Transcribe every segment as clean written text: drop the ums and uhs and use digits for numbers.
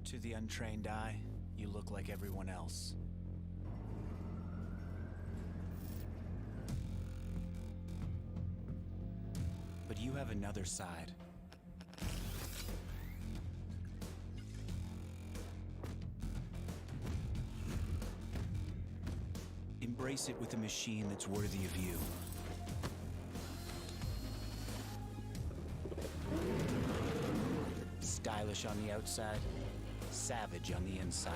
To the untrained eye, you look like everyone else. But you have another side. Embrace it with a machine that's worthy of you. Stylish on the outside, savage on the inside.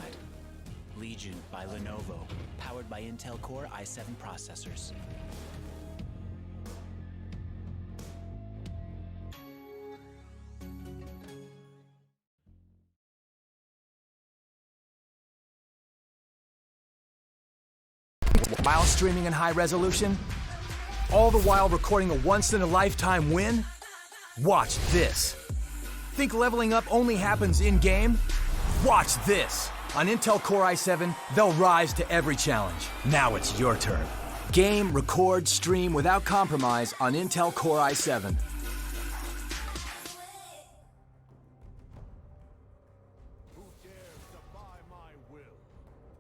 Legion by Lenovo, powered by Intel Core i7 processors. While streaming in high resolution, all the while recording a once-in-a-lifetime win? Watch this. Think leveling up only happens in-game? Watch this. On Intel Core i7, they'll rise to every challenge. Now it's your turn. Game, record, stream without compromise on Intel Core i7.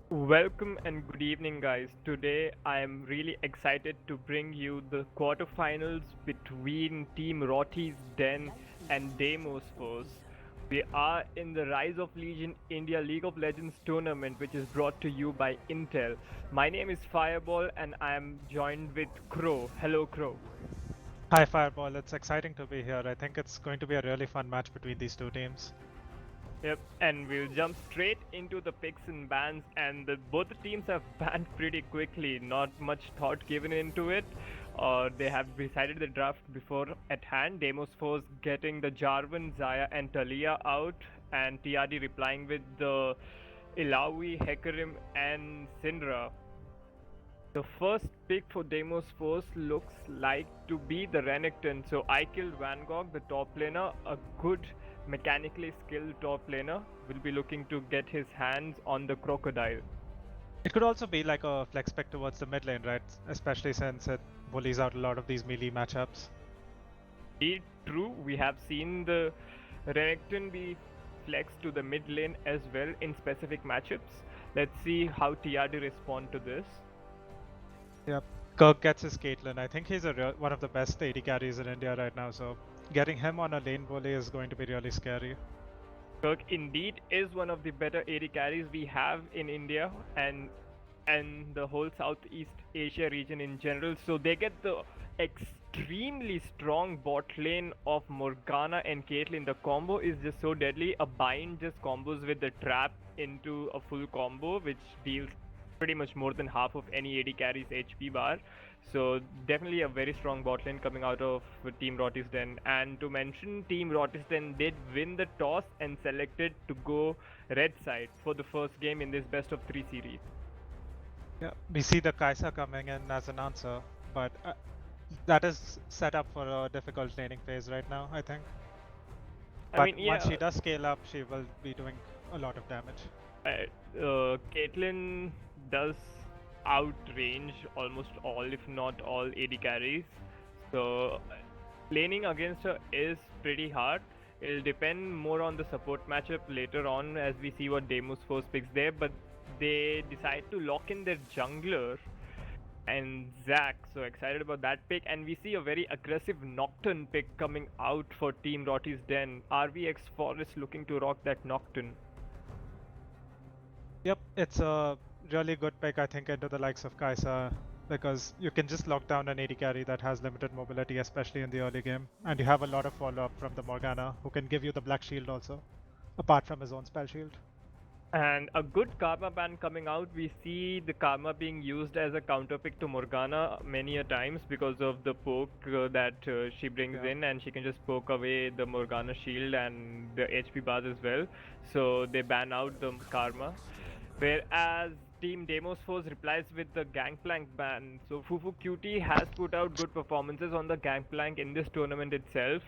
Welcome and good evening, guys. Today I am really excited to bring you the quarterfinals between Team Roty's Den and Deimos Force. We are in the Rise of Legion India League of Legends tournament, which is brought to you by Intel. My name is Fireball and I am joined with Crow. Hello, Crow. Hi Fireball, it's exciting to be here. I think it's going to be a really fun match between these two teams. Yep, and we'll jump straight into the picks and bans, and both the teams have banned pretty quickly, not much thought given into it. They have decided the draft before at hand. Deimos Force getting the Jarvan, Zaya and Talia out, and TRD replying with the Ilawi, Hecarim and Syndra. The first pick for Deimos Force looks like to be the Renekton. So I killed Van Gogh, the top laner, a good mechanically skilled top laner, will be looking to get his hands on the Crocodile. It could also be like a flex pick towards the mid lane, right? Especially since it bullies out a lot of these melee matchups. True, we have seen the Renekton be flexed to the mid lane as well in specific matchups. Let's see how TRD respond to this. Yep. Kirk gets his Caitlyn. I think he's one of the best AD carries in India right now, so getting him on a lane bully is going to be really scary. Kirk indeed is one of the better AD carries we have in India and the whole Southeast Asia region in general. So they get the extremely strong bot lane of Morgana and Caitlyn. The combo is just so deadly. A bind just combos with the trap into a full combo, which deals pretty much more than half of any AD carry's HP bar. So definitely a very strong bot lane coming out of Team Roty's Den. And to mention, Team Roty's Den did win the toss and selected to go red side for the first game in this best of 3 series. Yeah, we see the Kai'Sa coming in as an answer, but that is set up for a difficult laning phase right now, I think. But once she does scale up, she will be doing a lot of damage. Caitlyn does outrange almost all, if not all, AD carries. So laning against her is pretty hard. It'll depend more on the support matchup later on as we see what Deimos Force picks there. But they decide to lock in their jungler and Zac. So excited about that pick. And we see a very aggressive Nocturne pick coming out for Team Roty's Den. RVX Forest looking to rock that Nocturne. Yep, it's a really good pick, I think, into the likes of Kai'Sa, because you can just lock down an AD carry that has limited mobility, especially in the early game, and you have a lot of follow-up from the Morgana, who can give you the Black Shield also, apart from his own spell shield. And a good Karma ban coming out. We see the Karma being used as a counter pick to Morgana many a times because of the poke that she brings in, and she can just poke away the Morgana shield and the HP bars as well. So they ban out the Karma. Whereas Team Deimos Force replies with the Gangplank ban. So Fufu QT has put out good performances on the Gangplank in this tournament itself.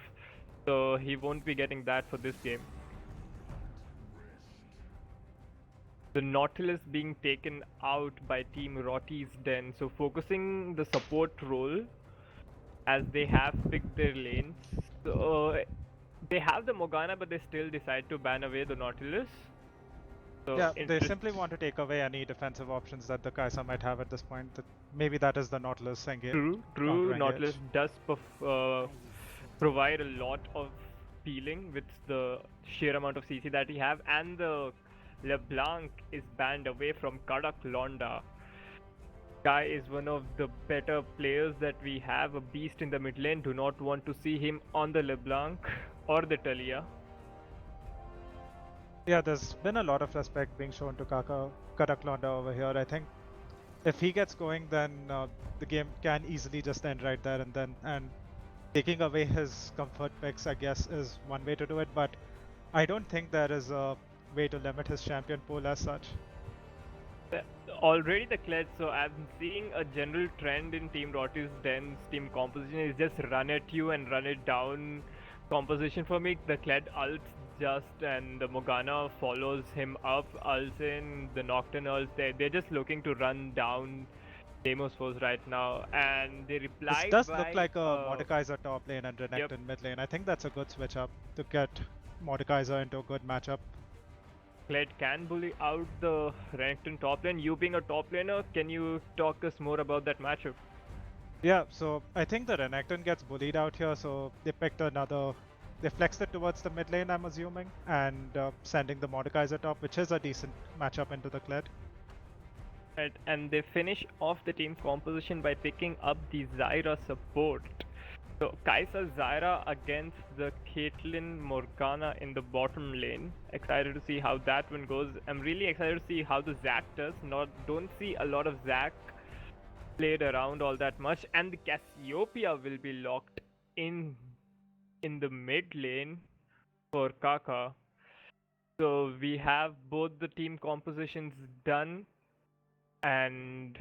So he won't be getting that for this game. The Nautilus being taken out by Team Roty's Den. So focusing the support role as they have picked their lanes. So they have the Morgana, but they still decide to ban away the Nautilus. So Yeah, they simply want to take away any defensive options that the Kai'Sa might have at this point. Maybe that is the Nautilus true, counter Nautilus engage. does provide a lot of peeling with the sheer amount of CC that he have, and the LeBlanc is banned away from Kadak Londa. Guy is one of the better players that we have, a beast in the mid lane. Do not want to see him on the LeBlanc or the Talia. Yeah, there's been a lot of respect being shown to Kataklonda over here. I think if he gets going, then the game can easily just end right there and then. And taking away his comfort picks, I guess, is one way to do it. But I don't think there is a way to limit his champion pool as such. Already the Kled, so I'm seeing a general trend in Team Roty's Den's team composition is just run at you and run it down composition for me. The Kled ults just and the Morgana follows him up, ults in, the Nocturne ults, they're just looking to run down Deimos force right now, and they reply. This does look like a Mordekaiser top lane and Renekton mid lane. I think that's a good switch up to get Mordekaiser into a good matchup. Kled can bully out the Renekton top lane. You being a top laner, can you talk us more about that matchup? Yeah, so I think the Renekton gets bullied out here, so they picked another. They flexed it towards the mid lane, I'm assuming, and sending the Mordekaiser top, which is a decent matchup into the Kled. Right, and they finish off the team composition by picking up the Zyra support. So Kai'Sa Zyra against the Caitlyn Morgana in the bottom lane. Excited to see how that one goes. I'm really excited to see how the Zac does. Don't see a lot of Zac played around all that much, and the Cassiopeia will be locked in the mid lane for Kaka. So we have both the team compositions done, and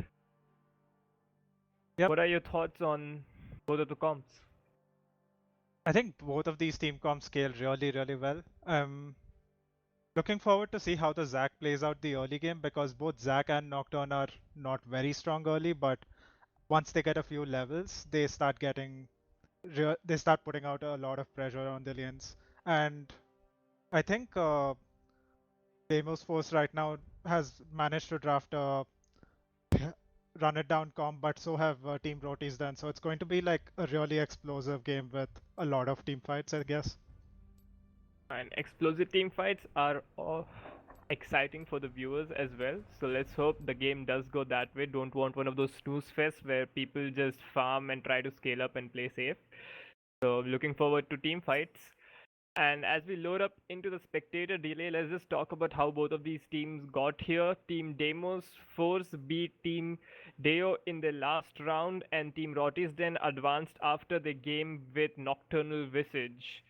what are your thoughts on both of the comps? I think both of these team comps scale really, really well. I'm looking forward to see how the Zac plays out the early game, because both Zac and Nocturne are not very strong early, but once they get a few levels, they start putting out a lot of pressure on the lanes. And I think Deimos Force right now has managed to draft a run it down comp, but so have Team Roty's done. So it's going to be like a really explosive game with a lot of team fights, I guess. And explosive team fights are exciting for the viewers as well. So let's hope the game does go that way. Don't want one of those snooze fests where people just farm and try to scale up and play safe. So looking forward to team fights. And as we load up into the spectator delay, let's just talk about how both of these teams got here. Team Deimos Force beat Team Deo in the last round, and Team Roty's then advanced after the game with Nocturnal Visage.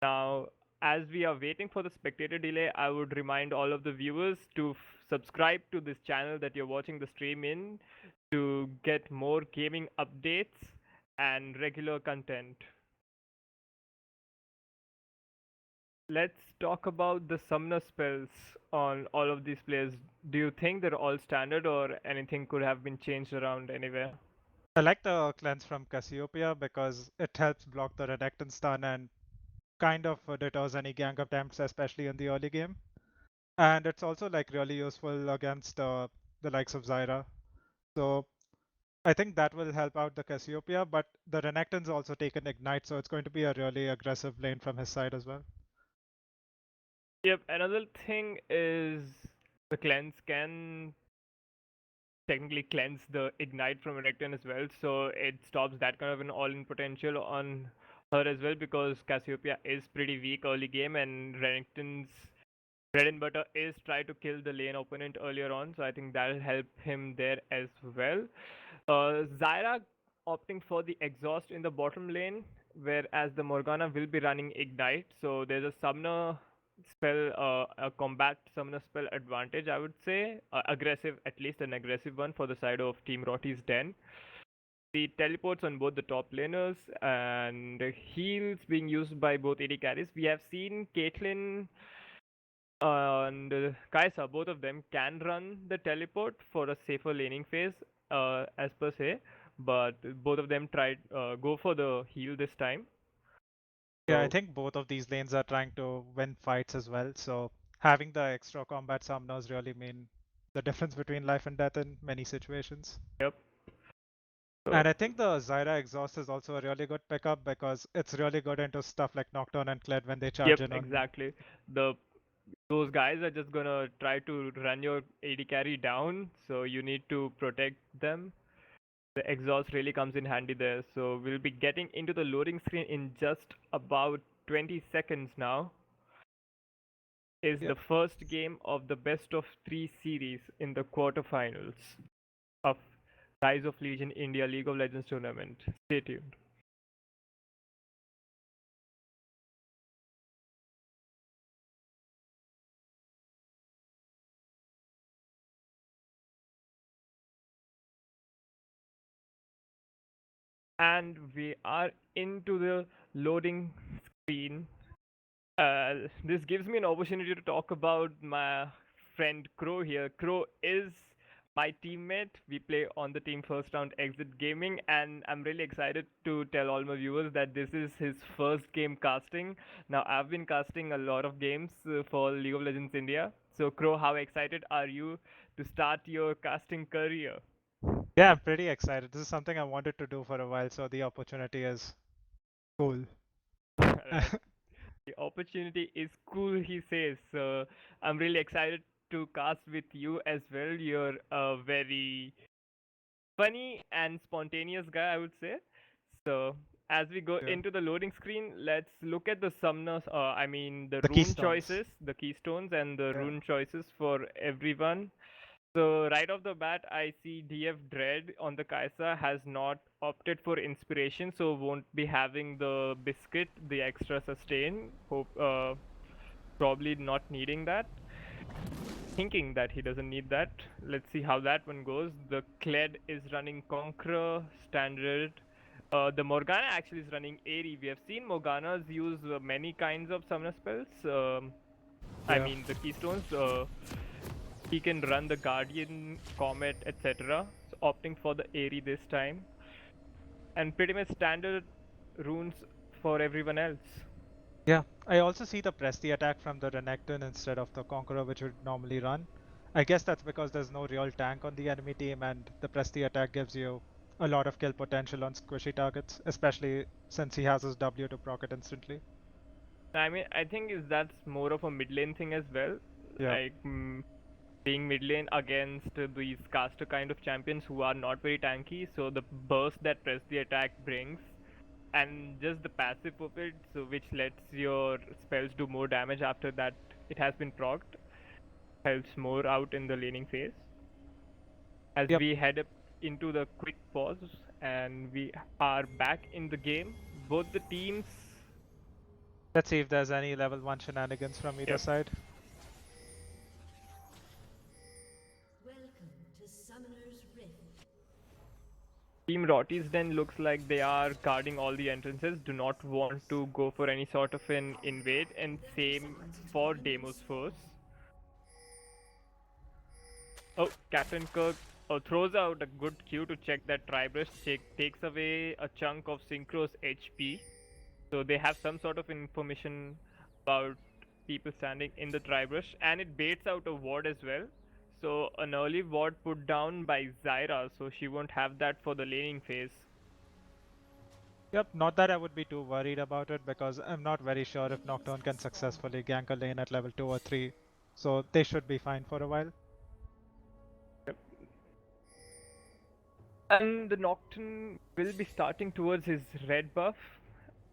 Now, as we are waiting for the spectator delay, I would remind all of the viewers to subscribe to this channel that you're watching the stream in to get more gaming updates and regular content. Let's talk about the summoner spells on all of these players. Do you think they're all standard or anything could have been changed around anywhere? I like the cleanse from Cassiopeia because it helps block the Renekton stun and kind of deters any gank attempts, especially in the early game. And it's also like really useful against the likes of Zyra. So I think that will help out the Cassiopeia, but the Renekton's also taken Ignite, so it's going to be a really aggressive lane from his side as well. Yep, another thing is the cleanse can technically cleanse the Ignite from Renekton as well, so it stops that kind of an all-in potential on her as well, because Cassiopeia is pretty weak early game and Renekton's bread and butter is try to kill the lane opponent earlier on, so I think that'll help him there as well. Zyra opting for the exhaust in the bottom lane, whereas the Morgana will be running Ignite, so there's a summoner spell, a combat summoner spell advantage, I would say. Aggressive, at least an aggressive one for the side of Team Roty's Den. The teleports on both the top laners and heals being used by both AD carries. We have seen Caitlyn and Kai'Sa, both of them can run the teleport for a safer laning phase, as per se, but both of them tried go for the heal this time. Yeah, I think both of these lanes are trying to win fights as well, so having the extra combat summoners really mean the difference between life and death in many situations. Yep. And I think the Zyra exhaust is also a really good pickup because it's really good into stuff like Nocturne and Kled when they charge Yep, in on. exactly. Those guys are just gonna try to run your AD carry down, so you need to protect them. The exhaust really comes in handy there. So we'll be getting into the loading screen in just about 20 seconds now. Is Yep. the first game of the best of 3 series in the quarterfinals of Rise of Legion India League of Legends tournament. Stay tuned. And we are into the loading screen. This gives me an opportunity to talk about my friend Crow here. Crow is my teammate. We play on the team first round exit gaming, and I'm really excited to tell all my viewers that this is his first game casting. Now, I've been casting a lot of games for League of Legends India. So, Crow, how excited are you to start your casting career? Yeah, I'm pretty excited. This is something I wanted to do for a while, so the opportunity is cool. Right. The opportunity is cool, he says. So I'm really excited to cast with you as well. You're a very funny and spontaneous guy, I would say. So as we go Yeah. into the loading screen, let's look at the summoners. I mean the The rune keystones. choices, the keystones, and the Yeah. rune choices for everyone. So right off the bat, I see DF Dread on the Kaisa has not opted for inspiration, so won't be having the biscuit, the extra sustain. Hope probably not needing that. Thinking that he doesn't need that. Let's see how that one goes. The Kled is running Conqueror standard. The Morgana actually is running Aerie. We have seen Morganas use many kinds of summoner spells. I Yeah. mean the keystones. He can run the Guardian, Comet, etc. So opting for the Aerie this time. And pretty much standard runes for everyone else. Yeah, I also see the Presty attack from the Renekton instead of the Conqueror, which would normally run. I guess that's because there's no real tank on the enemy team, and the Presty attack gives you a lot of kill potential on squishy targets, especially since he has his W to proc it instantly. I mean, I think that's more of a mid lane thing as well. Yeah. Like being mid lane against these caster kind of champions who are not very tanky, so the burst that press the attack brings, and just the passive of it, so which lets your spells do more damage after that it has been procced, helps more out in the laning phase. As Yep. we head up into the quick pause, and we are back in the game. Both the teams. Let's see if there's any level 1 shenanigans from either Yep. side. Welcome to Summoner's Rift. Team Roty's then looks like they are guarding all the entrances, do not want to go for any sort of an invade, and same for Deimos first. Oh, Captain Kirk throws out a good cue to check that Tribrush takes away a chunk of Synchro's HP. So they have some sort of information about people standing in the Tribrush, and it baits out a ward as well. So an early ward put down by Zyra, so she won't have that for the laning phase. Yep, not that I would be too worried about it because I'm not very sure if Nocturne can successfully gank a lane at level 2 or 3. So they should be fine for a while. Yep. And the Nocturne will be starting towards his red buff,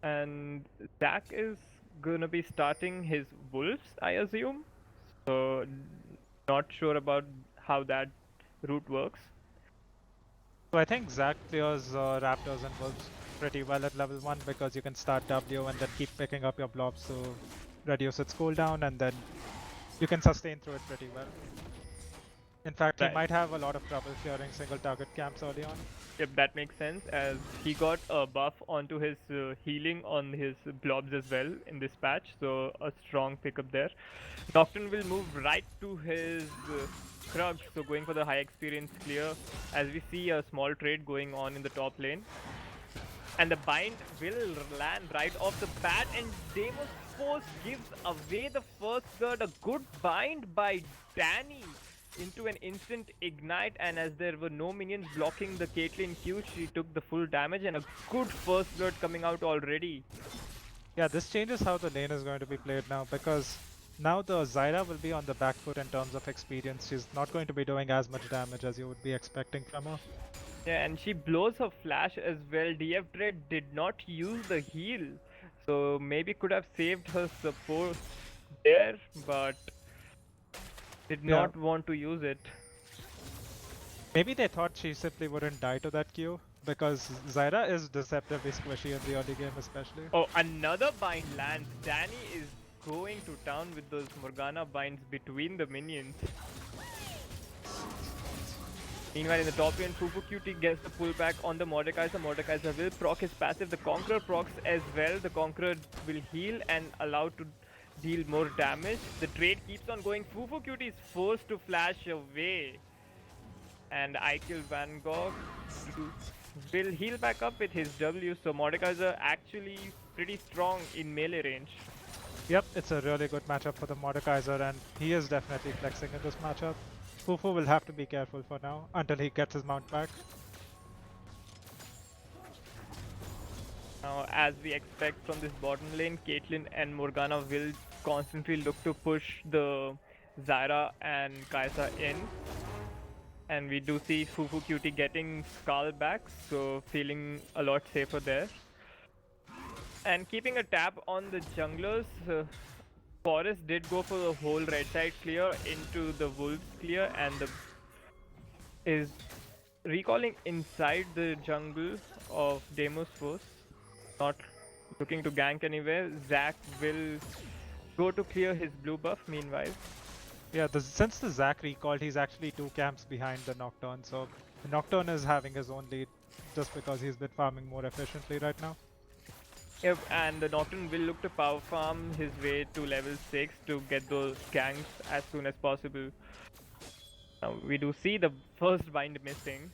and Zack is gonna be starting his wolves, I assume. So not sure about how that route works. So I think Zac clears Raptors and Wolves pretty well at level 1 because you can start W and then keep picking up your blobs to reduce its cooldown, and then you can sustain through it pretty well. In fact, he might have a lot of trouble clearing single target camps early on. Yep, that makes sense, as he got a buff onto his healing on his blobs as well in this patch, so a strong pickup there. Nocturne will move right to his Krug, so going for the high experience clear, as we see a small trade going on in the top lane. And the bind will land right off the bat, and Deimos Force gives away the first third. A good bind by Danny into an instant ignite, and as there were no minions blocking the Caitlyn Q, she took the full damage, and a good first blood coming out already. Yeah, this changes how the lane is going to be played now, because now the Zyra will be on the back foot in terms of experience. She's not going to be doing as much damage as you would be expecting from her. Yeah, and she blows her flash as well. DF Dread did not use the heal, so maybe could have saved her support there, but did not want to use it. Maybe they thought she simply wouldn't die to that Q, because Zyra is deceptively squishy in the early game especially. Oh, another bind lands. Danny is going to town with those Morgana binds between the minions. Meanwhile, in the top lane, Fufucuti gets the pullback on the Mordekaiser. Mordekaiser will proc his passive. The Conqueror procs as well. The Conqueror will heal and allow to deal more damage. The trade keeps on going. Fufucuti is forced to flash away. And I kill Van Gogh will heal back up with his W. So Mordekaiser actually pretty strong in melee range. Yep, it's a really good matchup for the Mordekaiser, and he is definitely flexing in this matchup. Fufu will have to be careful for now until he gets his mount back. Now, as we expect from this bottom lane, Caitlyn and Morgana will constantly look to push the Zyra and Kai'Sa in. And we do see Fufucuti getting Skull back, so feeling a lot safer there. And keeping a tab on the junglers, Forest did go for the whole red side clear into the Wolves clear, and is recalling inside the jungle of Deimos Force. Not looking to gank anywhere. Zac will go to clear his blue buff meanwhile. Yeah, since the Zac recalled, he's actually 2 camps behind the Nocturne, so the Nocturne is having his own lead just because he's been farming more efficiently right now. Yep, and the Nocturne will look to power farm his way to level 6 to get those ganks as soon as possible. Now we do see the first bind missing.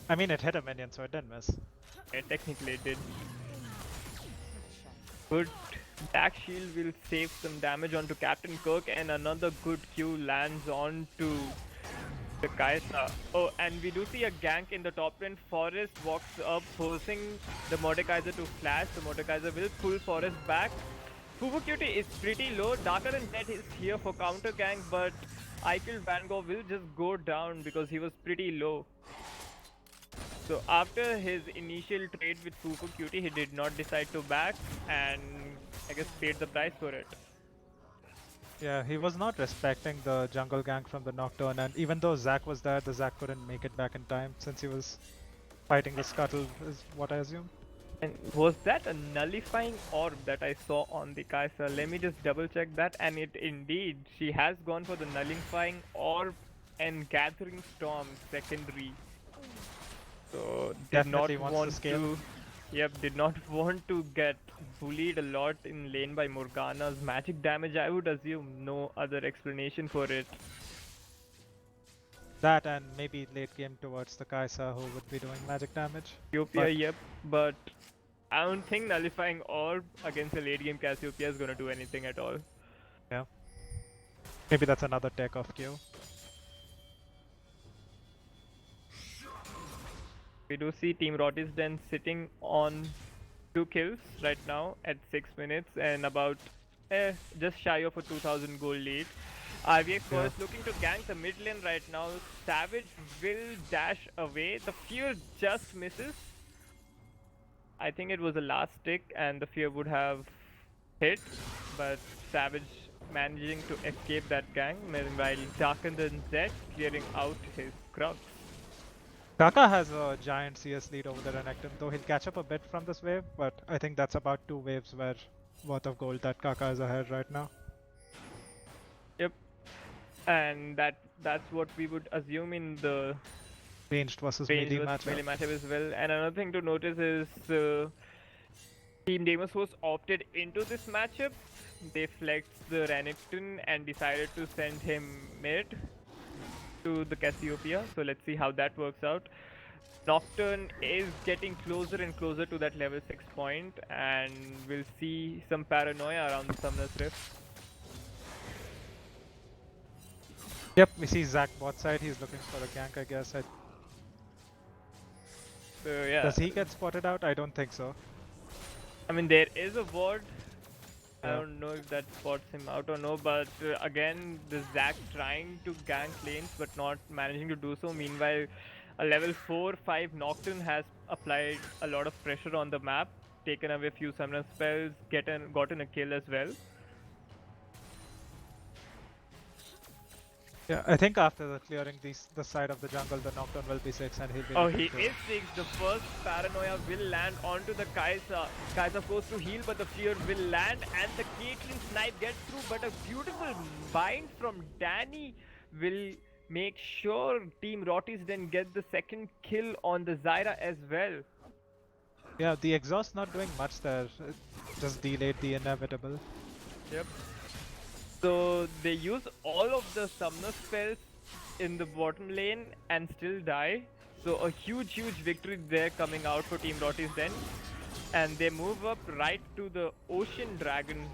I mean, it hit a minion, so it didn't miss. Yeah, technically it did. Good back shield will save some damage onto Captain Kirk, and another good Q lands onto the Kai'Sa. Oh, and we do see a gank in the top lane. Forest walks up, forcing the Mordekaiser to flash. The Mordekaiser will pull Forest back. Fufucuti is pretty low. Darker than Dead is here for counter gank, but I Kill Van Gogh will just go down because he was pretty low. So after his initial trade with Fufucuti, he did not decide to back, and I guess paid the price for it. Yeah, he was not respecting the jungle gank from the Nocturne, and even though Zac was there, the Zac couldn't make it back in time since he was fighting the Scuttle, is what I assume. And was that a nullifying orb that I saw on the Kai'Sa? Let me just double check that, and it indeed, she has gone for the nullifying orb and Gathering Storm secondary. So did not want to, did not want to get bullied a lot in lane by Morgana's magic damage. I would assume no other explanation for it. That, and maybe late game towards the Kai'Sa who would be doing magic damage. Cassiopeia, yep, but I don't think nullifying orb against a late game Cassiopeia is gonna do anything at all. Yeah. Maybe that's another tech of Q. We do see Team Roty's Den sitting on 2 kills right now at 6 minutes and about just shy of a 2000 gold lead. IVX Forest looking to gank the mid lane right now. Savage will dash away. The Fear just misses. I think it was a last stick and the Fear would have hit, but Savage managing to escape that gank, meanwhile Darkened and Zed clearing out his Krux. Kaka has a giant CS lead over the Renekton, though he'll catch up a bit from this wave, but I think that's about 2 waves worth of gold that Kaka is ahead right now. Yep, and that's what we would assume in the ranged versus melee matchup as well. And another thing to notice is Team Deimos was opted into this matchup. They flexed the Renekton and decided to send him mid to the Cassiopeia, so let's see how that works out. Nocturne is getting closer and closer to that level 6 point, and we'll see some paranoia around the Summoner's Rift. Yep, we see Zac bot side. He's looking for a gank, I guess. So yeah. Does he get spotted out? I don't think so. I mean, there is a ward. I Yeah. don't know if that spots him out or no, but again, the Zac trying to gank lanes but not managing to do so. Meanwhile, a level 4-5 Nocturne has applied a lot of pressure on the map, taken away a few summoner spells, gotten a kill as well. Yeah, I think after the clearing the side of the jungle, the Nocturne will be 6 and he'll be Oh, looking he to- is 6. The first paranoia will land onto the Kai'Sa. Kai'Sa forced to heal, but the fear will land, and the Caitlyn snipe gets through. But a beautiful bind from Danny will make sure Team Roty's then get the second kill on the Zyra as well. Yeah, the exhaust not doing much there. It just delayed the inevitable. Yep. So they use all of the summoner spells in the bottom lane and still die. So a huge victory there coming out for Team Roty's then. And they move up right to the Ocean Dragon.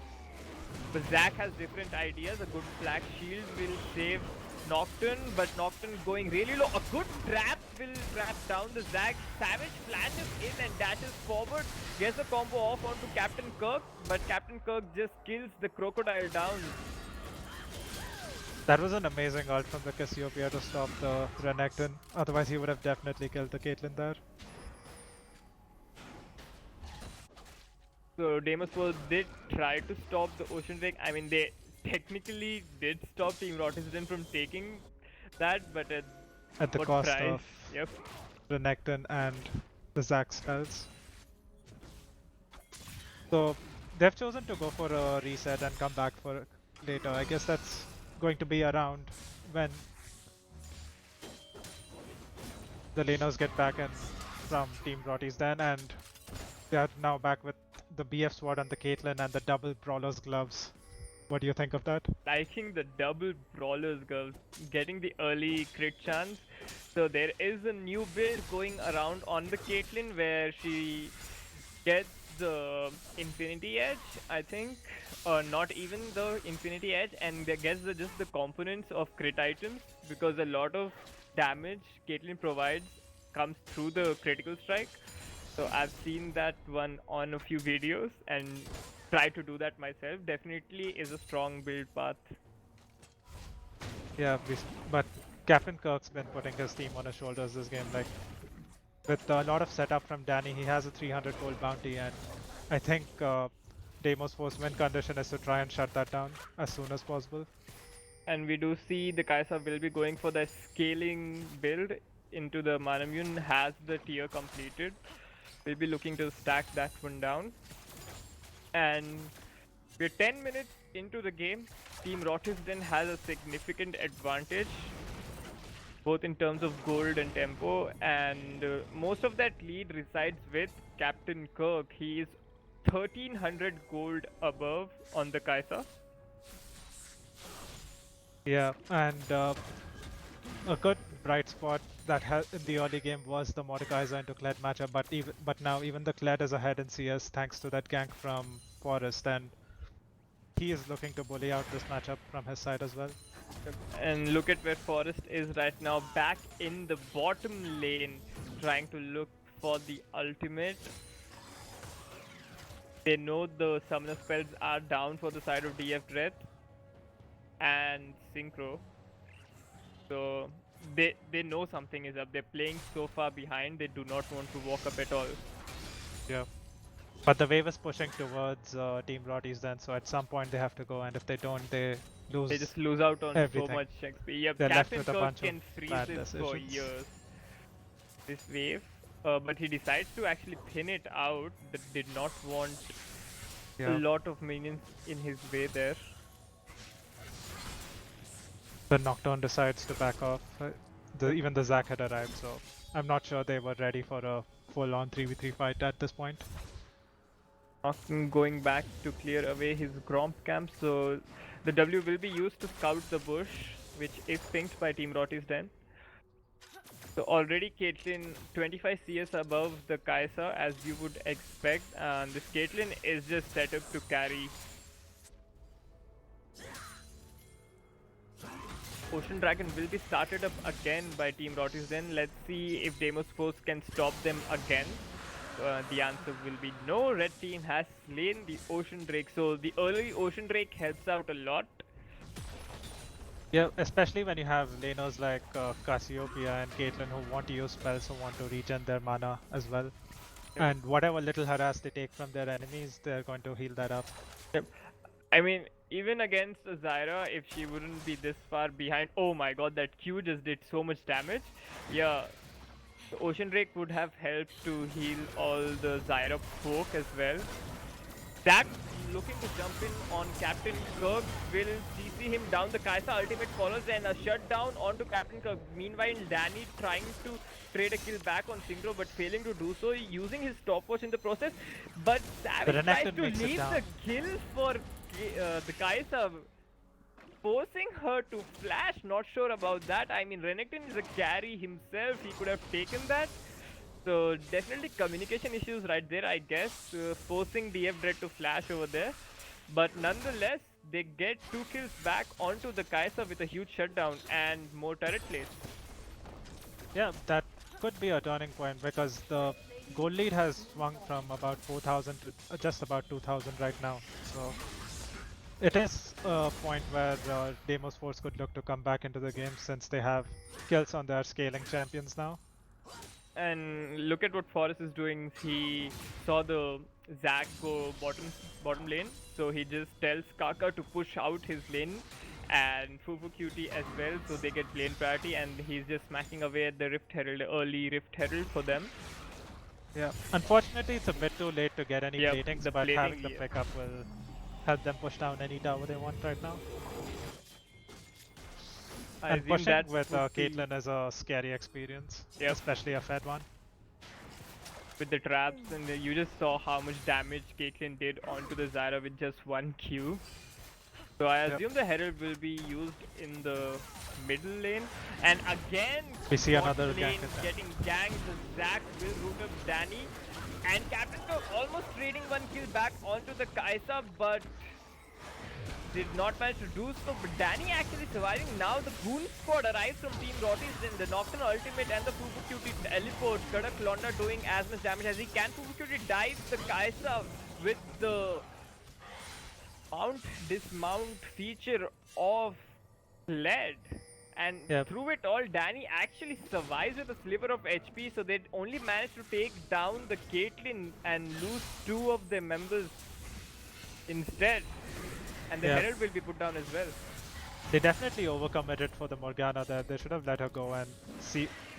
But Zac has different ideas. A good flag shield will save Nocturne, but Nocturne going really low. A good trap will trap down the Zac. Savage flashes in and dashes forward. Gets a combo off onto Captain Kirk, but Captain Kirk just kills the crocodile down. That was an amazing ult from the Cassiopeia to stop the Renekton. Otherwise, he would have definitely killed the Caitlyn there. So Deimos did try to stop the Ocean Drake. I mean, they technically did stop Team Rotisden from taking that, but At the what cost price? of Yep. Renekton and the Zac spells. So they've chosen to go for a reset and come back for later. I guess that's going to be around when the laners get back in from Team Roty's then, and they are now back with the BF Sword and the Caitlyn and the double Brawler's Gloves. What do you think of that? Liking the double Brawler's Gloves, getting the early crit chance. So there is a new build going around on the Caitlyn where she gets the Infinity Edge, I think, or not even the Infinity Edge, and they gets just the components of crit items, because a lot of damage Caitlyn provides comes through the critical strike. So I've seen that one on a few videos and try to do that myself. Definitely is a strong build path. Yeah, but Captain Kirk's been putting his team on his shoulders this game. Like, with a lot of setup from Danny, he has a 300 gold bounty, and I think Deimos' first win condition is to try and shut that down as soon as possible. And we do see the Kai'Sa will be going for the scaling build into the Manamune, has the tier completed. We'll be looking to stack that one down. And we're 10 minutes into the game. Team Rotisden has a significant advantage, both in terms of gold and tempo, and most of that lead resides with Captain Kirk. He is 1300 gold above on the Kai'Sa. Yeah, and a good bright spot that in the early game was the Mordekaiser into Kled matchup, but now even the Kled is ahead in CS thanks to that gank from Forest, and he is looking to bully out this matchup from his side as well. And look at where Forest is right now, back in the bottom lane, trying to look for the ultimate. They know the summoner spells are down for the side of DF Dread and Synchro. So they know something is up. They're playing so far behind, they do not want to walk up at all. Yeah. But the wave is pushing towards Team Roty's then, so at some point they have to go, and if they don't, they lose. They just lose out on everything. so much XP. Yep, They're left Captain with a Kirk bunch can of freeze bad this for decisions. years. This wave, but he decides to actually pin it out. That did not want Yeah. a lot of minions in his way there. The Nocturne decides to back off. Even the Zac had arrived, so I'm not sure they were ready for a full-on 3v3 fight at this point. Nocturne going back to clear away his Gromp camp, so the W will be used to scout the bush, which is pinged by Team Roty's Den. So already Caitlyn 25 CS above the Kai'Sa as you would expect, and this Caitlyn is just set up to carry. Ocean Dragon will be started up again by Team Roty. Then let's see if Deimos Force can stop them again. The answer will be no. Red team has slain the Ocean Drake, so the early Ocean Drake helps out a lot. Yeah, especially when you have laners like Cassiopeia and Caitlyn who want to use spells, who want to regen their mana as well. And whatever little harass they take from their enemies, they're going to heal that up. Yep. I mean, even against Zyra, if she wouldn't be this far behind, oh my god, that Q just did so much damage. Yeah, the Ocean Drake would have helped to heal all the Zyra folk as well. Zac looking to jump in on Captain Kirk will CC him down. The Kai'Sa ultimate follows and a shutdown onto Captain Kirk. Meanwhile, Danny trying to trade a kill back on Synchro but failing to do so, using his stopwatch in the process. But Savage tries to leave the kill for the Kai'Sa, forcing her to flash. Not sure about that. I mean, Renekton is a carry himself. He could have taken that. So definitely communication issues right there, I guess, forcing DF Dread to flash over there. But nonetheless, they get 2 kills back onto the Kai'Sa with a huge shutdown and more turret plays. Yeah, that could be a turning point because the gold lead has swung from about 4,000 to just about 2,000 right now. So it is a point where Deimos Force could look to come back into the game since they have kills on their scaling champions now. And look at what Forest is doing. He saw the Zac go bottom lane, so he just tells Kaka to push out his lane and Fufu QT as well, so they get lane priority, and he's just smacking away at the Rift Herald, the early Rift Herald for them. Yeah, unfortunately it's a bit too late to get any platings, but plating, having the pickup will help them push down any tower they want right now. And pushing with Caitlyn is a scary experience, especially a fed one. With the traps, and you just saw how much damage Caitlyn did onto the Zyra with just 1 Q. So I assume the Herald will be used in the middle lane. And again, we see another lane getting ganked. The Zac will root up Danny. And Captain Kirk almost trading 1 kill back onto the Kai'Sa, but did not manage to do so. But Danny actually surviving. Now the Goon Squad arrives from Team Roty. Then the Nocturne Ultimate and the Fufu QT teleport. Kadak Londa doing as much damage as he can. Fufu QT dives the Kai'Sa with the dismount feature of lead. And through it all, Danny actually survives with a sliver of HP, so they only managed to take down the Caitlyn and lose 2 of their members instead. And the Herald will be put down as well. They definitely overcommitted for the Morgana there. They should have let her go and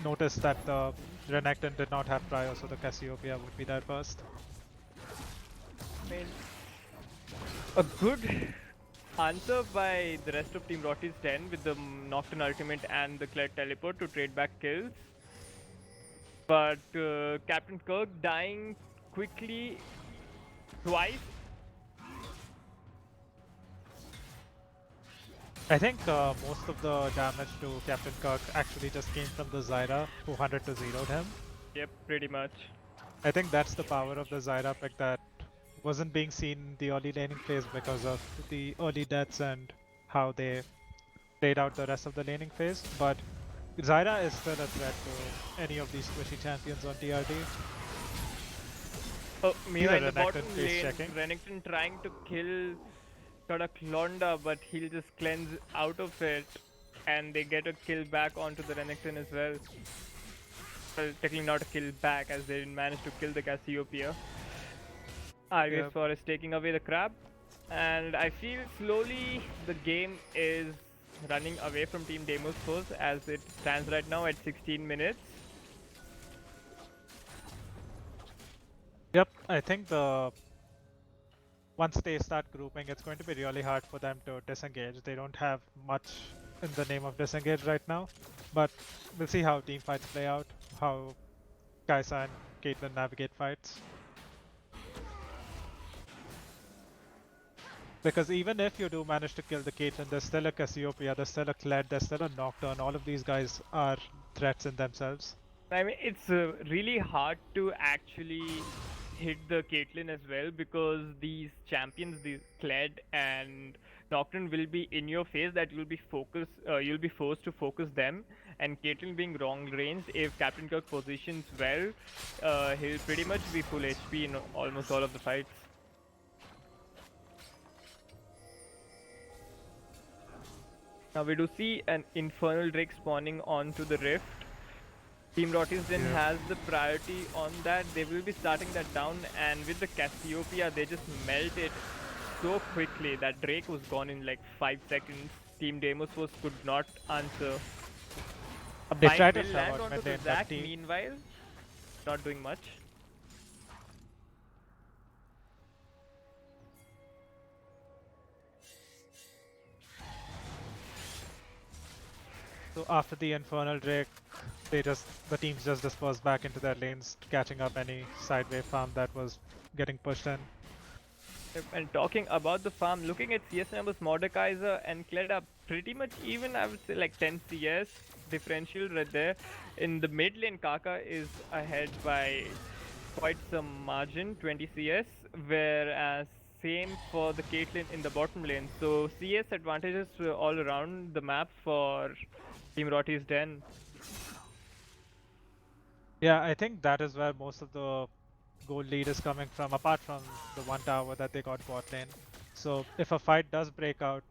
notice that the Renekton did not have prior, so the Cassiopeia would be there first. I mean, a good answer by the rest of Team Roty's 10 with the Nocturne Ultimate and the Kled Teleport to trade back kills. But Captain Kirk dying quickly twice. I think most of the damage to Captain Kirk actually just came from the Zyra, who 100 to 0'd him. Yep, pretty much. I think that's the power of the Zyra pick that wasn't being seen in the early laning phase because of the early deaths and how they played out the rest of the laning phase. But Zyra is still a threat to any of these squishy champions on TRD. Oh, meanwhile in the bottom lane, Renekton trying to kill Kadak Londa, but he'll just cleanse out of it, and they get a kill back onto the Renekton as well. Well, technically not a kill back, as they didn't manage to kill the Cassiopeia. RVS Forest taking away the crab, and I feel slowly the game is running away from Team Deimos Force as it stands right now at 16 minutes. Yep, I think once they start grouping, it's going to be really hard for them to disengage. They don't have much in the name of disengage right now, but we'll see how team fights play out, how Kai'Sa and Caitlyn navigate fights. Because even if you do manage to kill the Caitlyn, there's still a Cassiopeia, there's still a Kled, there's still a Nocturne. All of these guys are threats in themselves. I mean, it's really hard to actually hit the Caitlyn as well because these champions, these Kled and Nocturne, will be in your face. That you'll be forced to focus them. And Caitlyn being wrong ranged, if Captain Kirk positions well, he'll pretty much be full HP in almost all of the fights. Now we do see an Infernal Drake spawning onto the Rift. Team Roty's then has the priority on that. They will be starting that down, and with the Cassiopeia, they just melt it so quickly that Drake was gone in like 5 seconds. Team Deimos could not answer. A They bind tried to will land survive onto the mid-lane, but Zac, team- meanwhile, not doing much. So after the Infernal Drake, the teams just dispersed back into their lanes, catching up any sideway farm that was getting pushed in. And talking about the farm, looking at CS numbers, Mordekaiser and Kled are pretty much even. I would say like 10 CS differential right there. In the mid lane, Kaka is ahead by quite some margin, 20 CS, whereas same for the Caitlyn in the bottom lane. So CS advantages all around the map for Team Roty's Den. Yeah, I think that is where most of the gold lead is coming from, apart from the one tower that they got bot lane. So if a fight does break out,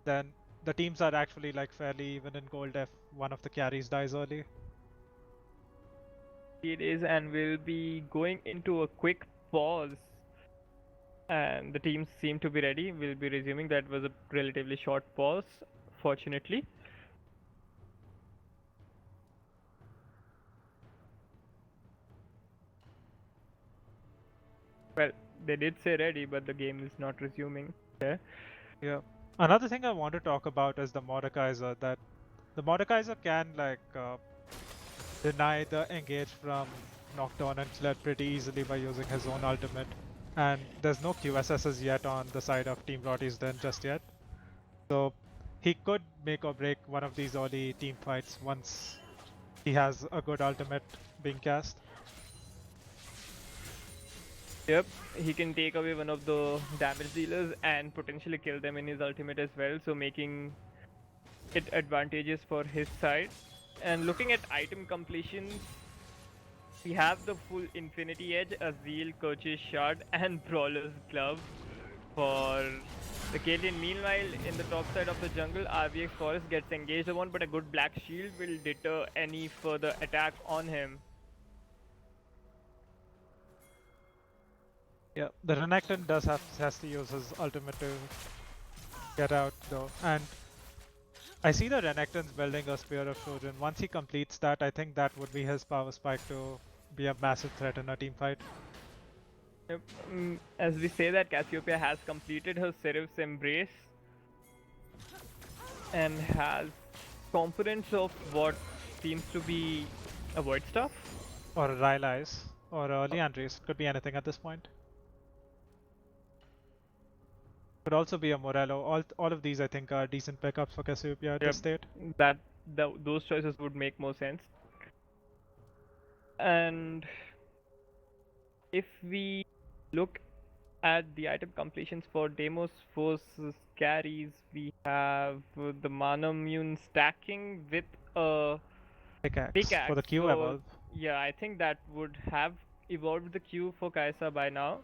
then the teams are actually like fairly even in gold if one of the carries dies early. It is, and we'll be going into a quick pause. And the teams seem to be ready. We'll be resuming. That was a relatively short pause, fortunately. Well, they did say ready, but the game is not resuming. Yeah. Another thing I want to talk about is the Mordekaiser. That the Mordekaiser can deny the engage from Nocturne and Kled pretty easily by using his own ultimate. And there's no QSSs yet on the side of Team Roty's Den just yet. So he could make or break one of these early team fights once he has a good ultimate being cast. Yep, he can take away one of the damage dealers and potentially kill them in his ultimate as well, so making it advantageous for his side. And looking at item completions, we have the full Infinity Edge, Azil, Coach's Shard, and Brawler's Glove for the Caitlyn. Meanwhile, in the top side of the jungle, RVX Forest gets engaged upon, but a good Black Shield will deter any further attack on him. Yeah, the Renekton has to use his ultimate to get out though, and I see the Renekton's building a Spear of Trojan. Once he completes that, I think that would be his power spike to be a massive threat in a team fight. Yep. As we say that, Cassiopeia has completed her Seraph's Embrace and has components of what seems to be a Void Staff. Or Rylai's, or Leandry's, could be anything at this point. Could also be a Morello. All of these I think are decent pickups for Cassiopeia at this state. Those choices would make more sense. And if we look at the item completions for Deimos versus carries, we have the Mana Immune stacking with a Pickaxe for the Q evolve. Yeah, I think that would have evolved the Q for Kai'Sa by now.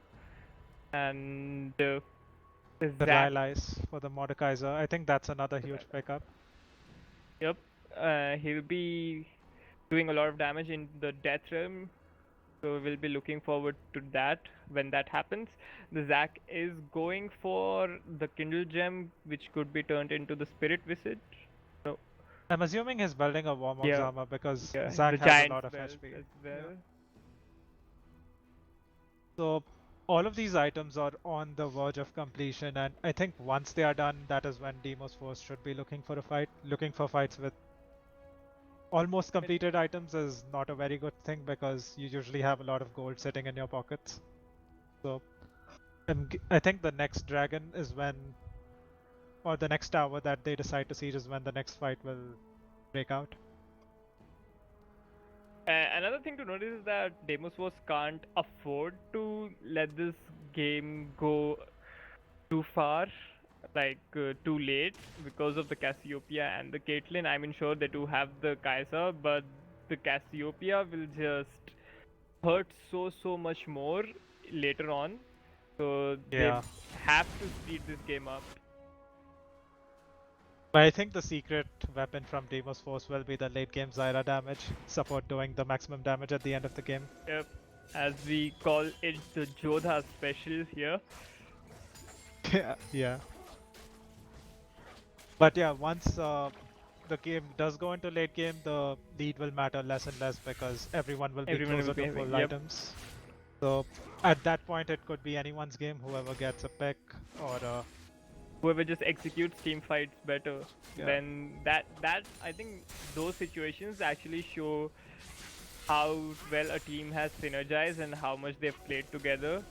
And the Rylai's for the Mordekaiser. I think that's another huge pickup. Yep, he'll be doing a lot of damage in the Death Realm, so we'll be looking forward to that when that happens. The Zac is going for the Kindle Gem, which could be turned into the Spirit Visage. So, I'm assuming he's building a Warmog's armor because Zac has a lot of HP. As well. So all of these items are on the verge of completion, and I think once they are done, that is when Deimos Force should be looking for a fight. Looking for fights with almost completed items is not a very good thing because you usually have a lot of gold sitting in your pockets. So I think the next dragon is when, or the next tower that they decide to siege is when the next fight will break out. Another thing to notice is that Deimos can't afford to let this game go too far, like too late, because of the Cassiopeia and the Caitlyn. I mean, sure they do have the Kai'Sa, but the Cassiopeia will just hurt so much more later on. So they Yeah. have to speed this game up. But I think the secret weapon from Deimos Force will be the late game Zyra damage, support doing the maximum damage at the end of the game. Yep, as we call it the Jodha special here. Yeah. But yeah, once the game does go into late game, the lead will matter less and less because everyone will be Everyone will closer be to full having, yep. items. So at that point, it could be anyone's game, whoever gets a pick or Whoever just executes team fights better. Yeah. Then that I think those situations actually show how well a team has synergized and how much they've played together.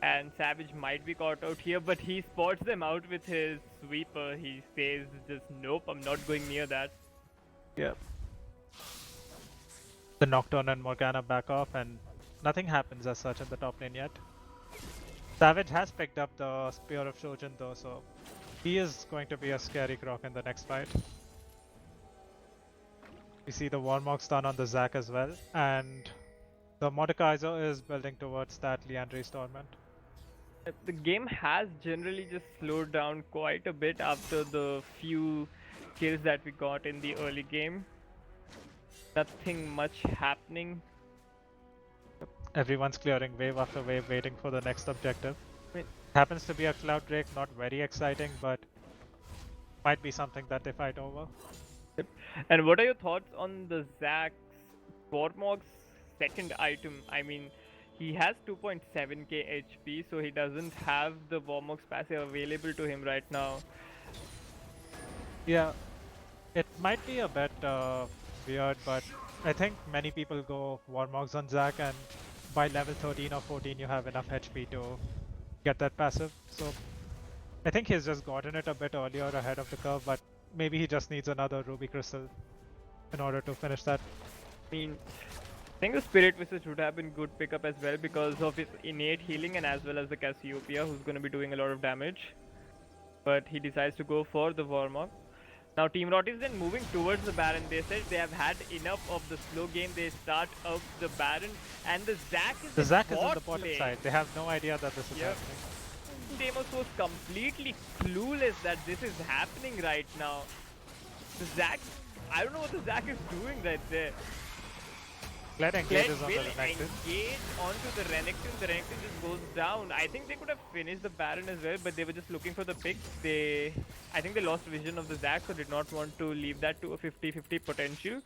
And Savage might be caught out here, but he spots them out with his sweeper. He says just nope, I'm not going near that. yeah. The Nocturne and Morgana back off, and nothing happens as such in the top lane yet. Savage has picked up the Spear of Shojin though, so he is going to be a scary croc in the next fight. We see the Warmog stun on the Zac as well, and the Mordekaiser is building towards that Liandry's Torment. The game has generally just slowed down quite a bit after the few kills that we got in the early game. Nothing much happening. Everyone's clearing wave after wave, waiting for the next objective. Wait. Happens to be a Cloud Drake, not very exciting, but might be something that they fight over. And what are your thoughts on the Zac's Warmog's second item? I mean, he has 2.7k HP, so he doesn't have the Warmog's passive available to him right now. Yeah, it might be a bit weird, but I think many people go Warmogs on Zac, and by level 13 or 14 you have enough HP to get that passive. So I think he's just gotten it a bit earlier ahead of the curve, but maybe he just needs another Ruby Crystal in order to finish that. I mean, I think the Spirit Wizard would have been good pickup as well because of his innate healing and as well as the Cassiopeia, who's going to be doing a lot of damage. But he decides to go for the Warmog. Now Team Roty is then moving towards the Baron. They said they have had enough of the slow game. They start up the Baron, and the Zac is The Zac is on bot the bottom lane. side. They have no idea that this is Yep. happening. Deimos was completely clueless that this is happening right now. The Zac, I don't know what the Zac is doing right there. Kled Kled engages on the will Renekton. engage onto the Renekton. The Renekton just goes down. I think they could have finished the Baron as well, but they were just looking for the pick. I think they lost vision of the Zac, so did not want to leave that to a 50-50 potential.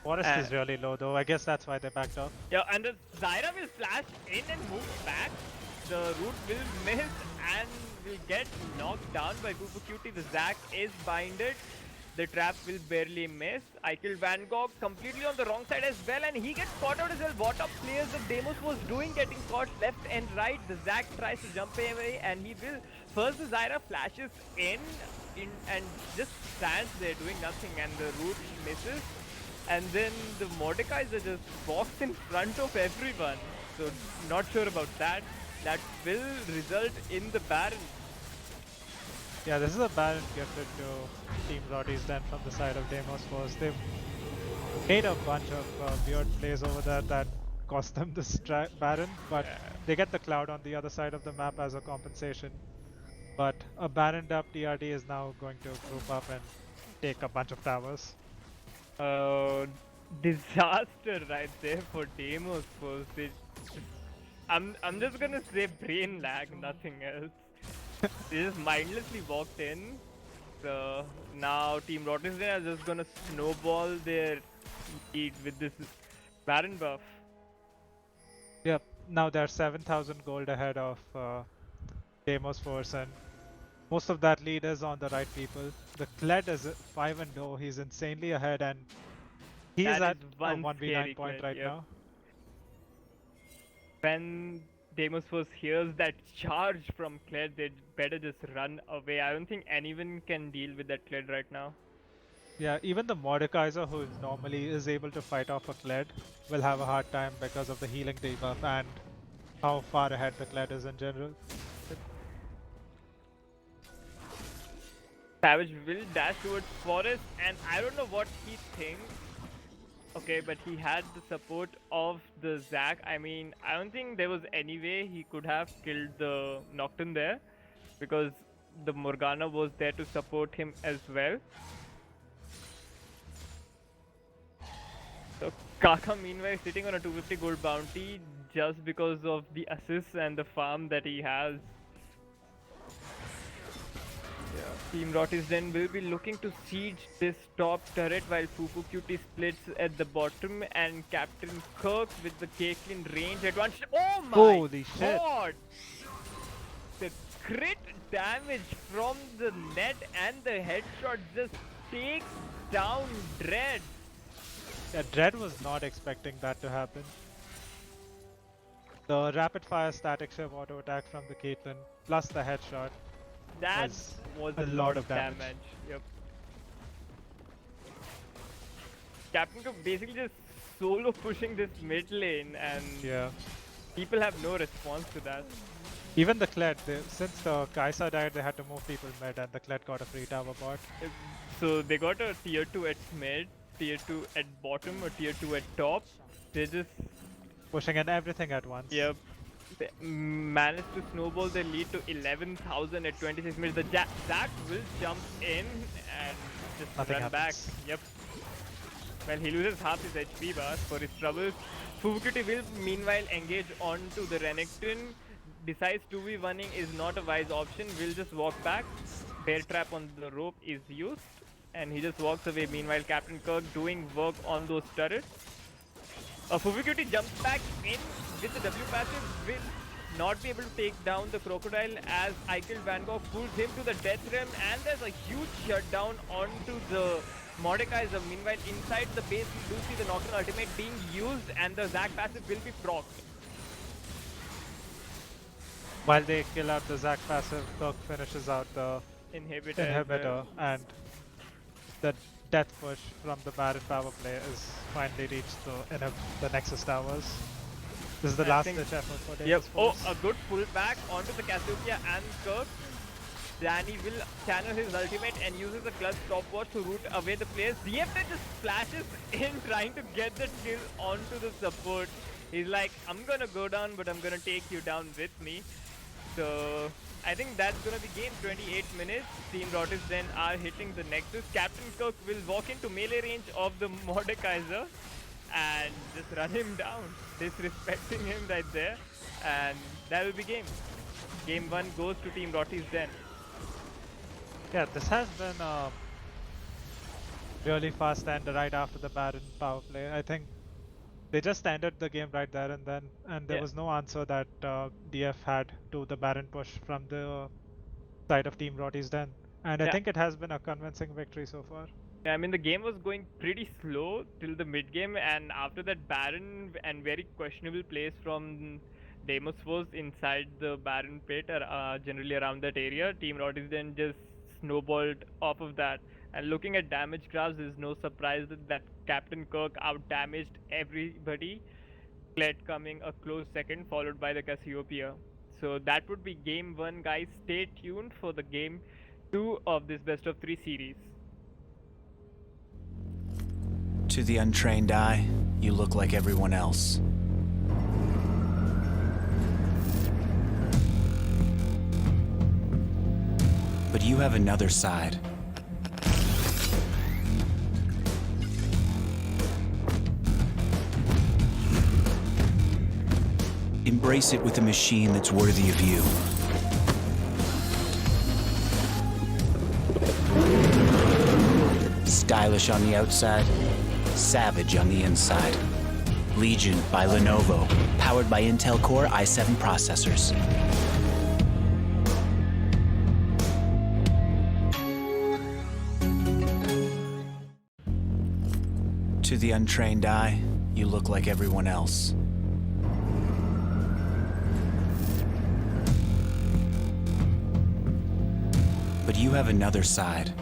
Forest is really low though. I guess that's why they backed off. Yeah, and the Zyra will flash in and move back. The root will miss and will get knocked down by Goofu Cutie. The Zac is binded. The trap will barely miss. I killed Van Gogh completely on the wrong side as well, and he gets caught out as well. What up players that Deimos was doing, getting caught left and right. The Zac tries to jump away, and he will. First, the Zyra flashes in and just stands there doing nothing, and the root misses. And then the Mordekaiser just walks in front of everyone. So not sure about that. That will result in the Baron. Yeah, this is a Baron gifted to Team Roty's then from the side of Deimos Force. They've made a bunch of weird plays over there that cost them this Baron, but they get the Cloud on the other side of the map as a compensation. But a Baroned up TRD is now going to group up and take a bunch of towers. Disaster right there for Deimos Force. I'm just gonna say brain lag, nothing else. They just mindlessly walked in. So now Team Rotten are just gonna snowball their lead with this Baron buff. Yep, now they're 7,000 gold ahead of Deimos Force, and most of that lead is on the right people. The Kled is 5-0, he's insanely ahead, and he is at a 1v9 point Kled, right yep. now. When Deimos Force hears that charge from Kled, they'd better just run away. I don't think anyone can deal with that Kled right now. Yeah, even the Mordekaiser, who normally is able to fight off a Kled, will have a hard time because of the healing debuff and how far ahead the Kled is in general. Savage will dash towards Forest, and I don't know what he thinks. Okay, but he had the support of the Zac. I mean, I don't think there was any way he could have killed the Nocturne there, because the Morgana was there to support him as well. So Kaka meanwhile sitting on a 250 gold bounty just because of the assists and the farm that he has. Team Roty's then will be looking to siege this top turret while Fufu Cutie splits at the bottom and Captain Kirk with the Caitlyn range advantage. Oh my Holy shit. god! The crit damage from the net and the headshot just takes down Dread. Yeah, Dread was not expecting that to happen. The rapid fire static shiv auto attack from the Caitlyn plus the headshot. That was a lot of damage. Yep. Captain Cook basically just solo pushing this mid lane, and Yeah. people have no response to that. Even the Kled, since the Kaisa died, they had to move people mid and the Kled got a free tower bot. So they got a tier 2 at mid, tier 2 at bottom, or tier 2 at top. They just Pushing in everything at once. They managed to snowball their lead to 11,000 at 26 minutes. The Zac will jump in and just Nothing run back. happens. Yep. Well, he loses half his HP bar for his troubles. Fubukuti will meanwhile engage onto the Renekton. Decides 2v1ing is not a wise option. Will just walk back. Bear trap on the rope is used, and he just walks away. Meanwhile, Captain Kirk doing work on those turrets. Fubukuti jumps back in with the W passive, will not be able to take down the Crocodile as I Kill Van Gogh pulls him to the Death Realm, and there's a huge shutdown onto the Mordekaiser. Meanwhile, inside the base, we do see the Nocturne ultimate being used, and the Zac passive will be procced. While they kill out the Zac passive, Kirk finishes out the Inhibitor. and the death push from the Baron power play is finally reached the Nexus towers. This is the last ditch effort for Deimos. Yep. Oh, a good pullback onto the Cassiopeia and Kirk. Danny will channel his ultimate and uses a clutch stopwatch to root away the players. DFT just splashes in trying to get the kill onto the support. He's like, I'm gonna go down, but I'm gonna take you down with me. So I think that's gonna be game. 28 minutes. Team Rotis then are hitting the Nexus. Captain Kirk will walk into melee range of the Mordekaiser and just run him down, disrespecting him right there, and that will be game. Game 1 goes to Team Rotis then. Yeah, this has been a really fast end right after the Baron power play. I think they just ended the game right there and then, and there was no answer that DF had to the Baron push from the side of Team Roty's Den. And I think it has been a convincing victory so far. Yeah, I mean, the game was going pretty slow till the mid game, and after that, Baron and very questionable plays from Deimos was inside the Baron pit, generally around that area. Team Rotis then just snowballed off of that. And looking at damage graphs, there's no surprise that Captain Kirk out-damaged everybody. Kled coming a close second, followed by the Cassiopeia. So that would be game 1, guys. Stay tuned for the game 2 of this best of 3 series. To the untrained eye, you look like everyone else. But you have another side. Embrace it with a machine that's worthy of you. Stylish on the outside, savage on the inside. Legion by Lenovo, powered by Intel Core i7 processors. To the untrained eye, you look like everyone else. But you have another side.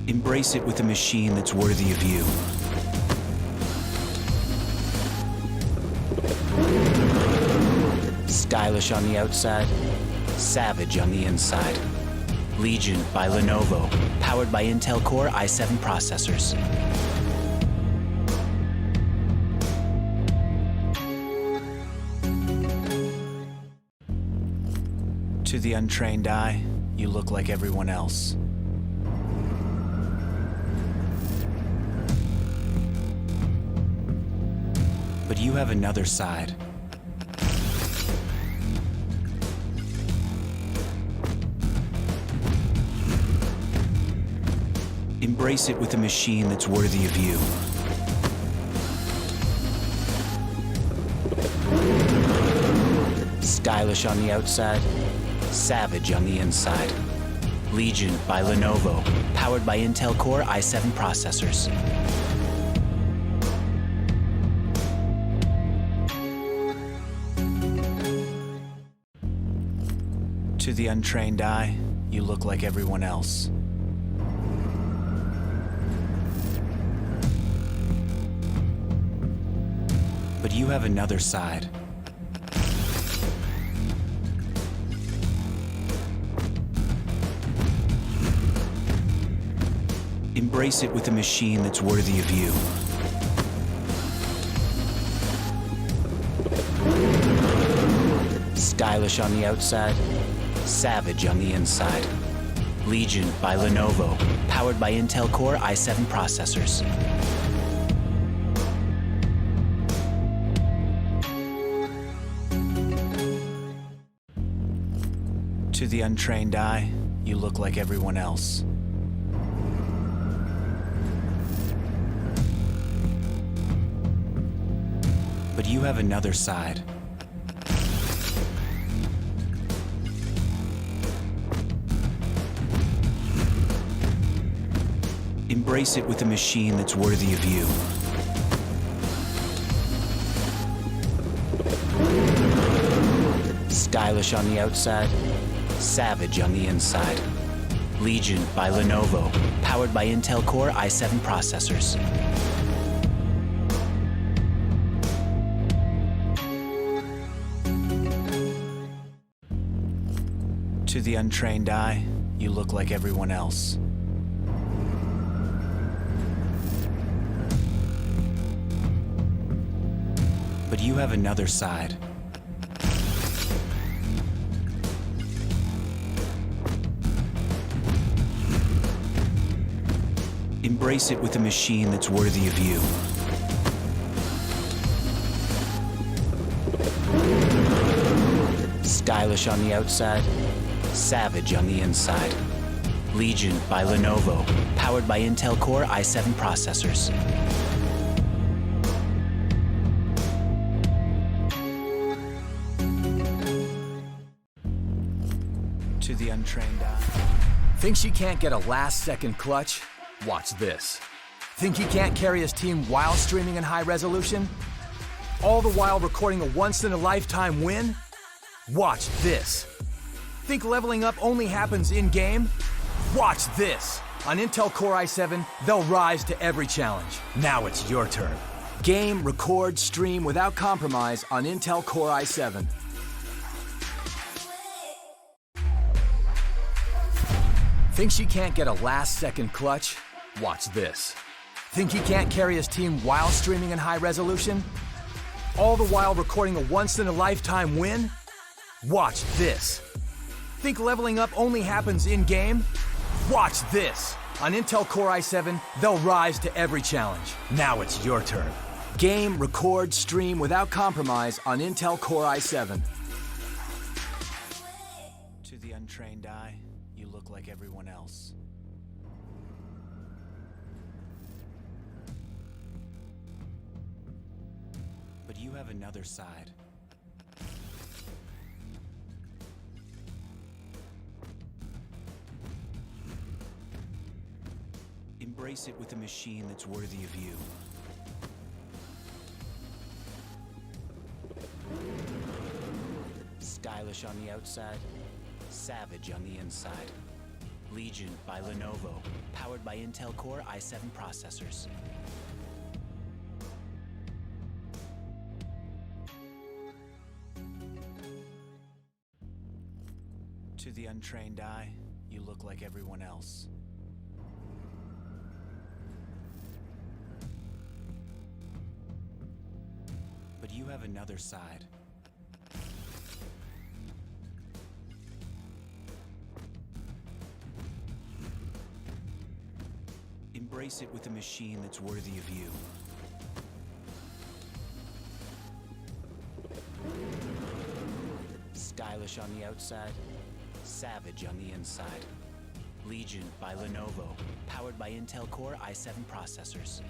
Embrace it with a machine that's worthy of you. Stylish on the outside, savage on the inside. Legion by Lenovo, powered by Intel Core i7 processors. To the untrained eye, you look like everyone else. But you have another side. Embrace it with a machine that's worthy of you. Stylish on the outside, savage on the inside. Legion by Lenovo, powered by Intel Core i7 processors. To the untrained eye, you look like everyone else. But you have another side. Embrace it with a machine that's worthy of you. Stylish on the outside, savage on the inside. Legion by Lenovo, powered by Intel Core i7 processors. To the untrained eye, you look like everyone else. But you have another side. Embrace it with a machine that's worthy of you. Stylish on the outside, savage on the inside. Legion by Lenovo, powered by Intel Core i7 processors. To the untrained eye, you look like everyone else. But you have another side. Embrace it with a machine that's worthy of you. Stylish on the outside, savage on the inside. Legion by Lenovo, powered by Intel Core i7 processors. To the untrained eye. Think she can't get a last-second clutch? Watch this. Think he can't carry his team while streaming in high resolution? All the while recording a once-in-a-lifetime win? Watch this. Think leveling up only happens in-game? Watch this. On Intel Core i7, they'll rise to every challenge. Now it's your turn. Game, record, stream without compromise on Intel Core i7. Think she can't get a last-second clutch? Watch this. Think he can't carry his team while streaming in high resolution? All the while recording a once-in-a-lifetime win? Watch this. Think leveling up only happens in-game? Watch this. On Intel Core i7, they'll rise to every challenge. Now it's your turn. Game, record, stream without compromise on Intel Core i7. To the untrained eye, you look like everyone else. But you have another side. Embrace it with a machine that's worthy of you. Stylish on the outside, savage on the inside. Legion by Lenovo, powered by Intel Core i7 processors. To the untrained eye, you look like everyone else. But you have another side. Embrace it with a machine that's worthy of you. Stylish on the outside, savage on the inside. Legion by Lenovo, powered by Intel Core i7 processors.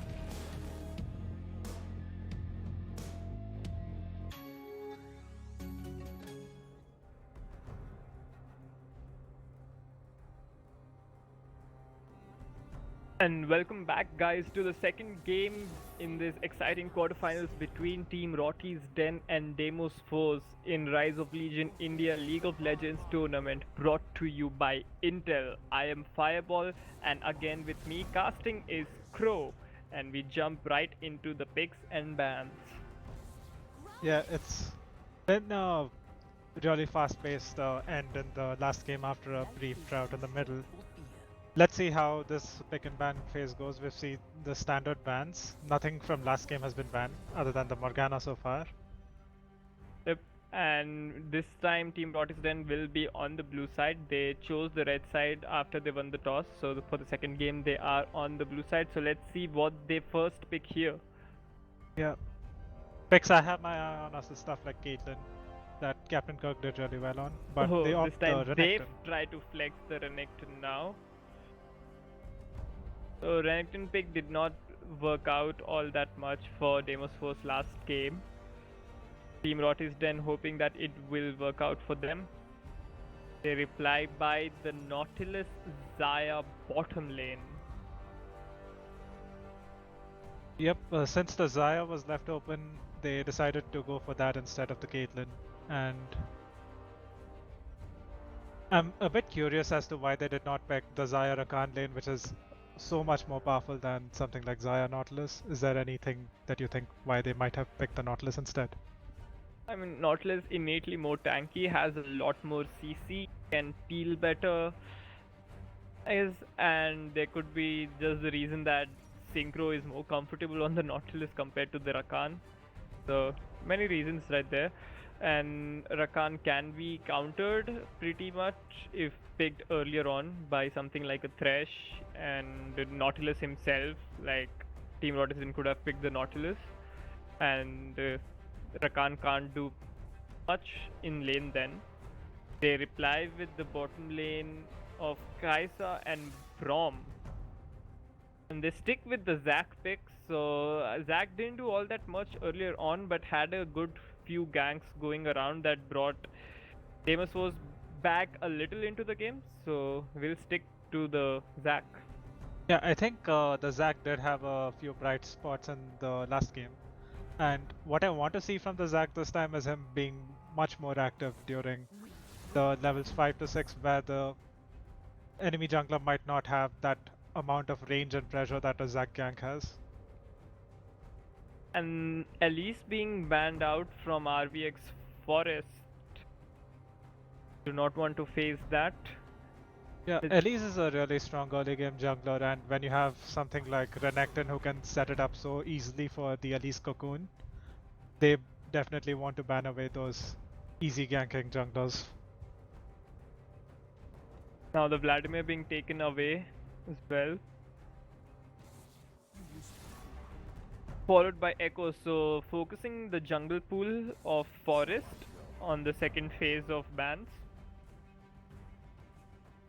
And welcome back, guys, to the second game in this exciting quarterfinals between Team Roty's Den and Deimos Force in Rise of Legion India League of Legends tournament, brought to you by Intel. I am Fireball, and again with me casting is Crow, and we jump right into the picks and bans. Yeah, it's been a really fast-paced end in the last game after a brief drought in the middle. Let's see how this pick and ban phase goes. We've seen the standard bans. Nothing from last game has been banned other than the Morgana so far. Yep. And this time Team Roty's Den will be on the blue side. They chose the red side after they won the toss, so for the second game they are on the blue side. So let's see what they first pick here. Yeah. Picks I have my eye on are stuff like Caitlyn that Captain Kirk did really well on, but they this opt time Renekton. they've tried to flex the Renekton now. So Renekton pick did not work out all that much for Deimos Force last game. Team Roty's Den hoping that it will work out for them. They reply by the Nautilus Xayah bottom lane. Yep, since the Xayah was left open, they decided to go for that instead of the Caitlyn. And I'm a bit curious as to why they did not pick the Xayah Rakan lane, which is so much more powerful than something like Xayah Nautilus. Is there anything that you think why they might have picked the Nautilus instead? I mean, Nautilus innately more tanky, has a lot more CC, can peel better, and there could be just the reason that Synchro is more comfortable on the Nautilus compared to the Rakan. So many reasons right there. And Rakan can be countered pretty much if picked earlier on by something like a Thresh, and Nautilus himself, like Team Roty could have picked the Nautilus, and Rakan can't do much in lane then. They reply with the bottom lane of Kai'Sa and Braum, and they stick with the Zac pick. So Zac didn't do all that much earlier on, but had a good few ganks going around that brought Deimos Force back a little into the game. So we'll stick to the Zac. Yeah, I think the Zac did have a few bright spots in the last game. And what I want to see from the Zac this time is him being much more active during the levels 5 to 6, where the enemy jungler might not have that amount of range and pressure that a Zac gank has. And Elise being banned out from RVX Forest, do not want to face that. Yeah, Elise is a really strong early game jungler, and when you have something like Renekton who can set it up so easily for the Elise cocoon, they definitely want to ban away those easy ganking junglers. Now the Vladimir being taken away as well, followed by Echo. So focusing the jungle pool of Forest on the second phase of bans.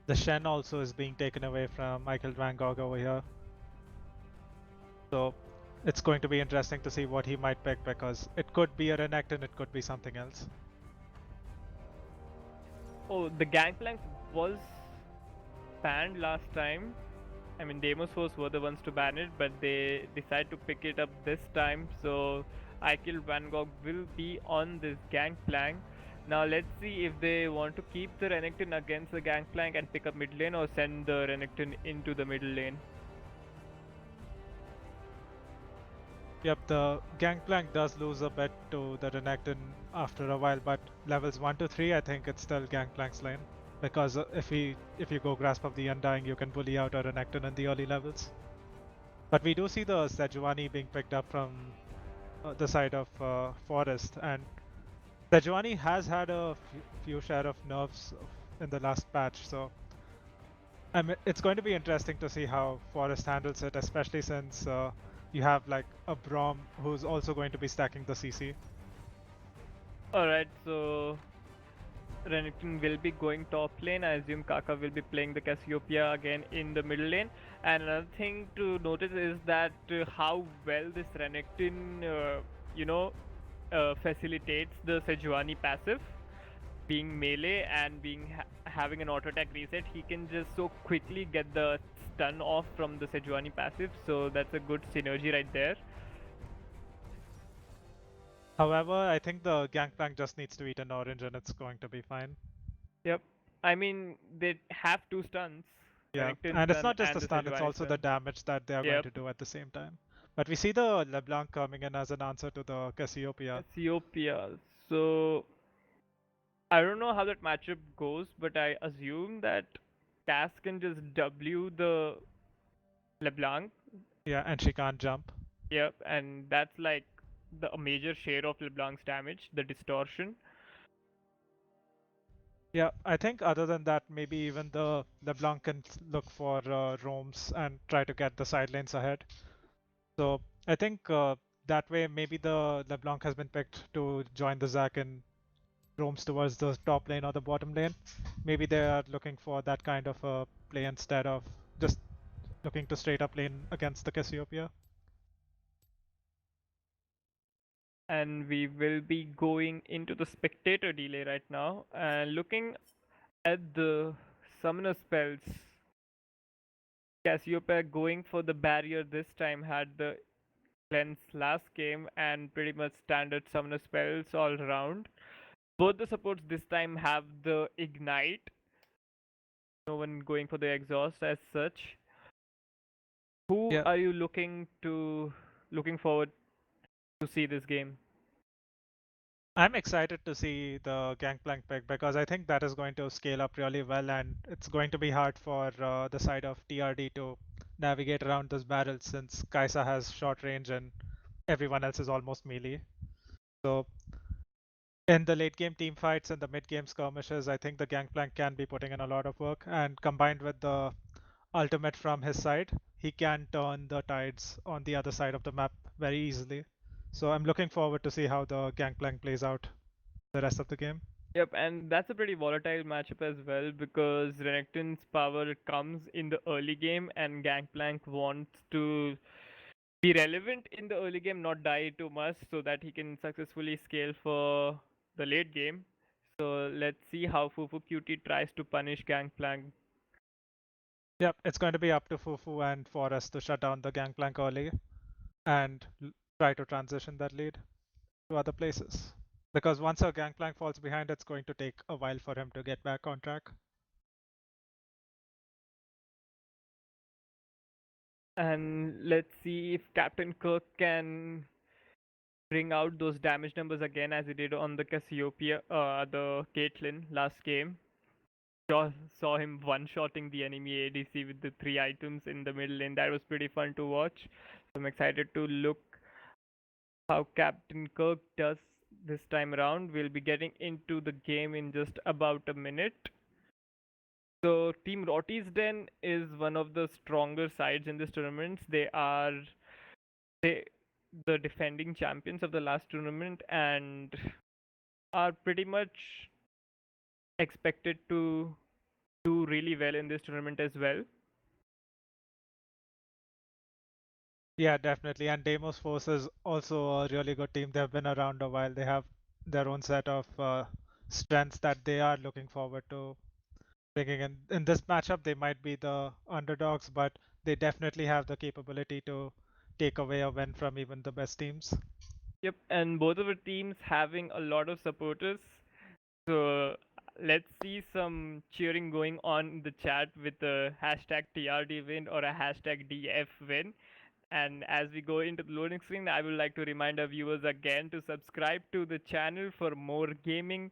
The Shen also is being taken away from Michael Van Gogh over here. So it's going to be interesting to see what he might pick, because it could be a Renekton, it could be something else. Oh, the Gangplank was banned last time. I mean, Deimos Force were the ones to ban it, but they decide to pick it up this time. So I Kill Van Gogh will be on this Gangplank. Now let's see if they want to keep the Renekton against the Gangplank and pick up mid lane or send the Renekton into the middle lane. Yep, the Gangplank does lose a bit to the Renekton after a while, but levels 1 to 3, I think it's still Gangplank's lane. Because if you go Grasp of the Undying, you can bully out a Renekton in the early levels. But we do see the Sejuani being picked up from the side of Forest, and Sejuani has had a few share of nerfs in the last patch, so it's going to be interesting to see how Forest handles it, especially since you have like a Braum who's also going to be stacking the CC. Alright, so Renekton will be going top lane. I assume Kaka will be playing the Cassiopeia again in the middle lane. And another thing to notice is that how well this Renekton, facilitates the Sejuani passive. Being melee and having an auto attack reset, he can just so quickly get the stun off from the Sejuani passive. So that's a good synergy right there. However, I think the Gangplank just needs to eat an orange and it's going to be fine. Yep. I mean, they have two stuns. Yeah, and it's not just the stun, it's also the damage that they are going to do at the same time. But we see the LeBlanc coming in as an answer to the Cassiopeia. So I don't know how that matchup goes, but I assume that Cass can just W the LeBlanc. Yeah, and she can't jump. Yep, and that's like a major share of LeBlanc's damage, the distortion. Yeah, I think other than that, maybe even the LeBlanc can look for roams and try to get the side lanes ahead. So I think that way maybe the LeBlanc has been picked to join the Zac and roams towards the top lane or the bottom lane. Maybe they are looking for that kind of a play instead of just looking to straight up lane against the Cassiopeia. And we will be going into the spectator delay right now and looking at the summoner spells. Cassiopeia going for the barrier this time had the cleanse last game and pretty much standard summoner spells all around. Both the supports this time have the ignite. No one going for the exhaust as such. Who are you looking forward to see this game? I'm excited to see the Gangplank pick because I think that is going to scale up really well, and it's going to be hard for the side of TRD to navigate around those barrels since Kaisa has short range and everyone else is almost melee. So in the late game team fights and the mid game skirmishes, I think the Gangplank can be putting in a lot of work, and combined with the ultimate from his side, he can turn the tides on the other side of the map very easily. So I'm looking forward to see how the Gangplank plays out the rest of the game. Yep, and that's a pretty volatile matchup as well because Renekton's power comes in the early game and Gangplank wants to be relevant in the early game, not die too much so that he can successfully scale for the late game. So let's see how Fufu Cutie tries to punish Gangplank. Yep, it's going to be up to Fufu and Forest to shut down the Gangplank early and try to transition that lead to other places. Because once a Gangplank falls behind, it's going to take a while for him to get back on track. And let's see if Captain Kirk can bring out those damage numbers again as he did on the Cassiopeia, the Caitlyn last game. Saw him one-shotting the enemy ADC with the 3 items in the middle lane. That was pretty fun to watch. So I'm excited to look how Captain Kirk does this time around. We'll be getting into the game in just about a minute. So Team Roty's Den is one of the stronger sides in this tournament. They are the defending champions of the last tournament and are pretty much expected to do really well in this tournament as well. Yeah, definitely. And Deimos Force is also a really good team. They've been around a while. They have their own set of strengths that they are looking forward to bringing in. In this matchup, they might be the underdogs, but they definitely have the capability to take away a win from even the best teams. Yep, and both of our teams having a lot of supporters. So let's see some cheering going on in the chat with the hashtag TRD win or a hashtag DF win. And as we go into the loading screen, I would like to remind our viewers again to subscribe to the channel for more gaming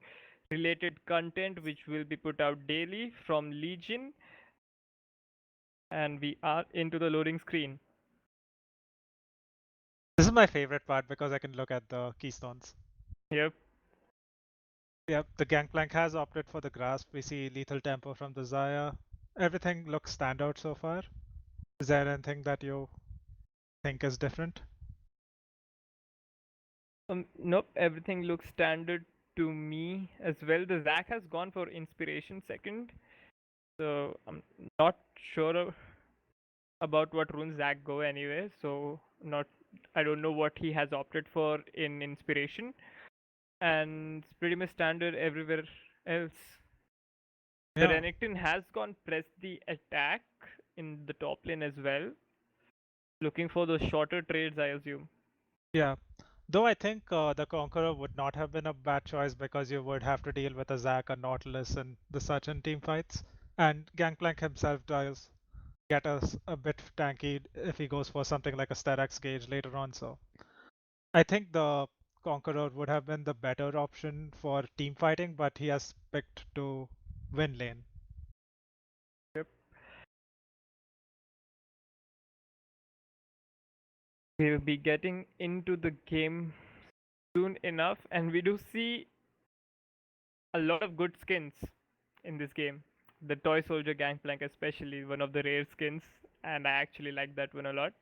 related content which will be put out daily from Legion. And we are into the loading screen. This is my favorite part because I can look at the keystones. Yep. Yep, the Gangplank has opted for the Grasp. We see lethal tempo from the Zaya. Everything looks standout so far. Is there anything that you think is different? Nope, everything looks standard to me as well. The Zac has gone for Inspiration second. So I'm not sure about what runes Zac go anyway. So I don't know what he has opted for in Inspiration. And it's pretty much standard everywhere else. The Yeah. Renekton has gone press the attack in the top lane as well. Looking for those shorter trades, I assume. Yeah. Though I think the Conqueror would not have been a bad choice because you would have to deal with a Zac, a Nautilus, and the such in team fights. And Gangplank himself does get us a bit tanky if he goes for something like a Sterak's Gauge later on. So I think the Conqueror would have been the better option for team fighting, but he has picked to win lane. Yep. We'll be getting into the game soon enough, and we do see a lot of good skins in this game. The Toy Soldier Gangplank, especially, one of the rare skins, and I actually like that one a lot.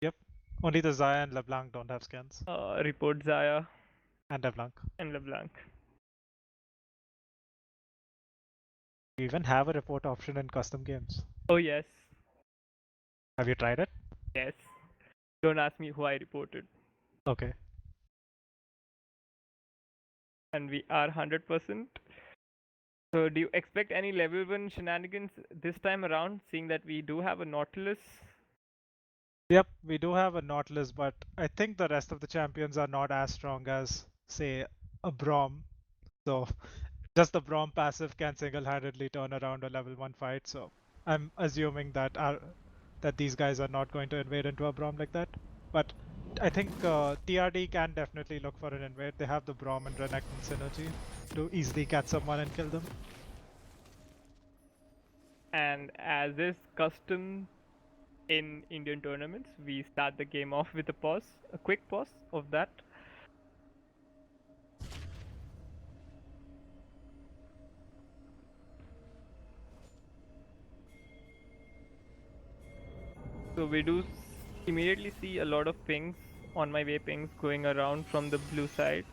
Yep. Only the Zaya and LeBlanc don't have skins. Report Zaya And LeBlanc. and LeBlanc. We even have a report option in custom games. Oh, yes. Have you tried it? Yes. Don't ask me who I reported. Okay. And we are 100%. So, do you expect any level 1 shenanigans this time around, seeing that we do have a Nautilus? Yep, we do have a Nautilus, but I think the rest of the champions are not as strong as, say, a Braum. So just the Braum passive can single-handedly turn around a level 1 fight. So I'm assuming that that these guys are not going to invade into a Braum like that. But I think TRD can definitely look for an invade. They have the Braum and Renekton synergy to easily catch someone and kill them. And as is custom in Indian tournaments, we start the game off with a quick pause of that. So we do immediately see a lot of pings, on my way pings going around from the blue side.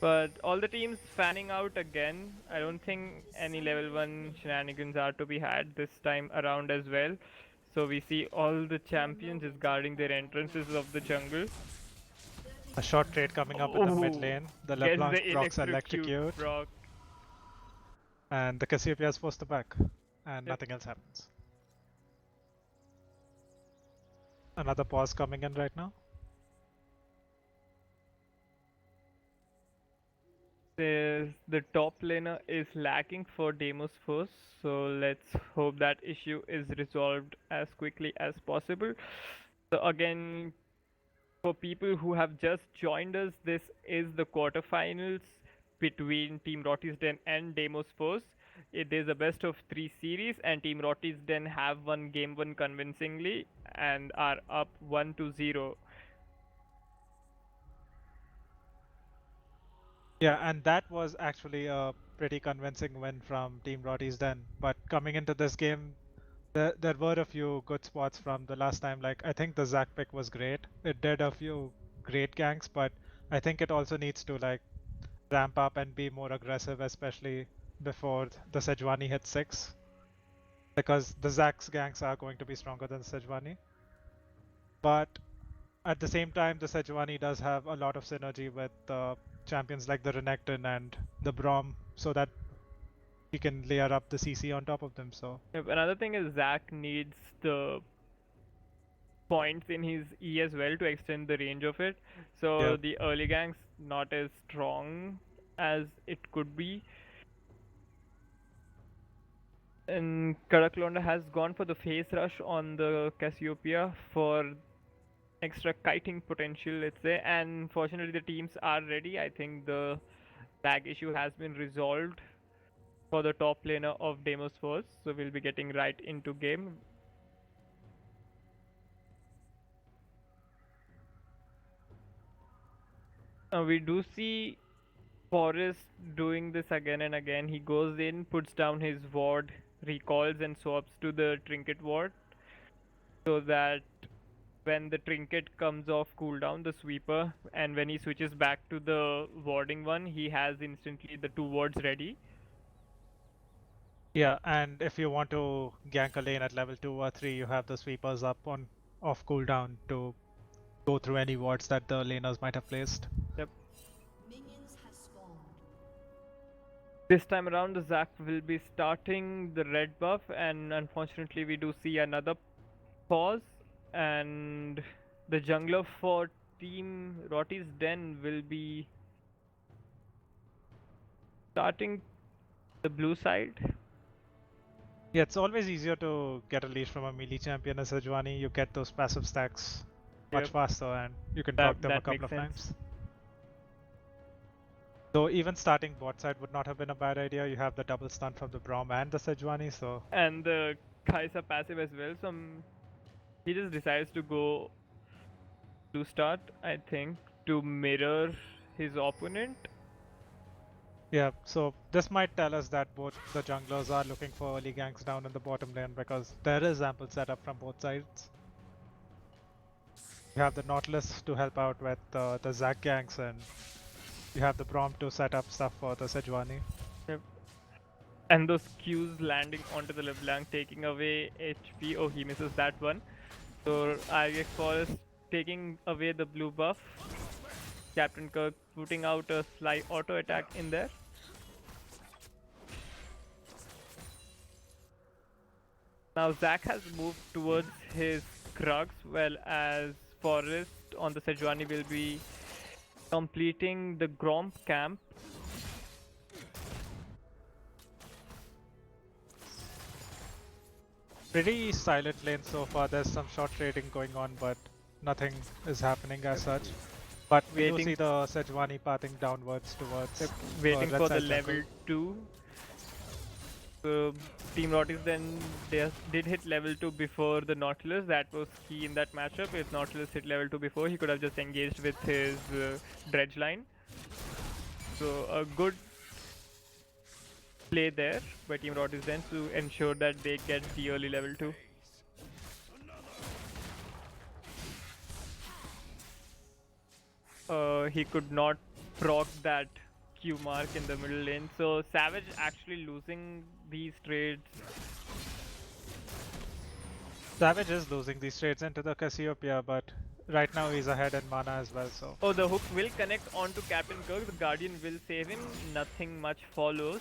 But all the teams fanning out again. I don't think any level 1 shenanigans are to be had this time around as well. So we see all the champions is guarding their entrances of the jungle. A short trade coming up in the mid lane. The LeBlanc procs electrocute. Proc. And the Cassiopeia is forced to back. And nothing else happens. Another pause coming in right now. The top laner is lacking for Deimos first, so let's hope that issue is resolved as quickly as possible. So again, for people who have just joined us, this is the quarterfinals between Team Roty's Den and Deimos Force. It is a best of 3 series, and Team Roty's Den have won game 1 convincingly and are up 1-0. Yeah, and that was actually a pretty convincing win from Team Roty's Den. But coming into this game, there were a few good spots from the last time. Like, I think the Zac pick was great. It did a few great ganks, but I think it also needs to like ramp up and be more aggressive, especially before the Sejuani hits 6. Because the Zac's ganks are going to be stronger than Sejuani. But at the same time, the Sejuani does have a lot of synergy with champions like the Renekton and the Braum, so that he can layer up the CC on top of them. So another thing is Zac needs the points in his E as well to extend the range of it. So the early ganks not as strong as it could be. And Karaklonda has gone for the phase rush on the Cassiopeia for extra kiting potential, let's say. And fortunately, the teams are ready. I think the lag issue has been resolved for the top laner of Deimos first, so we'll be getting right into game. We do see Forrest doing this again and again. He goes in, puts down his ward, recoils, and swaps to the trinket ward, so that when the trinket comes off cooldown, the sweeper, and when he switches back to the warding one, he has instantly the two wards ready. Yeah, and if you want to gank a lane at level 2 or 3, you have the sweepers up on off cooldown to go through any wards that the laners might have placed. Yep. Minions have spawned. This time around, the Zac will be starting the red buff, and unfortunately, we do see another pause. And the jungler for Team Roty's Den will be starting the blue side. Yeah, it's always easier to get a leash from a melee champion as Sejuani. You get those passive stacks much Yep. faster and you can That- proc them a that couple of makes sense. times. So even starting bot side would not have been a bad idea. You have the double stun from the Braum and the Sejuani, so And the Kai'Sa passive as well, so he just decides to go to start, I think, to mirror his opponent. yeah, so this might tell us that both the junglers are looking for early ganks down in the bottom lane because there is ample setup from both sides. You have the Nautilus to help out with the Zac ganks, and you have the Braum to set up stuff for the Sejuani. Yep. And those Qs landing onto the LeBlanc, taking away HP. Oh, he misses that one. So RX Forest taking away the blue buff. Captain Kirk putting out a sly auto attack in there. Now Zac has moved towards his Krugs, well as Forest on the Sejuani will be completing the Gromp camp. Pretty silent lane so far. There's some short trading going on, but nothing is happening as such. But we do Waiting- see the Sejuani pathing downwards towards Waiting red for the side level jungle. 2. So Team Roty's then they did hit level 2 before the Nautilus. That was key in that matchup. If Nautilus hit level 2 before, he could have just engaged with his dredge line. So a good play there by Team Roty's then to ensure that they get the early level 2. He could not proc that Q mark in the middle lane. So Savage actually losing these trades. Savage is losing these trades into the Cassiopeia, but right now he's ahead in mana as well, so Oh, the hook will connect onto Captain Kirk. The Guardian will save him. Nothing much follows.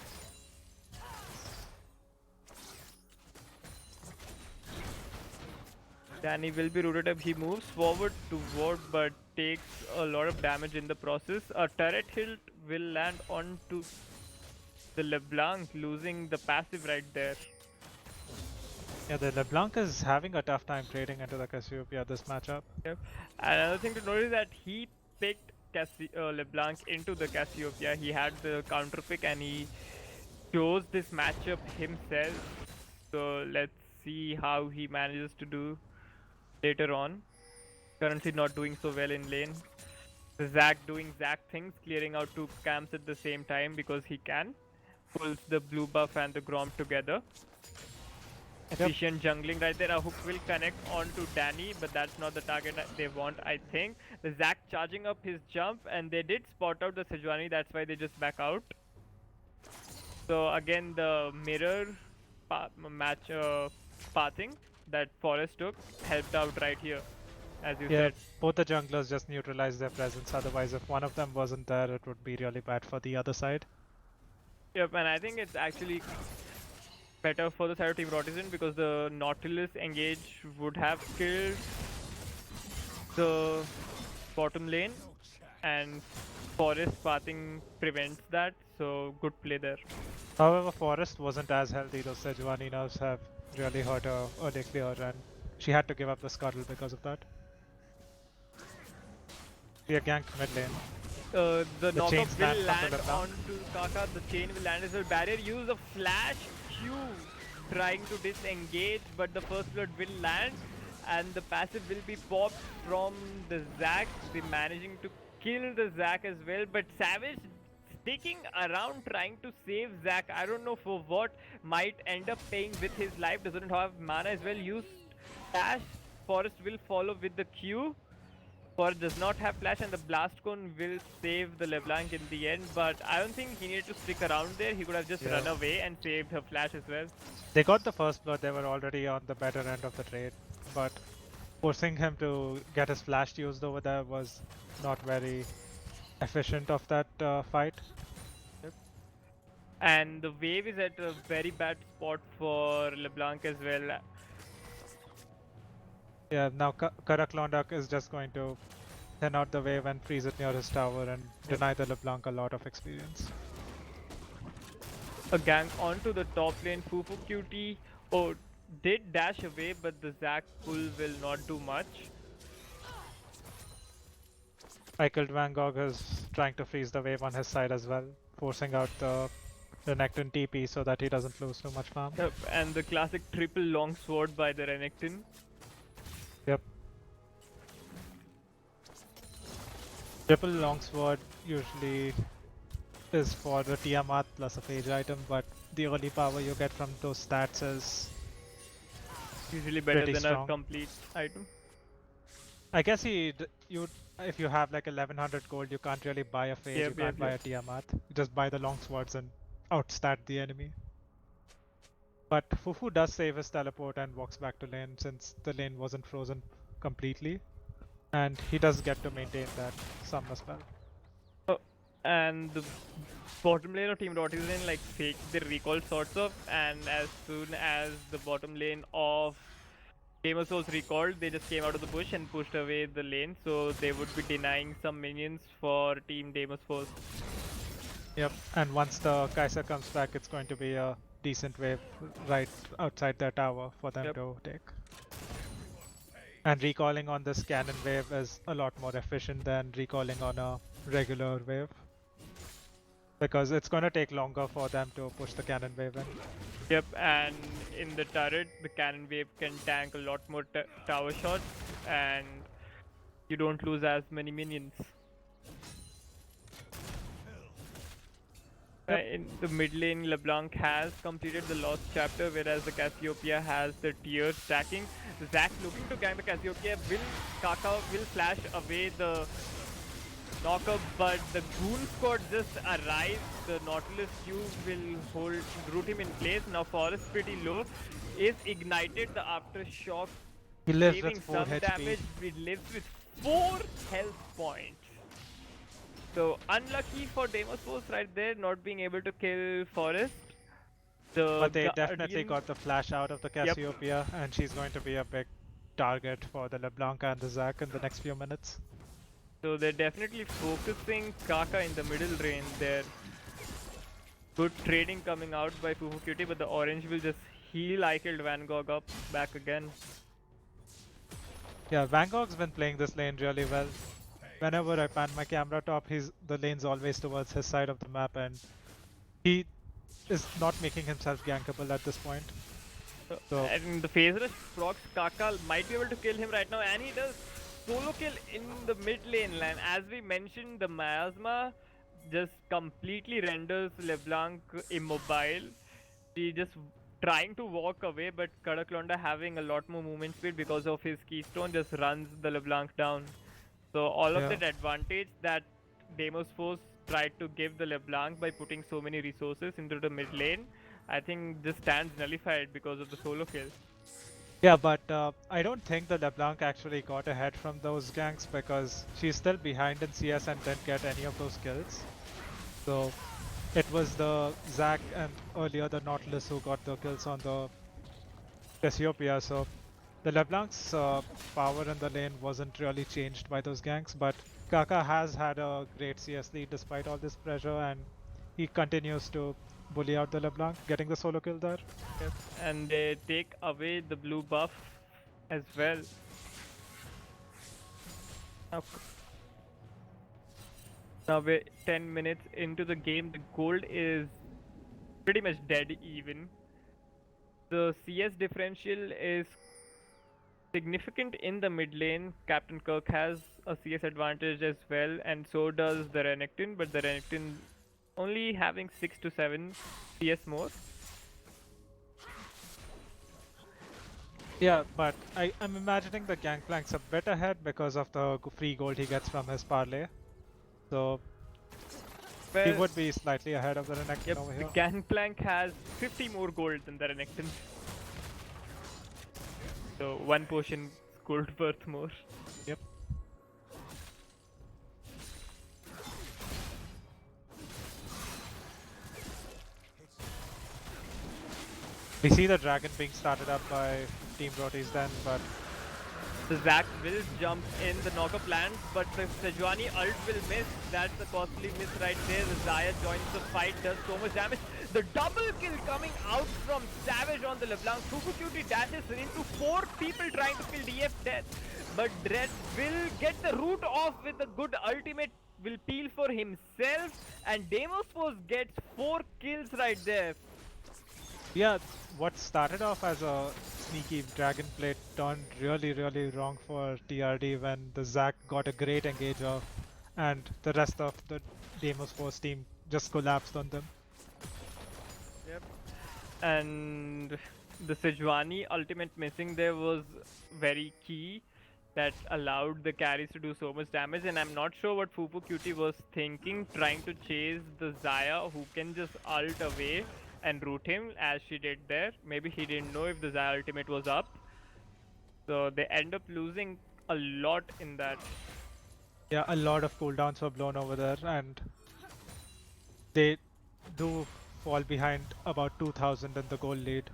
Danny will be rooted up. He moves forward to ward but takes a lot of damage in the process. A turret hit will land onto the LeBlanc, losing the passive right there. yeah, the LeBlanc is having a tough time trading into the Cassiopeia this matchup. Yep. Another thing to note is that he picked LeBlanc into the Cassiopeia. He had the counter pick and he chose this matchup himself. So let's see how he manages to do later on. Currently not doing so well in lane. Zac doing Zac things, clearing out two camps at the same time because he can. Pulls the blue buff and the Grom together. Efficient jungling right there. A hook will connect onto Danny, but that's not the target that they want, I think. The Zac charging up his jump, and they did spot out the Sejuani, that's why they just back out. So again, the mirror match pathing that Forest took helped out right here, as you Yeah, said. both the junglers just neutralized their presence, otherwise if one of them wasn't there it would be really bad for the other side. Yep, and I think it's actually better for the side of Team Rotizen because the Nautilus engage would have killed the bottom lane and forest pathing prevents that. So good play there. However, Forest wasn't as healthy. Those Sejuani nerfs have really hurt her early clear, and she had to give up the scuttle because of that. She ganked mid lane. The The chain knockup will slam from land the LeBlanc. onto Kaka. The chain will land as well. Barrier use a flash Q trying to disengage, but the first blood will land and the passive will be popped from the Zac. They managing to kill the Zac as well, but Savage sticking around trying to save Zac. I don't know for what, might end up paying with his life. Doesn't have mana as well. Used Dash. Forest will follow with the Q. Forest does not have flash and the blast cone will save the LeBlanc in the end, but I don't think he needed to stick around there. He could have just run away and saved her flash as well. They got the first blood. They were already on the better end of the trade, but forcing him to get his flash used over there was not very efficient of that fight. And the wave is at a very bad spot for LeBlanc as well. Yeah, now Karaklondak is just going to thin out the wave and freeze it near his tower and deny the LeBlanc a lot of experience. A gank onto the top lane. Fufu QT did dash away, but the Zac pull will not do much. I killed Van Gogh is trying to freeze the wave on his side as well, forcing out the Renekton TP so that he doesn't lose too much farm. Yep, and the classic triple long sword by the Renekton. Yep. Triple longsword usually is for the Tiamat plus a phage item, but the early power you get from those stats is Usually better pretty than strong. a complete item. I guess if you have like 1100 gold, you can't really buy a phage, you can't buy a Tiamat. You just buy the longswords and outstat the enemy. But Fufu does save his teleport and walks back to lane since the lane wasn't frozen completely. And he does get to maintain that summoner spell. And the bottom lane of Team Roty's lane like faked their recall sorts of, and as soon as the bottom lane of Deimos was recalled, they just came out of the bush and pushed away the lane, so they would be denying some minions for Team Deimos force. Yep, and once the Kaiser comes back, it's going to be a decent wave right outside their tower for them to take. And recalling on this cannon wave is a lot more efficient than recalling on a regular wave, because it's going to take longer for them to push the cannon wave in. Yep, and in the turret, the cannon wave can tank a lot more tower shots, and you don't lose as many minions. In the mid lane, LeBlanc has completed the lost chapter, whereas the Cassiopeia has the tier stacking. Zac looking to gank the Cassiopeia. Kaka will flash away the knockup, but the Goon Squad just arrives. The Nautilus Q will root him in place. Now Forest pretty low. Is ignited the aftershock. He lives Saving with 4 some HP. damage. He lives with 4 health points. So unlucky for Deimos Force right there, not being able to kill Forest. But they definitely got the flash out of the Yep. Cassiopeia, and she's going to be a big target for the LeBlanc and the Zac in the next few minutes. So they're definitely focusing Kaka in the middle lane there. Good trading coming out by Fufu QT, but the orange will just heal I killed Van Gogh up back again. Yeah, Van Gogh's been playing this lane really well. Whenever I pan my camera top, the lane's always towards his side of the map, and he is not making himself gankable at this point. So And the phase rush procs Kaka might be able to kill him right now, and he does solo kill in the mid lane line. As we mentioned, the miasma just completely renders LeBlanc immobile. He just trying to walk away, but Kadaklonda having a lot more movement speed because of his keystone just runs the LeBlanc down. So all of that advantage that Deimos Force tried to give the LeBlanc by putting so many resources into the mid lane, I think just stands nullified because of the solo kill. yeah, but I don't think the LeBlanc actually got ahead from those ganks because she's still behind in CS and didn't get any of those kills. So it was the Zac and earlier the Nautilus who got the kills on the Cassiopeia. So the LeBlanc's power in the lane wasn't really changed by those ganks, but Kaka has had a great CS lead despite all this pressure, and he continues to bully out the LeBlanc, getting the solo kill there. Yep. And they take away the blue buff as well. Now, now we're 10 minutes into the game. The gold is pretty much dead even. The CS differential is significant in the mid lane. Captain Kirk has a CS advantage as well, and so does the Renekton, but the Renekton only having 6 to 7 CS more. Yeah, but I'm imagining the Gangplank's a bit ahead because of the free gold he gets from his parlay. So he would be slightly ahead of the Renekton Yep, over the here. Gangplank has 50 more gold than the Renekton. So 1 potion gold worth more. Yep. We see the dragon being started up by Team Roty's then, but The Zac will jump in the knock-up lands, but the Sejuani ult will miss. That's a costly miss right there. The Xayah joins the fight, does so much damage. The double kill coming out from Savage on the LeBlanc. Fukucuti dashes into 4 people trying to kill DF death. But Dread will get the root off with a good ultimate, will peel for himself. And Deimos Force gets 4 kills right there. yeah, what started off as a sneaky dragon play turned really wrong for TRD when the Zac got a great engage off and the rest of the Deimos Force team just collapsed on them. Yep. And the Sejuani ultimate missing there was very key. That allowed the carries to do so much damage, and I'm not sure what Fufucuti was thinking, trying to chase the Xayah who can just ult away and root him as she did there. Maybe he didn't know if the Xayah ultimate was up. So they end up losing a lot in that. Yeah, a lot of cooldowns were blown over there, and they do fall behind about 2000 in the goal lead.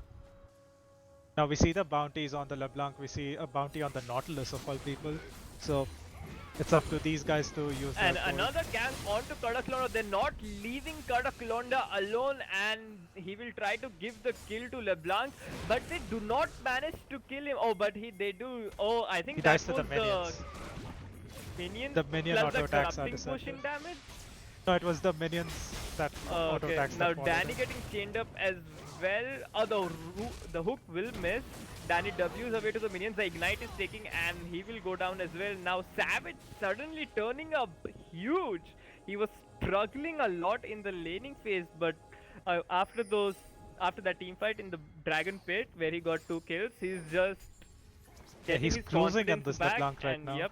Now we see the bounties on the LeBlanc, we see a bounty on the Nautilus of all people, so it's up to these guys to use And their gold. another gank onto Kadaklonda. They're not leaving Kadaklonda alone, and he will try to give the kill to LeBlanc, but they do not manage to kill him. Oh, but they do. Oh, I think He that dies to was the minions. minions The minion plus the auto attacks are corrupting deceptive. potion damage. No, it was the minions that auto Okay, attacks now that followed Danny him. getting chained up as well. The hook will miss. Danny W's away to the minions. The ignite is taking, and he will go down as well. Now Savage suddenly turning up huge. He was struggling a lot in the laning phase, but after that team fight in the Dragon Pit where he got 2 kills, he's just Yeah, getting he's his cruising in confidence this back, LeBlanc right and now, yep,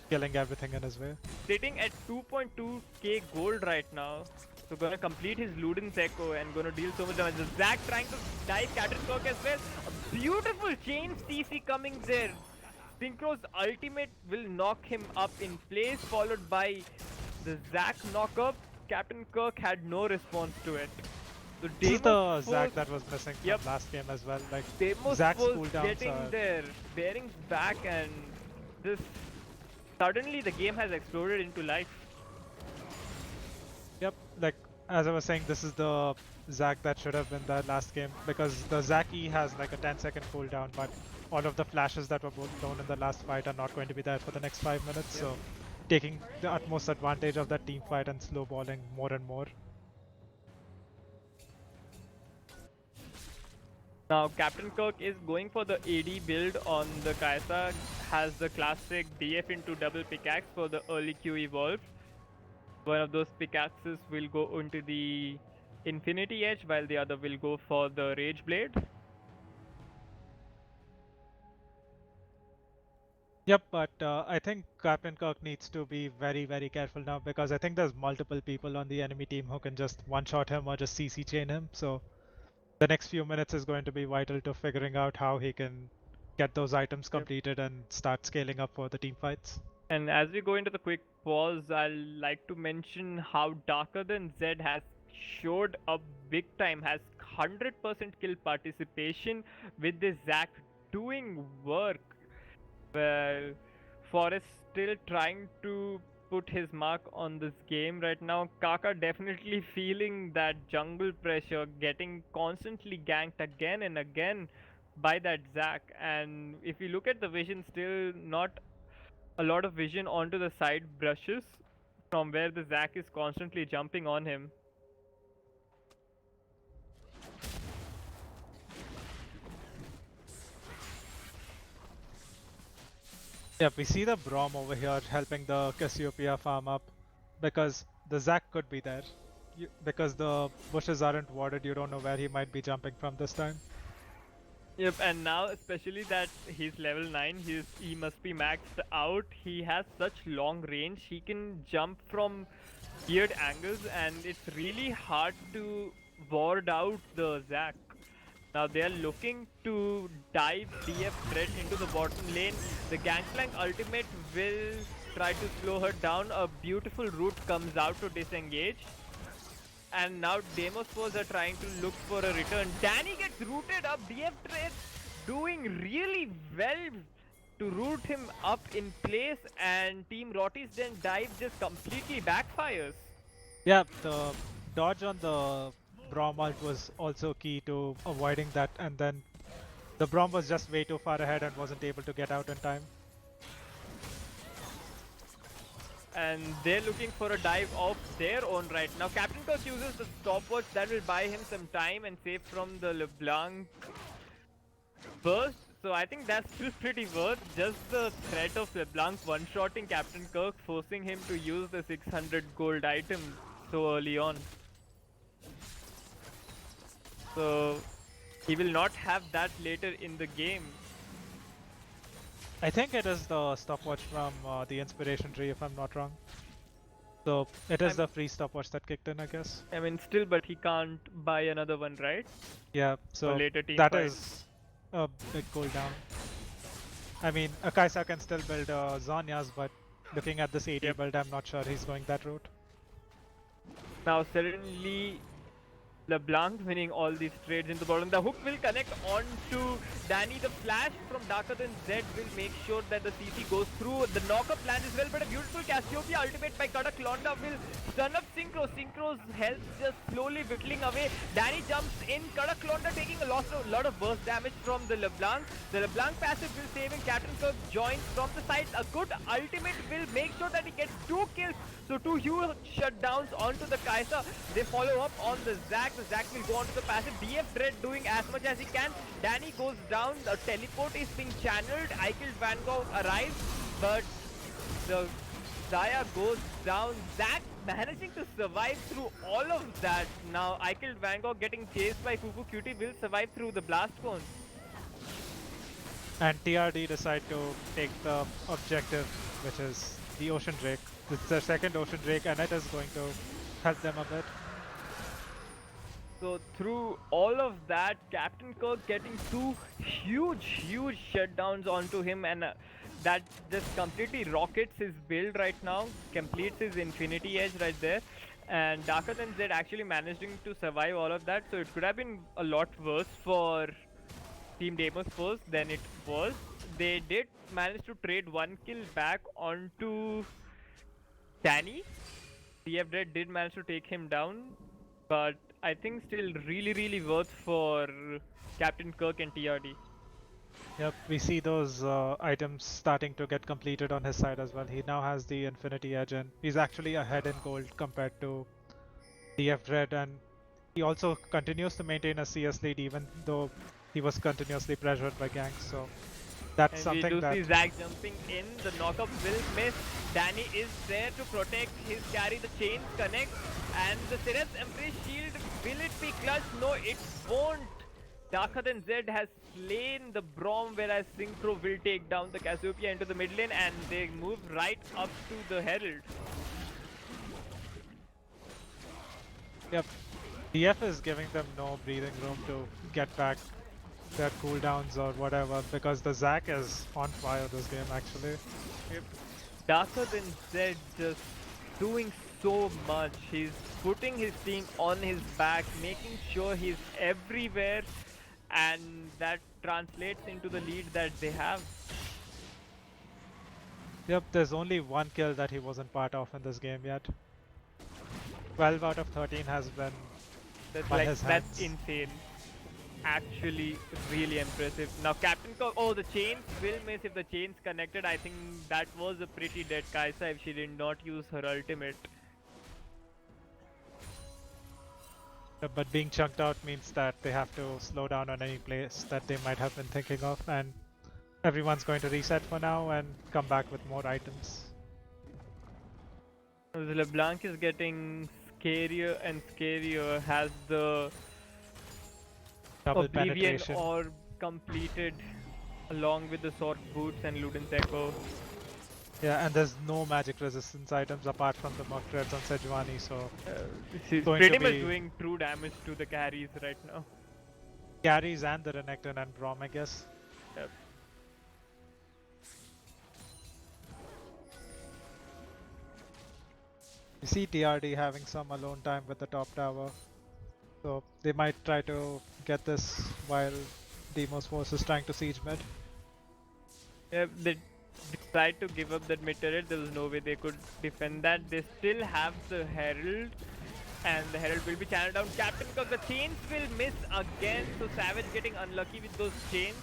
killing everything in his way. sitting at 2.2k gold right now. So gonna complete his Luden's Echo and gonna deal so much damage. Zac trying to dive Captain Kirk as well. A beautiful chain CC coming there. Synchro's ultimate will knock him up in place, followed by the Zac knockup. Captain Kirk had no response to it. So This is the Deimos Zac was- that was missing Yep. from last game as well. Like Deimos Zac's was cooldowns getting are their bearings back, and this suddenly the game has exploded into life. Yep, like as I was saying, this is the Zac that should have been there last game because the Zac E has like a 10-second cooldown, but all of the flashes that were blown in the last fight are not going to be there for the next 5 minutes. So taking the utmost advantage of that team fight and snowballing more and more. Now Captain Kirk is going for the AD build on the Kaisa, has the classic DF into double pickaxe for the early Q evolve. One of those pickaxes will go into the Infinity Edge while the other will go for the Rage Blade. Yep, but I think Captain Kirk needs to be very careful now because I think there's multiple people on the enemy team who can just one-shot him or just CC chain him. So the next few minutes is going to be vital to figuring out how he can get those items completed and start scaling up for the team fights. And as we go into the quick pause, I'll like to mention how Darker Than Z has showed up big time, has 100% kill participation with this Zac doing work. Well, Forest still trying to put his mark on this game right now. Kaka definitely feeling that jungle pressure, getting constantly ganked again and again by that Zac. And if you look at the vision, still not a lot of vision onto the side brushes from where the Zac is constantly jumping on him. Yeah, we see the Braum over here helping the Cassiopeia farm up because the Zac could be there. Because the bushes aren't warded, you don't know where he might be jumping from this time. Yep, and now especially that he's level 9, he must be maxed out. He has such long range, he can jump from weird angles and it's really hard to ward out the Zac. Now they are looking to dive DF Thread into the bottom lane. The Gangplank ultimate will try to slow her down. A beautiful route comes out to disengage. And now Deimos are trying to look for a return. Danny gets rooted up. DF Thread doing really well to root him up in place, and Team Roty's then dive just completely backfires. Yeah, the dodge on the Braum ult was also key to avoiding that, and then the Braum was just way too far ahead and wasn't able to get out in time. And they're looking for a dive of their own right now. Captain Kirk uses the stopwatch that will buy him some time and save from the LeBlanc burst. So I think that's still pretty worth. Just the threat of LeBlanc one-shotting Captain Kirk, forcing him to use the 600 gold item so early on. So he will not have that later in the game. I think it is the stopwatch from the Inspiration Tree, if I'm not wrong. So it is the free stopwatch that kicked in, I guess. I mean, still, but he can't buy another one, right? Yeah, so later team that fight. is a big cooldown. I mean, Akaisa can still build Zhonya's, but looking at this AD build, I'm not sure he's going that route. Now suddenly LeBlanc winning all these trades in the bottom. The hook will connect on to Danny. The flash from Darker Than Z will make sure that the CC goes through. The knock-up plan as well, but a beautiful Cassiopeia ultimate by Kadak Londa will stun up Synchro. Synchro's health just slowly whittling away. Danny jumps in. Kadak Londa taking a lot of burst damage from the LeBlanc. The LeBlanc passive will save him. Captain Kirk joins from the side. A good ultimate will make sure that he gets 2 kills. So 2 huge shutdowns onto the Kai'Sa. They follow up on the Zac. The Zac will go onto the passive. DF Dread doing as much as he can. Danny goes down. The teleport is being channeled. I Killed Van Gogh arrives, but the Zaya goes down. Zac managing to survive through all of that. Now I Killed Van Gogh getting chased by Cuckoo Cutie will survive through the blast cone. And TRD decide to take the objective, which is the Ocean Drake. It's their second Ocean Drake, and it is going to help them a bit. So through all of that, Captain Kirk getting 2 huge shutdowns onto him, and that just completely rockets his build right now, completes his Infinity Edge right there. And Darker Than Z actually managing to survive all of that, so it could have been a lot worse for Team Deimos first than it was. They did manage to trade 1 kill back onto Danny. DF Dread did manage to take him down, but I think still really worth for Captain Kirk and TRD. Yep, we see those items starting to get completed on his side as well. He now has the Infinity Edge, and he's actually ahead in gold compared to DF Dread, and he also continues to maintain a CS lead even though he was continuously pressured by ganks. So that's and something we do that... see Zac jumping in. The knockup will miss. Danny is there to protect his carry. The chains connect, and the Ceres Embrace shield, will it be clutch? No, it won't. Darker Than Z has slain the Braum, whereas Synchro will take down the Cassiopeia into the mid lane, and they move right up to the Herald. Yep, DF is giving them no breathing room to get back their cooldowns or whatever, because the Zac is on fire this game actually. Yep. Darker Than Z just doing so much. He's putting his team on his back, making sure he's everywhere, and that translates into the lead that they have. Yep, there's only one kill that he wasn't part of in this game yet. 12 out of 13 has been by his hands. That's insane. Actually, really impressive. Now, Captain Cock. Oh, the chains will miss if the chains connected. I think that was a pretty dead Kaisa if she did not use her ultimate. But being chunked out means that they have to slow down on any place that they might have been thinking of, and everyone's going to reset for now and come back with more items. The LeBlanc is getting scarier and scarier. Has the Double Oblivion penetration. orb completed along with the Sword Boots and Luden's Echo. Yeah, and there's no magic resistance items apart from the Murk Threads on Sejuani, so She's going pretty to much be- doing true damage to the carries right now. carries and the Renekton and Braum, I guess. Yep. You see TRD having some alone time with the top tower, so they might try to get this while Deimos Force is trying to siege mid. Yeah, they tried to give up that mid turret. There was no way they could defend that. They still have the Herald, and the Herald will be channeled down. Captain Cock, the chains will miss again. So Savage getting unlucky with those chains,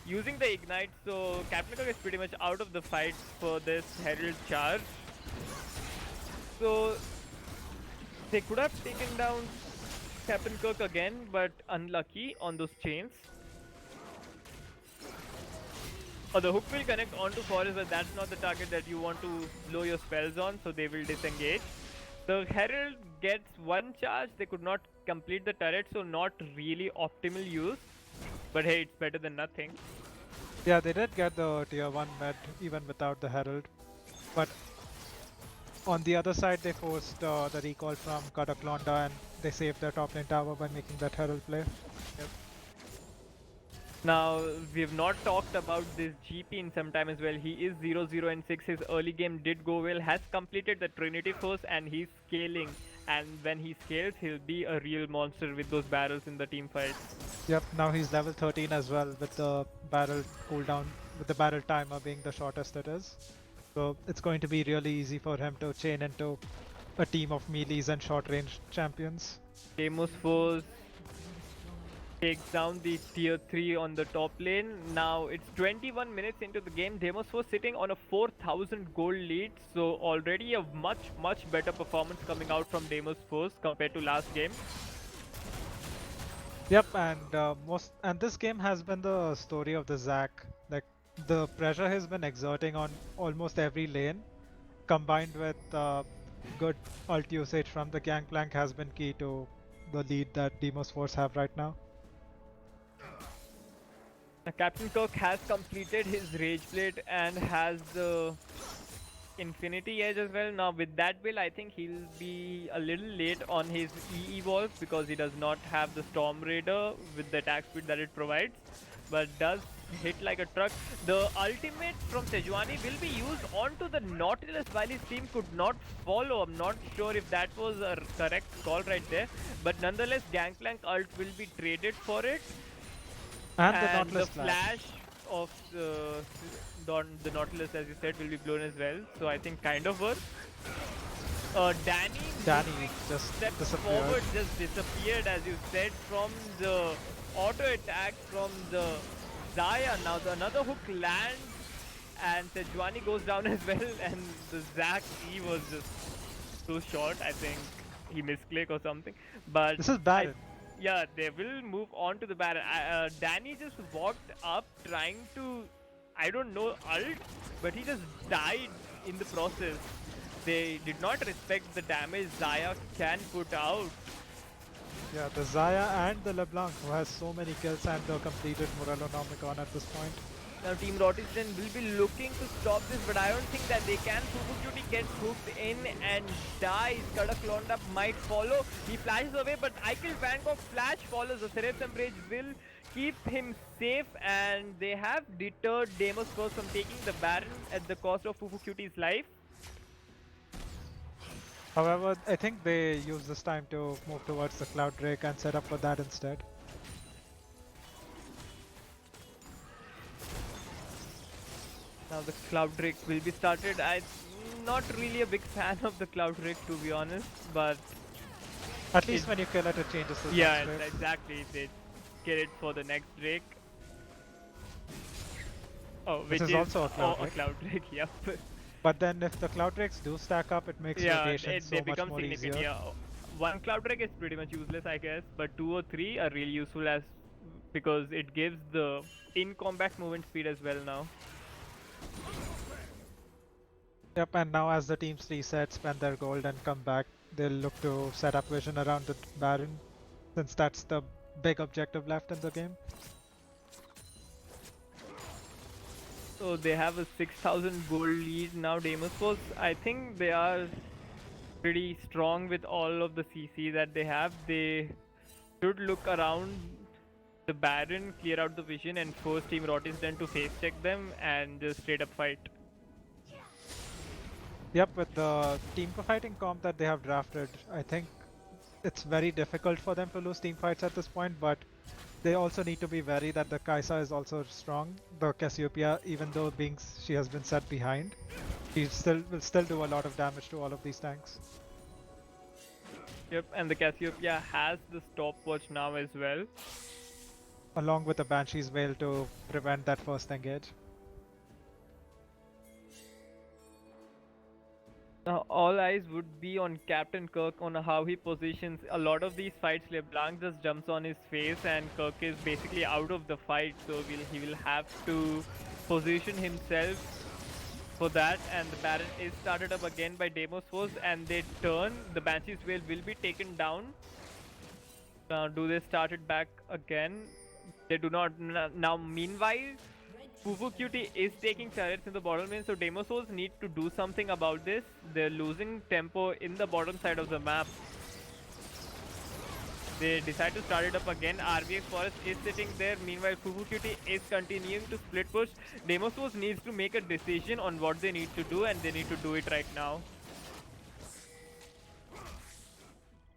using the ignite. So Captain Cock is pretty much out of the fight for this Herald charge. So they could have taken down Captain Kirk again, but unlucky on those chains. The hook will connect onto Forest, but that's not the target that you want to blow your spells on, so they will disengage. The Herald gets one charge. They could not complete the turret, so not really optimal use. But hey, it's better than nothing. Yeah, they did get the tier 1 med even without the Herald, but on the other side they forced the recall from Kataklonda and they saved their top lane tower by making that Herald play. Now, we have not talked about this GP in some time as well. He is 0-0 and 6. His early game did go well, has completed the Trinity Force, and he's scaling. And when he scales, he'll be a real monster with those barrels in the team fight. Yep, now he's level 13 as well with the barrel cooldown, with the barrel timer being the shortest it is. So it's going to be really easy for him to chain into a team of melees and short range champions. Deimos Force takes down the tier 3 on the top lane. Now it's 21 minutes into the game. Deimos Force sitting on a 4,000 gold lead, so already a much better performance coming out from Deimos Force compared to last game. Yep, and this game has been the story of the Zac. Like, the pressure he's been exerting on almost every lane, combined with good ult usage from the Gangplank, has been key to the lead that Deimos Force have right now. Captain Kirk has completed his Rage Blade and has the Infinity Edge as well. Now with that build, I think he'll be a little late on his E evolve because he does not have the Storm Raider with the attack speed that it provides, but does hit like a truck. The ultimate from Sejuani will be used onto the Nautilus while his team could not follow. I'm not sure if that was a correct call right there, but nonetheless Gangplank ult will be traded for it. And the Nautilus flash of the Nautilus, as you said, will be blown as well. So I think kind of works. Danny just stepped disappeared. forward, just disappeared, as you said, from the auto attack from the Xayah. Now another hook lands and Sejuani goes down as well, and the Zac E was just so short. I think he misclicked or something. But this is bad. Yeah, they will move on to the Baron. Danny just walked up trying to, I don't know, ult, but he just died in the process. They did not respect the damage Xayah can put out. Yeah, the Xayah and the LeBlanc, who has so many kills and the completed Morellonomicon at this point. Now Team Roty will be looking to stop this, but I don't think that they can. Fubukyuti gets hooked in and dies. Kataklonda might follow. He flashes away, but I Kill Van Gogh flash follows. The Seraph Bridge will keep him safe, and they have deterred Deimos Force from taking the Baron at the cost of Fubukyuti's life. However, I think they use this time to move towards the Cloud Drake and set up for that instead. Now the Cloud Drake will be started. I'm not really a big fan of the Cloud Drake, to be honest, but At least when you kill it, it changes the yeah, next wave. exactly. They get it for the next Drake. Oh, which This is also a Cloud a Drake. Cloud Drake, yep. But then if the Cloud Drakes do stack up, it makes Yeah, rotation they so much become more significant. easier. Yeah, one Cloud Drake is pretty much useless, I guess, but 2 or 3 are really useful as because it gives the in combat movement speed as well now. Yep, and now as the teams reset, spend their gold and come back, they'll look to set up vision around the Baron, since that's the big objective left in the game. So they have a 6,000 gold lead now. Deimos Force, I think they are pretty strong with all of the CC that they have. They should look around the Baron, clear out the vision, and force Team Roty's then to face check them and just straight up fight. Yep, with the team fighting comp that they have drafted, I think it's very difficult for them to lose team fights at this point, but they also need to be wary that the Kaisa is also strong. The Cassiopeia, even though she has been set behind, she will still do a lot of damage to all of these tanks. Yep, and the Cassiopeia has the stopwatch now as well. Along with the Banshee's Veil to prevent that first engage. Now, all eyes would be on Captain Kirk on how he positions. A lot of these fights, LeBlanc just jumps on his face, and Kirk is basically out of the fight. So he will have to position himself for that. And the Baron is started up again by Deimos Force, and they turn. The Banshee's Veil will be taken down. Now, do they start it back again? They do not. Now, meanwhile, Fufu QT is taking turrets in the bottom lane, so Deimos Souls need to do something about this. They're losing tempo in the bottom side of the map. They decide to start it up again. RBX Forest is sitting there. Meanwhile, Fufu QT is continuing to split push. Deimos Souls needs to make a decision on what they need to do, and they need to do it right now.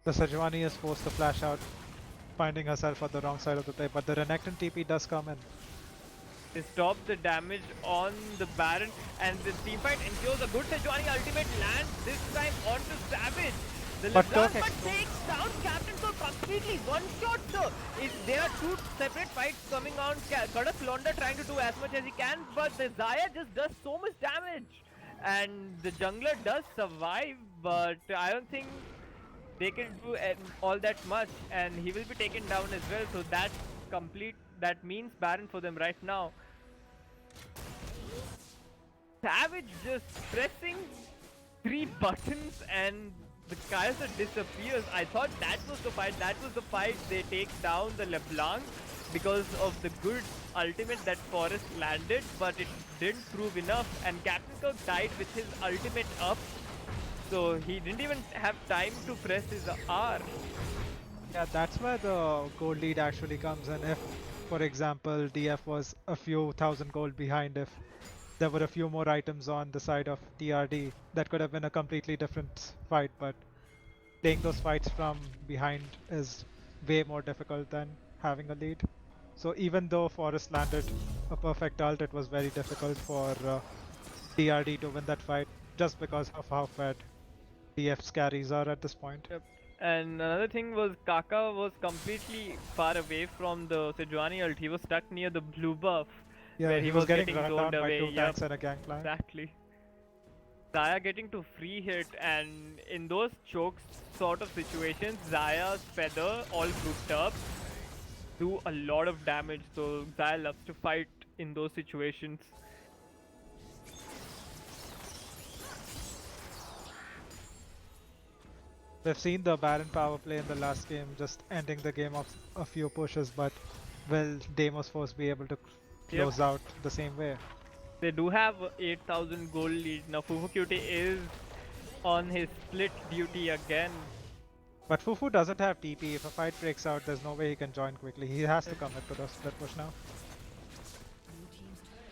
The Sejuani is forced to flash out, finding herself on the wrong side of the play, but the Renekton TP does come in. They stop the damage on the Baron, and the teamfight ensures a good Sejuani ultimate lands this time onto Savage. The LeBlanc takes down Captain Kirk completely, one shot sir. There are two separate fights coming on. Kadak Londa trying to do as much as he can, but the Zaya just does so much damage. And the jungler does survive, but I don't think they can do all that much, and he will be taken down as well, so that's complete. That means Baron for them right now. Savage just pressing 3 buttons and the Kaiser disappears. I thought that was the fight. That was the fight. They take down the LeBlanc because of the good ultimate that Forest landed, but it didn't prove enough, and Captain Kirk died with his ultimate up, so he didn't even have time to press his R. Yeah, that's where the gold lead actually comes in. If, for example, DF was a few thousand gold behind, if there were a few more items on the side of TRD, that could have been a completely different fight, but playing those fights from behind is way more difficult than having a lead. So even though Forest landed a perfect ult, it was very difficult for TRD to win that fight, just because of how fed DF's carries are at this point. Yep. And another thing was Kaka was completely far away from the Sejuani ult. He was stuck near the blue buff. Yeah, where he was getting run zoned down by away. 2 tanks and a gangplank. Exactly. Zaya getting to free hit, and in those chokes sort of situations, Zaya's feather all grouped up do a lot of damage, so Zaya loves to fight in those situations. We've seen the Baron power play in the last game, just ending the game of a few pushes, but will Deimos Force be able to close out the same way? They do have 8,000 gold lead. Now Fufu QT is on his split duty again. But Fufu doesn't have TP. If a fight breaks out, there's no way he can join quickly. He has to commit to the split push now.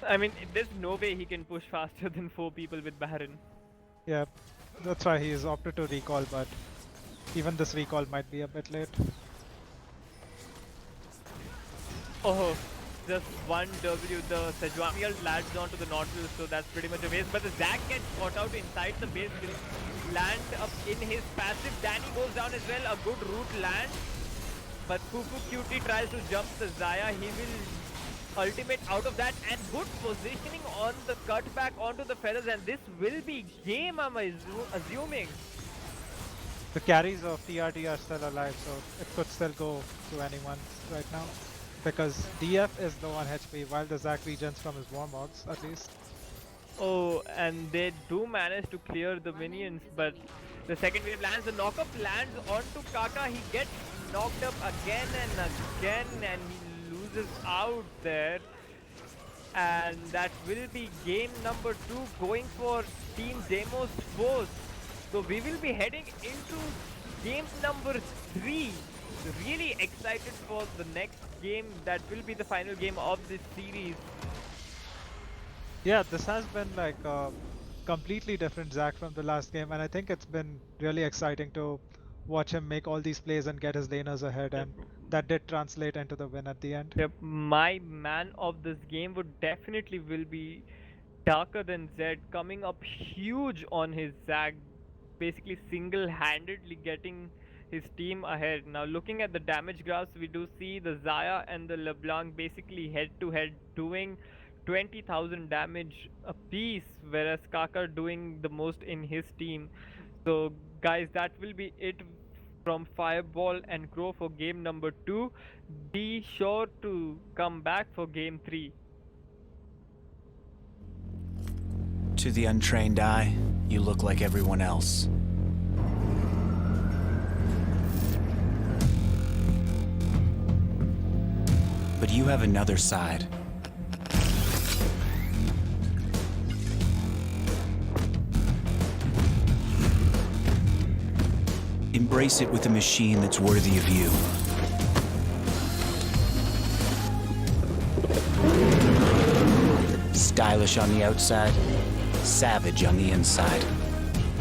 I mean, there's no way he can push faster than 4 people with Baron. Yeah, that's why he's opted to recall, but even this recall might be a bit late. Oh, just 1W. The Sejuanial lands onto the Nautilus, so that's pretty much a waste. But the Zac gets caught out inside the base, will land up in his passive. Danny goes down as well, a good root land. But Fufu Cutie tries to jump the Zaya. He will ultimate out of that, and good positioning on the cutback onto the feathers, and this will be game, I'm assuming. The carries of TRT are still alive, so it could still go to anyone right now. Because DF is low on HP, while the Zac regens from his Warmogs, at least. Oh, and they do manage to clear the minions, but the second wave lands, the knockup lands onto Kaka. He gets knocked up again and again, and he loses out there. And that will be game number 2 going for Team Deimos both. So we will be heading into game number 3. Really excited for the next game. That will be the final game of this series. Yeah, this has been like a completely different Zac from the last game, and I think it's been really exciting to watch him make all these plays and get his laners ahead, and that did translate into the win at the end. Yep, my man of this game would definitely will be Darker Than Zed, coming up huge on his Zac, basically single-handedly getting his team ahead. Now looking at the damage graphs, we do see the Zaya and the LeBlanc basically head-to-head doing 20,000 damage a piece, whereas Kaka doing the most in his team. So guys, that will be it from Fireball and Crow for game number 2. Be sure to come back for game 3. To the untrained eye, you look like everyone else. But you have another side. Embrace it with a machine that's worthy of you. Stylish on the outside, savage on the inside.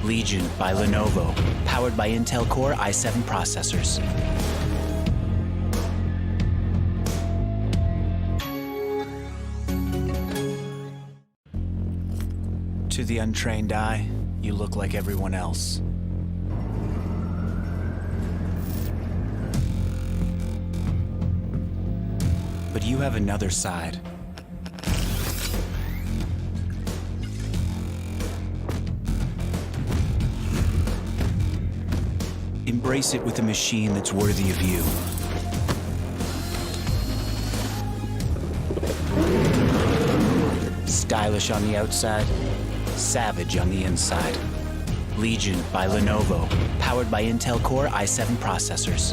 Legion by Lenovo, powered by Intel Core i7 processors. To the untrained eye, you look like everyone else. But you have another side. Embrace it with a machine that's worthy of you. Stylish on the outside, savage on the inside. Legion by Lenovo, powered by Intel Core i7 processors.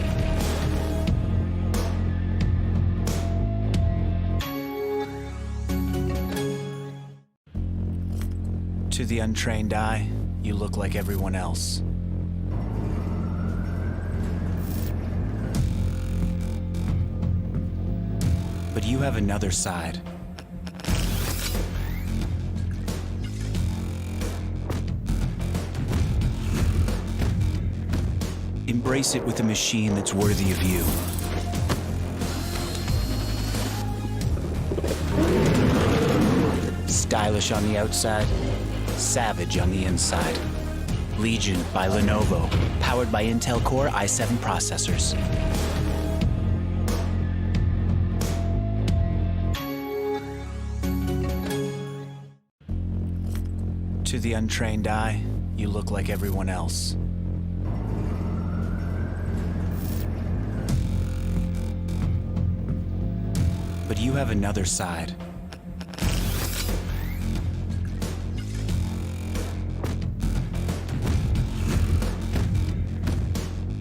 To the untrained eye, you look like everyone else. But you have another side. Embrace it with a machine that's worthy of you. Stylish on the outside, savage on the inside. Legion by Lenovo, powered by Intel Core i7 processors. To the untrained eye, you look like everyone else. But you have another side.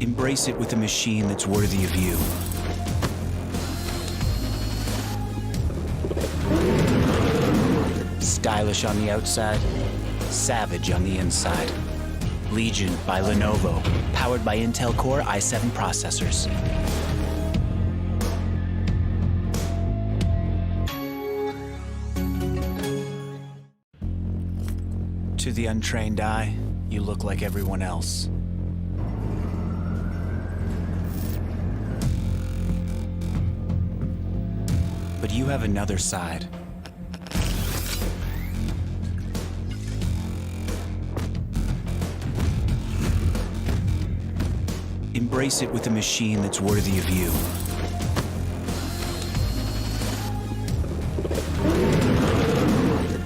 Embrace it with a machine that's worthy of you. Stylish on the outside, savage on the inside. Legion by Lenovo, powered by Intel Core i7 processors. To the untrained eye, you look like everyone else. But But you have another side. Embrace it with a machine that's worthy of you.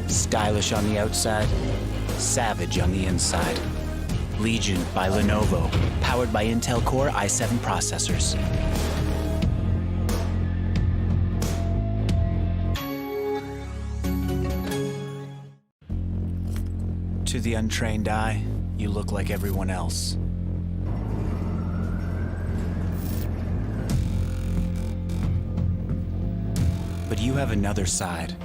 Stylish on the outside, savage on the inside. Legion by Lenovo, powered by Intel Core i7 processors. To the untrained eye, you look like everyone else. But you have another side.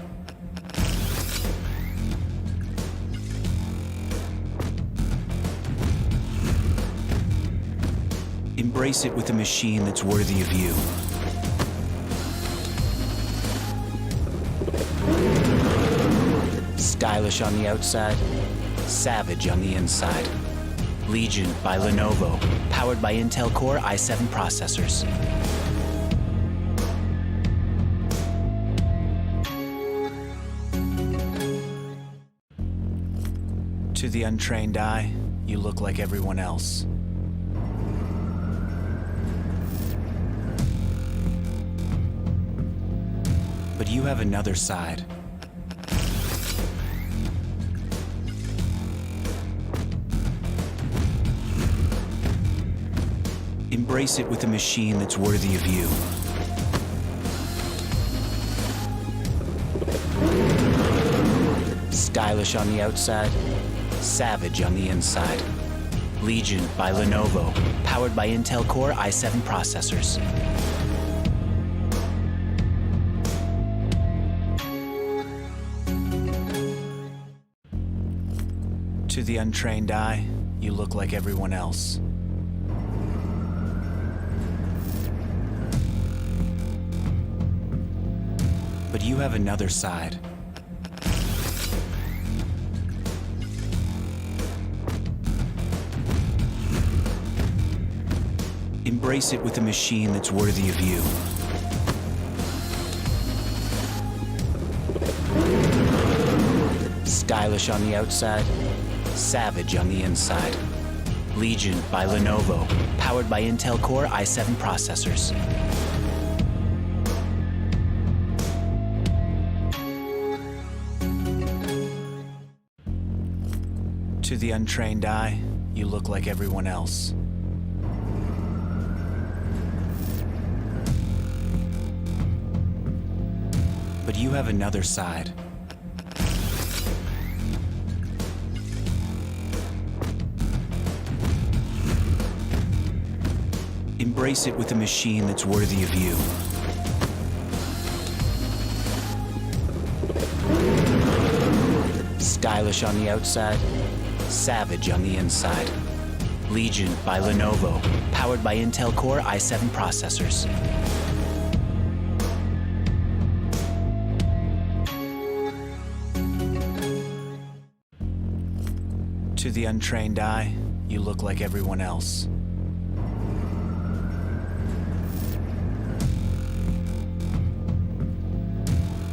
Embrace it with a machine that's worthy of you. Stylish on the outside, savage on the inside. Legion by Lenovo, powered by Intel Core i7 processors. To the untrained eye, you look like everyone else. But you have another side. Embrace it with a machine that's worthy of you. Stylish on the outside, savage on the inside. Legion by Lenovo, powered by Intel Core i7 processors. To the untrained eye, you look like everyone else. But you have another side. Embrace it with a machine that's worthy of you. Stylish on the outside, savage on the inside. Legion by Lenovo, powered by Intel Core i7 processors. To the untrained eye, you look like everyone else. But you have another side. Embrace it with a machine that's worthy of you. Stylish on the outside, savage on the inside. Legion by Lenovo, powered by Intel Core i7 processors. To the untrained eye, you look like everyone else.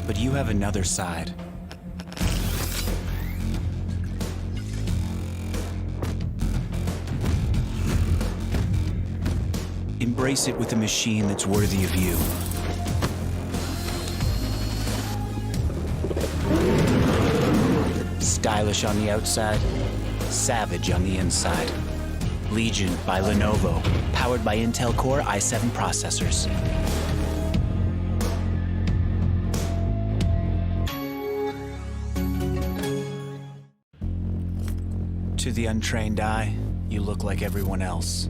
But you have another side. Embrace it with a machine that's worthy of you. Stylish on the outside, savage on the inside. Legion by Lenovo, powered by Intel Core i7 processors. To the untrained eye, you look like everyone else.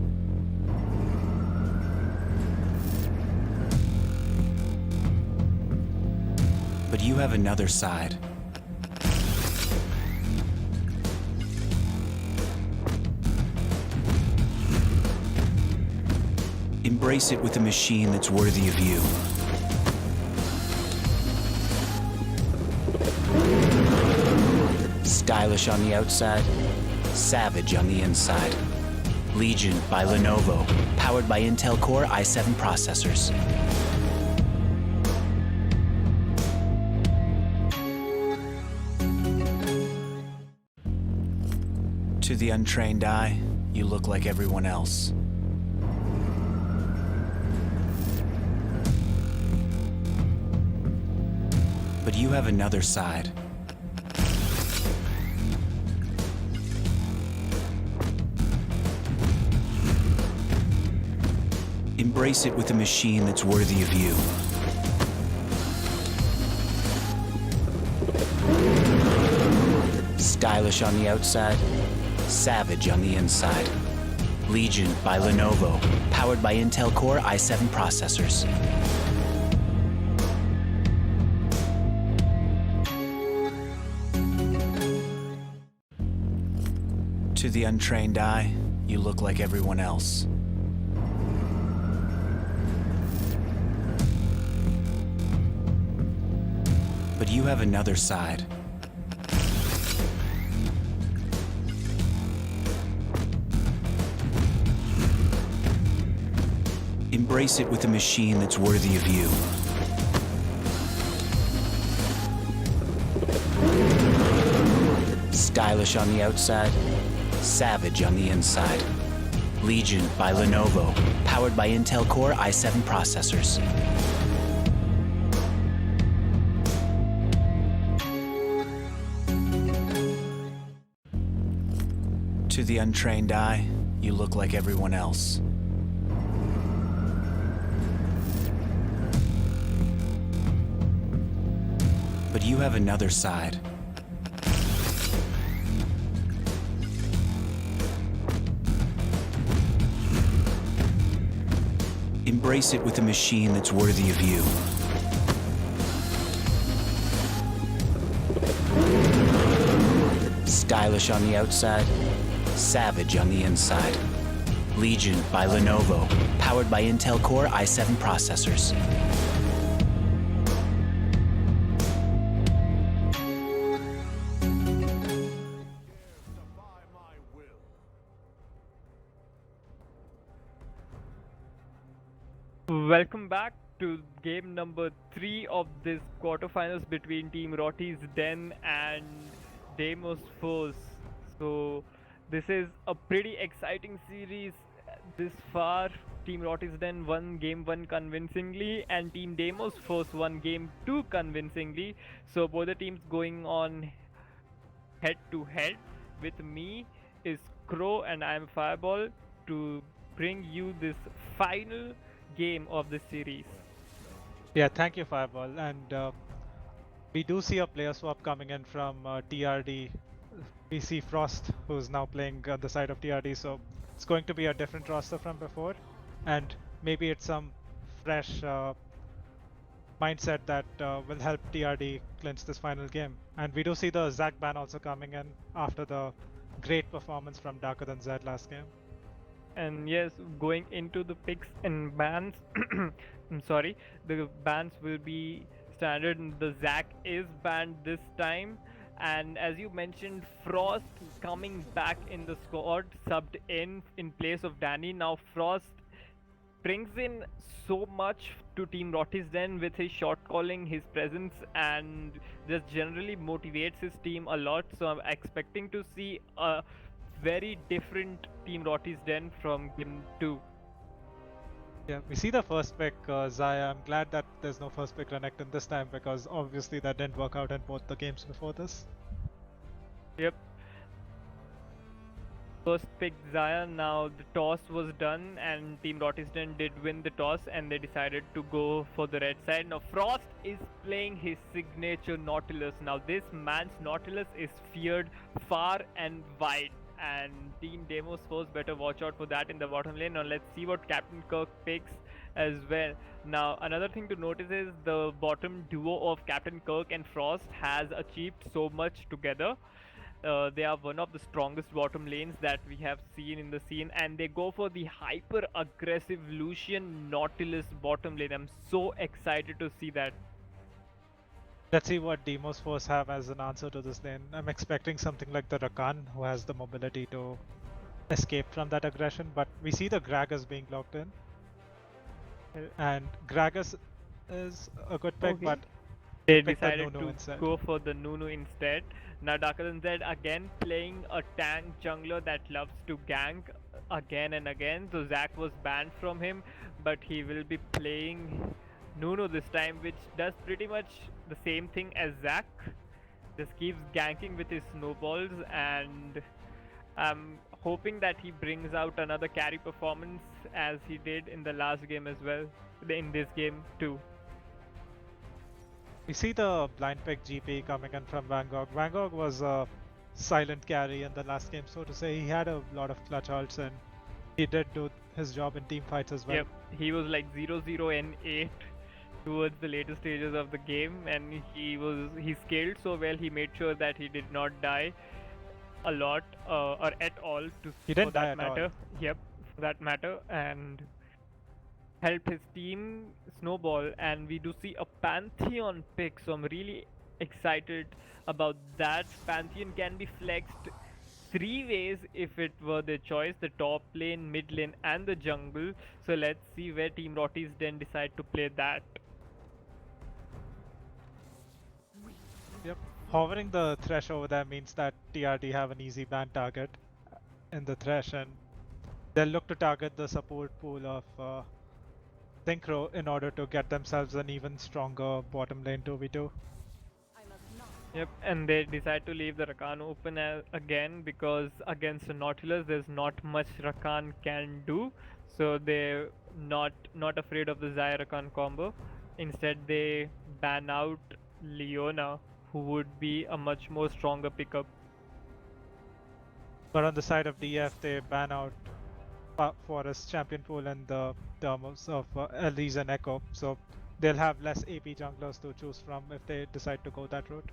But you have another side. Embrace it with a machine that's worthy of you. Stylish on the outside, savage on the inside. Legion by Lenovo, powered by Intel Core i7 processors. To the untrained eye, you look like everyone else. But you have another side. Embrace it with a machine that's worthy of you. Stylish on the outside, savage on the inside. Legion by Lenovo, powered by Intel Core i7 processors. To the untrained eye, you look like everyone else. But you have another side. Embrace it with a machine that's worthy of you. Stylish on the outside, savage on the inside. Legion by Lenovo, powered by Intel Core i7 processors. To the untrained eye, you look like everyone else. But you have another side. Embrace it with a machine that's worthy of you. Stylish on the outside, savage on the inside. Legion by Lenovo, powered by Intel Core i7 processors. Welcome back to game number 3 of this quarterfinals between Team Roty's Den and Deimos Force. So this is a pretty exciting series this far. Team Roty's Den won game 1 convincingly and Team Deimos Force won game 2 convincingly. So both the teams going on head to head. With me is Crow and I am Fireball to bring you this final game of the series. Yeah, thank you, Fireball. And we do see a player swap coming in from TRD. We see Frost, who's now playing on the side of TRD, so it's going to be a different roster from before. And maybe it's some fresh mindset that will help TRD clinch this final game. And we do see the Zac ban also coming in after the great performance from Darker Than Z last game. And yes, going into the picks and bans, I'm sorry, the bans will be standard. The Zac is banned this time, and as you mentioned, Frost coming back in the squad, subbed in place of Danny. Now Frost brings in so much to Team Roty's Den with his shot calling, his presence, and just generally motivates his team a lot. So I'm expecting to see a very different Team Roty's Den from game 2. Yeah, we see the first pick, Zaya. I'm glad that there's no first pick Renekton this time because obviously that didn't work out in both the games before this. Yep. First pick Zaya. Now the toss was done and Team Roty's Den did win the toss and they decided to go for the red side. Now Frost is playing his signature Nautilus. Now this man's Nautilus is feared far and wide, and Team Deimos Force better watch out for that in the bottom lane. Now let's see what Captain Kirk picks as well. Now another thing to notice is the bottom duo of Captain Kirk and Frost has achieved so much together. They are one of the strongest bottom lanes that we have seen in the scene, and they go for the hyper aggressive Lucian Nautilus bottom lane. I'm so excited to see that. Let's see what Deimos Force have as an answer to this lane. I'm expecting something like the Rakan, who has the mobility to escape from that aggression, but we see the Gragas being locked in. And Gragas is a good pick, Okay. but They pick the decided Nunu to instead. go for the Nunu instead. Now Darker Than Z again playing a tank jungler that loves to gank again and again. So Zac was banned from him, but he will be playing Nuno this time, which does pretty much the same thing as Zac. Just keeps ganking with his snowballs, and I'm hoping that he brings out another carry performance as he did in the last game as well, in this game too. We see the blind pick GP coming in from Van Gogh. Van Gogh was a silent carry in the last game, so to say. He had a lot of clutch ults and he did do his job in team fights as well. Yep, he was like 0-0 and 8 towards the later stages of the game, and he scaled so well. He made sure that he did not die a lot or at all He didn't for that die at matter. all. Yep, for that matter, and helped his team snowball. And we do see a Pantheon pick, so I'm really excited about that. Pantheon can be flexed three ways if it were their choice: the top lane, mid lane, and the jungle. So let's see where Team Roty's then decide to play that. Yep. Hovering the Thresh over there means that TRD have an easy ban target in the Thresh, and they'll look to target the support pool of Synchro in order to get themselves an even stronger bottom lane 2v2. Yep, and they decide to leave the Rakan open again because against the Nautilus there's not much Rakan can do, so they're not afraid of the Xayah Rakan combo. Instead they ban out Leona, who would be a much more stronger pickup. But on the side of DF, they ban out Forest champion pool and the Deimos of Elise and Echo, so they'll have less AP junglers to choose from if they decide to go that route.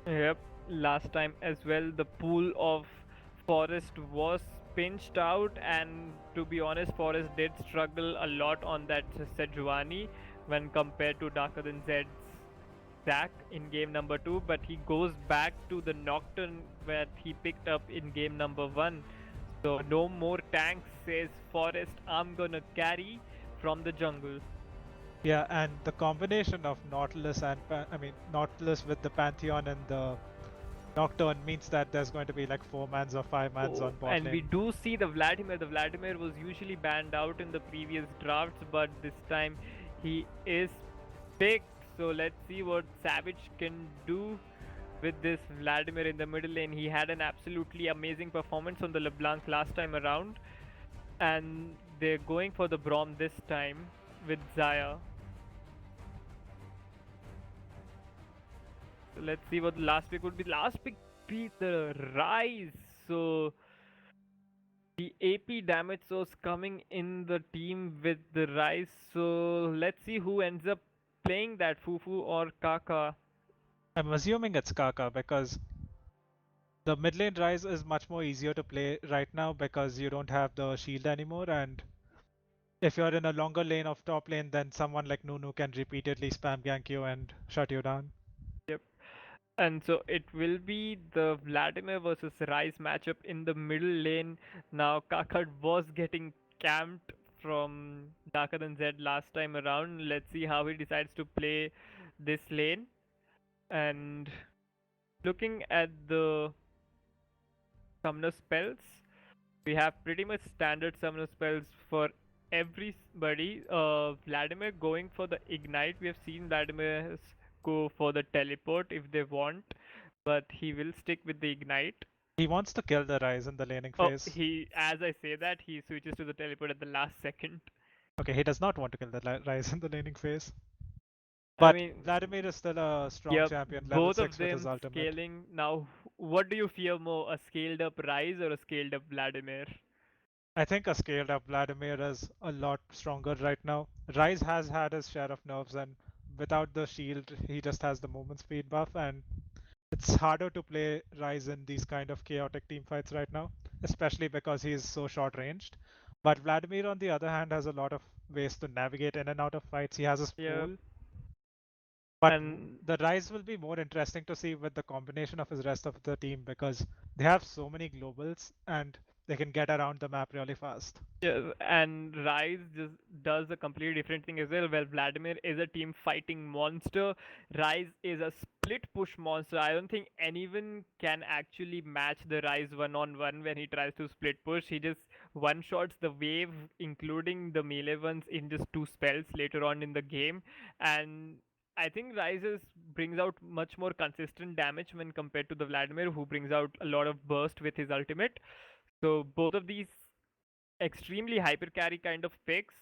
Yep, last time as well the pool of Forest was pinched out, and to be honest Forest did struggle a lot on that Sejuani when compared to Darker Than Zed's Zac in game number 2, but he goes back to the Nocturne that he picked up in game number 1. So no more tanks, says Forest. I'm gonna carry from the jungle. Yeah, and the combination of Nautilus and Nautilus with the Pantheon and the Nocturne means that there's going to be like 4 mans or 5 mans on bot and lane. we do see the Vladimir. The Vladimir was usually banned out in the previous drafts, but this time he is picked. So let's see what Savage can do with this Vladimir in the middle lane. He had an absolutely amazing performance on the LeBlanc last time around, and they're going for the Braum this time with Xayah. So let's see what the last pick would be. Last pick be the Rise. So the AP damage source coming in the team with the Rise. So let's see who ends up playing that, Fufu or Kaka. I'm assuming it's Kaka because the mid lane Rise is much more easier to play right now because you don't have the shield anymore, and if you're in a longer lane of top lane, then someone like Nunu can repeatedly spam gank you and shut you down. Yep. And so it will be the Vladimir versus Rise matchup in the middle lane. Now Kaka was getting camped from Darker Than Z last time around. Let's see how he decides to play this lane. And looking at the summoner spells, we have pretty much standard summoner spells for everybody. Vladimir going for the ignite. We have seen Vladimir go for the teleport if they want, but he will stick with the ignite. He wants to kill the Rise in the laning phase. As I say that, he switches to the teleport at the last second. Okay, he does not want to kill the Rise in the laning phase. But I mean, Vladimir is still a strong champion, level both 6 of with his them ultimate. scaling. Now, what do you fear more, a scaled up Rise or a scaled up Vladimir? I think a scaled up Vladimir is a lot stronger right now. Rise has had his share of nerfs, and without the shield, he just has the movement speed buff, and it's harder to play Rise in these kind of chaotic team fights right now, especially because he's so short ranged. But Vladimir, on the other hand, has a lot of ways to navigate in and out of fights. He has his pool. But the Rise will be more interesting to see with the combination of his rest of the team because they have so many globals, and they can get around the map really fast. Yes, and Rise just does a completely different thing as well. Where Vladimir is a team fighting monster, Rise is a split push monster. I don't think anyone can actually match the Rise one-on-one when he tries to split push. He just one-shots the wave, including the melee ones, in just two spells later on in the game. And I think brings out much more consistent damage when compared to the Vladimir, who brings out a lot of burst with his ultimate. So both of these extremely hyper carry kind of picks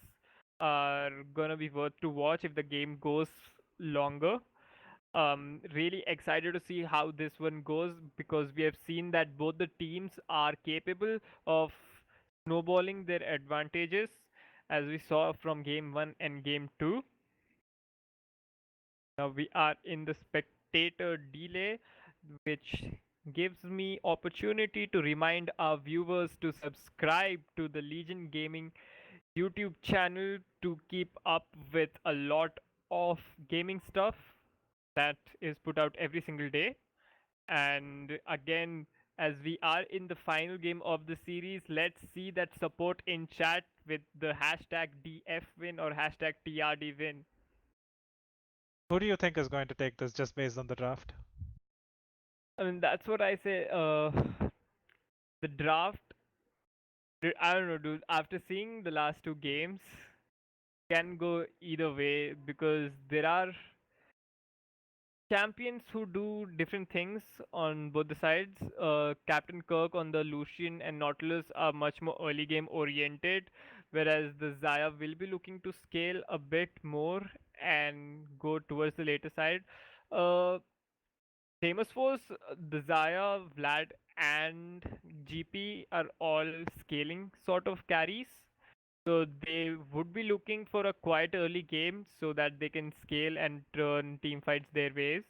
are gonna be worth to watch if the game goes longer. Really excited to see how this one goes because we have seen that both the teams are capable of snowballing their advantages, as we saw from game 1 and game 2. Now we are in the spectator delay, which gives me opportunity to remind our viewers to subscribe to the Legion Gaming YouTube channel to keep up with a lot of gaming stuff that is put out every single day. And again, as we are in the final game of the series, let's see that support in chat with the hashtag DFWin or hashtag TRDWin. Who do you think is going to take this just based on the draft? I mean, that's what I say. The draft, I don't know, dude. After seeing the last two games, can go either way because there are champions who do different things on both the sides. Captain Kirk on the Lucian and Nautilus are much more early game oriented, whereas the Zaya will be looking to scale a bit more and go towards the later side. Uh, Famous Force, the Zaya, Vlad, and GP are all scaling sort of carries. So they would be looking for a quite early game so that they can scale and turn team fights their ways.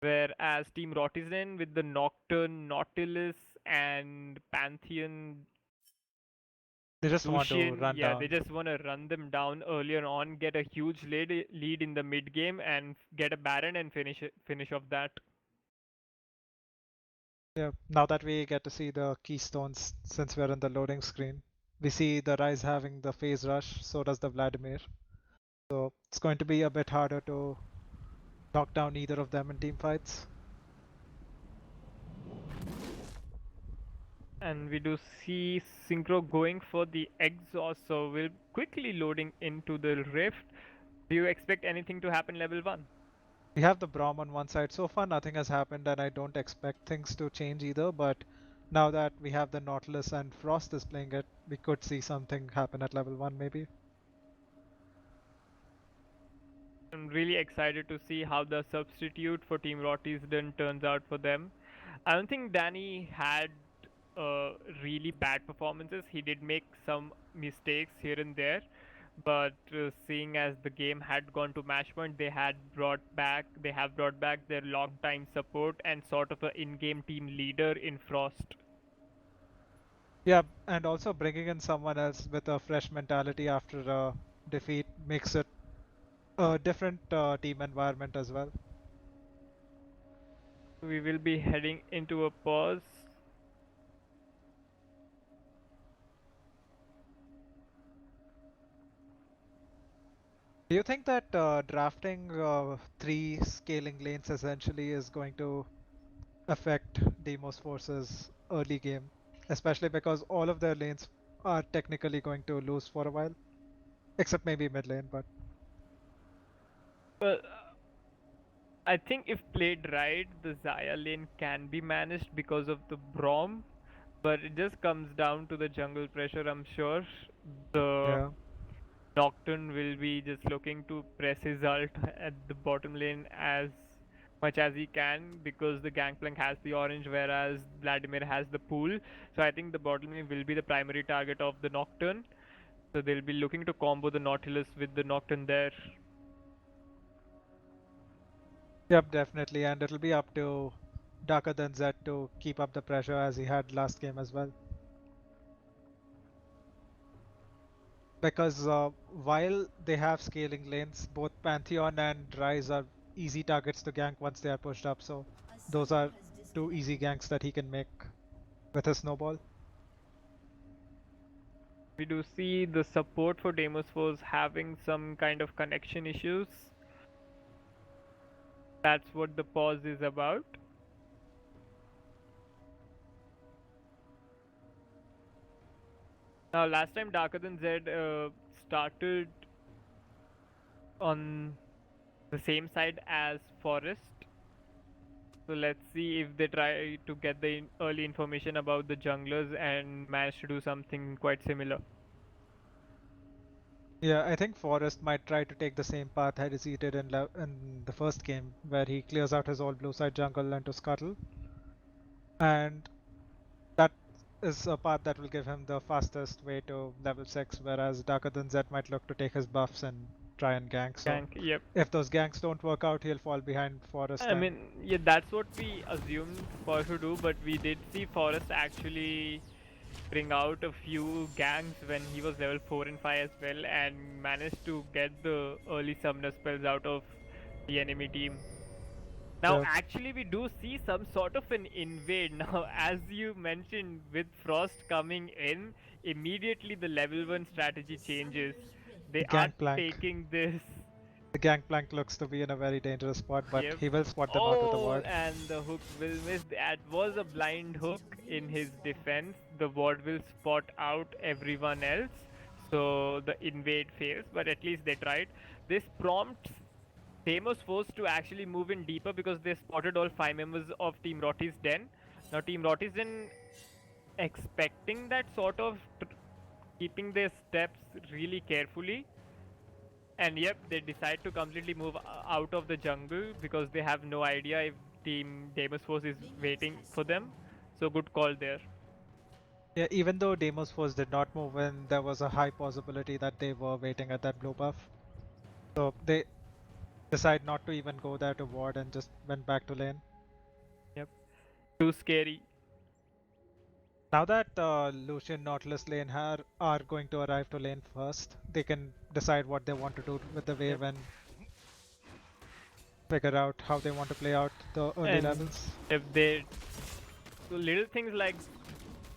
Whereas Team Rotizen with the Nocturne, Nautilus, and Pantheon, They just want to Lucian, run yeah, they down. just want to run them down earlier on, get a huge lead in the mid game, and get a Baron and finish off that. Yeah, now that we get to see the keystones since we're in the loading screen, we see the Rise having the phase rush, so does the Vladimir. So it's going to be a bit harder to knock down either of them in team fights. And we do see Synchro going for the exhaust, so we're quickly loading into the rift. Do you expect anything to happen level 1? We have the Braum on one side. So far, nothing has happened, and I don't expect things to change either. But now that we have the Nautilus and Frost is playing it, we could see something happen at level 1 maybe. I'm really excited to see how the substitute for Team Rotisden turns out for them. I don't think Danny had really bad performances. He did make some mistakes here and there, but seeing as the game had gone to match point, they have brought back their long time support and sort of an in-game team leader in Frost. Yeah, and also bringing in someone else with a fresh mentality after a defeat makes it a different team environment as well. We will be heading into a pause. Do you think that drafting three scaling lanes essentially is going to affect Deimos Force's early game, especially because all of their lanes are technically going to lose for a while, except maybe mid lane, but Well, I think if played right, the Zaya lane can be managed because of the Braum, but it just comes down to the jungle pressure, I'm sure. The yeah. Nocturne will be just looking to press his ult at the bottom lane as much as he can because the Gangplank has the orange whereas Vladimir has the pool. So I think the bottom lane will be the primary target of the Nocturne. So they'll be looking to combo the Nautilus with the Nocturne there. Yep, definitely, and it'll be up to Darker Than Zed to keep up the pressure as he had last game as well. Because while they have scaling lanes, both Pantheon and Rise are easy targets to gank once they are pushed up, so A those summoner are has two easy disconnected. ganks that he can make with his snowball. We do see the support for Deimos was having some kind of connection issues. That's what the pause is about. Now, last time Darker Than Z started on the same side as Forest. So let's see if they try to get the early information about the junglers and manage to do something quite similar. Yeah, I think Forrest might try to take the same path as he did in the first game, where he clears out his all blue side jungle into Scuttle. And that is a path that will give him the fastest way to level 6, whereas Darker Than Z might look to take his buffs and try and gank. So Gank, yep. if those ganks don't work out, he'll fall behind Forrest. I mean, yeah, that's what we assumed Forest would do, but we did see Forest actually bring out a few ganks when he was level 4 and 5 as well, and managed to get the early summoner spells out of the enemy team. Now, Yeah. actually, we do see some sort of an invade. Now, as you mentioned, with Frost coming in, immediately the level 1 strategy changes. They are Gangplank. taking this. The Gangplank looks to be in a very dangerous spot, but Yep. he will spot them out with the ward. And the hook will miss. That was a blind hook in his defense. The ward will spot out everyone else. So the invade fails, but at least they tried. This prompts Deimos forced to actually move in deeper because they spotted all 5 members of Team Roty's den. Now Team Roty's den expecting that sort of keeping their steps really carefully. And yep, they decide to completely move out of the jungle because they have no idea if Team Deimos Force is waiting for them. So good call there. Yeah, even though Deimos Force did not move in, there was a high possibility that they were waiting at that blue buff. So they decide not to even go there to ward and just went back to lane. Yep. Too scary. Now that Lucian, Nautilus lane are going to arrive to lane first, they can decide what they want to do with the wave and figure out how they want to play out the early levels. If they... So little things like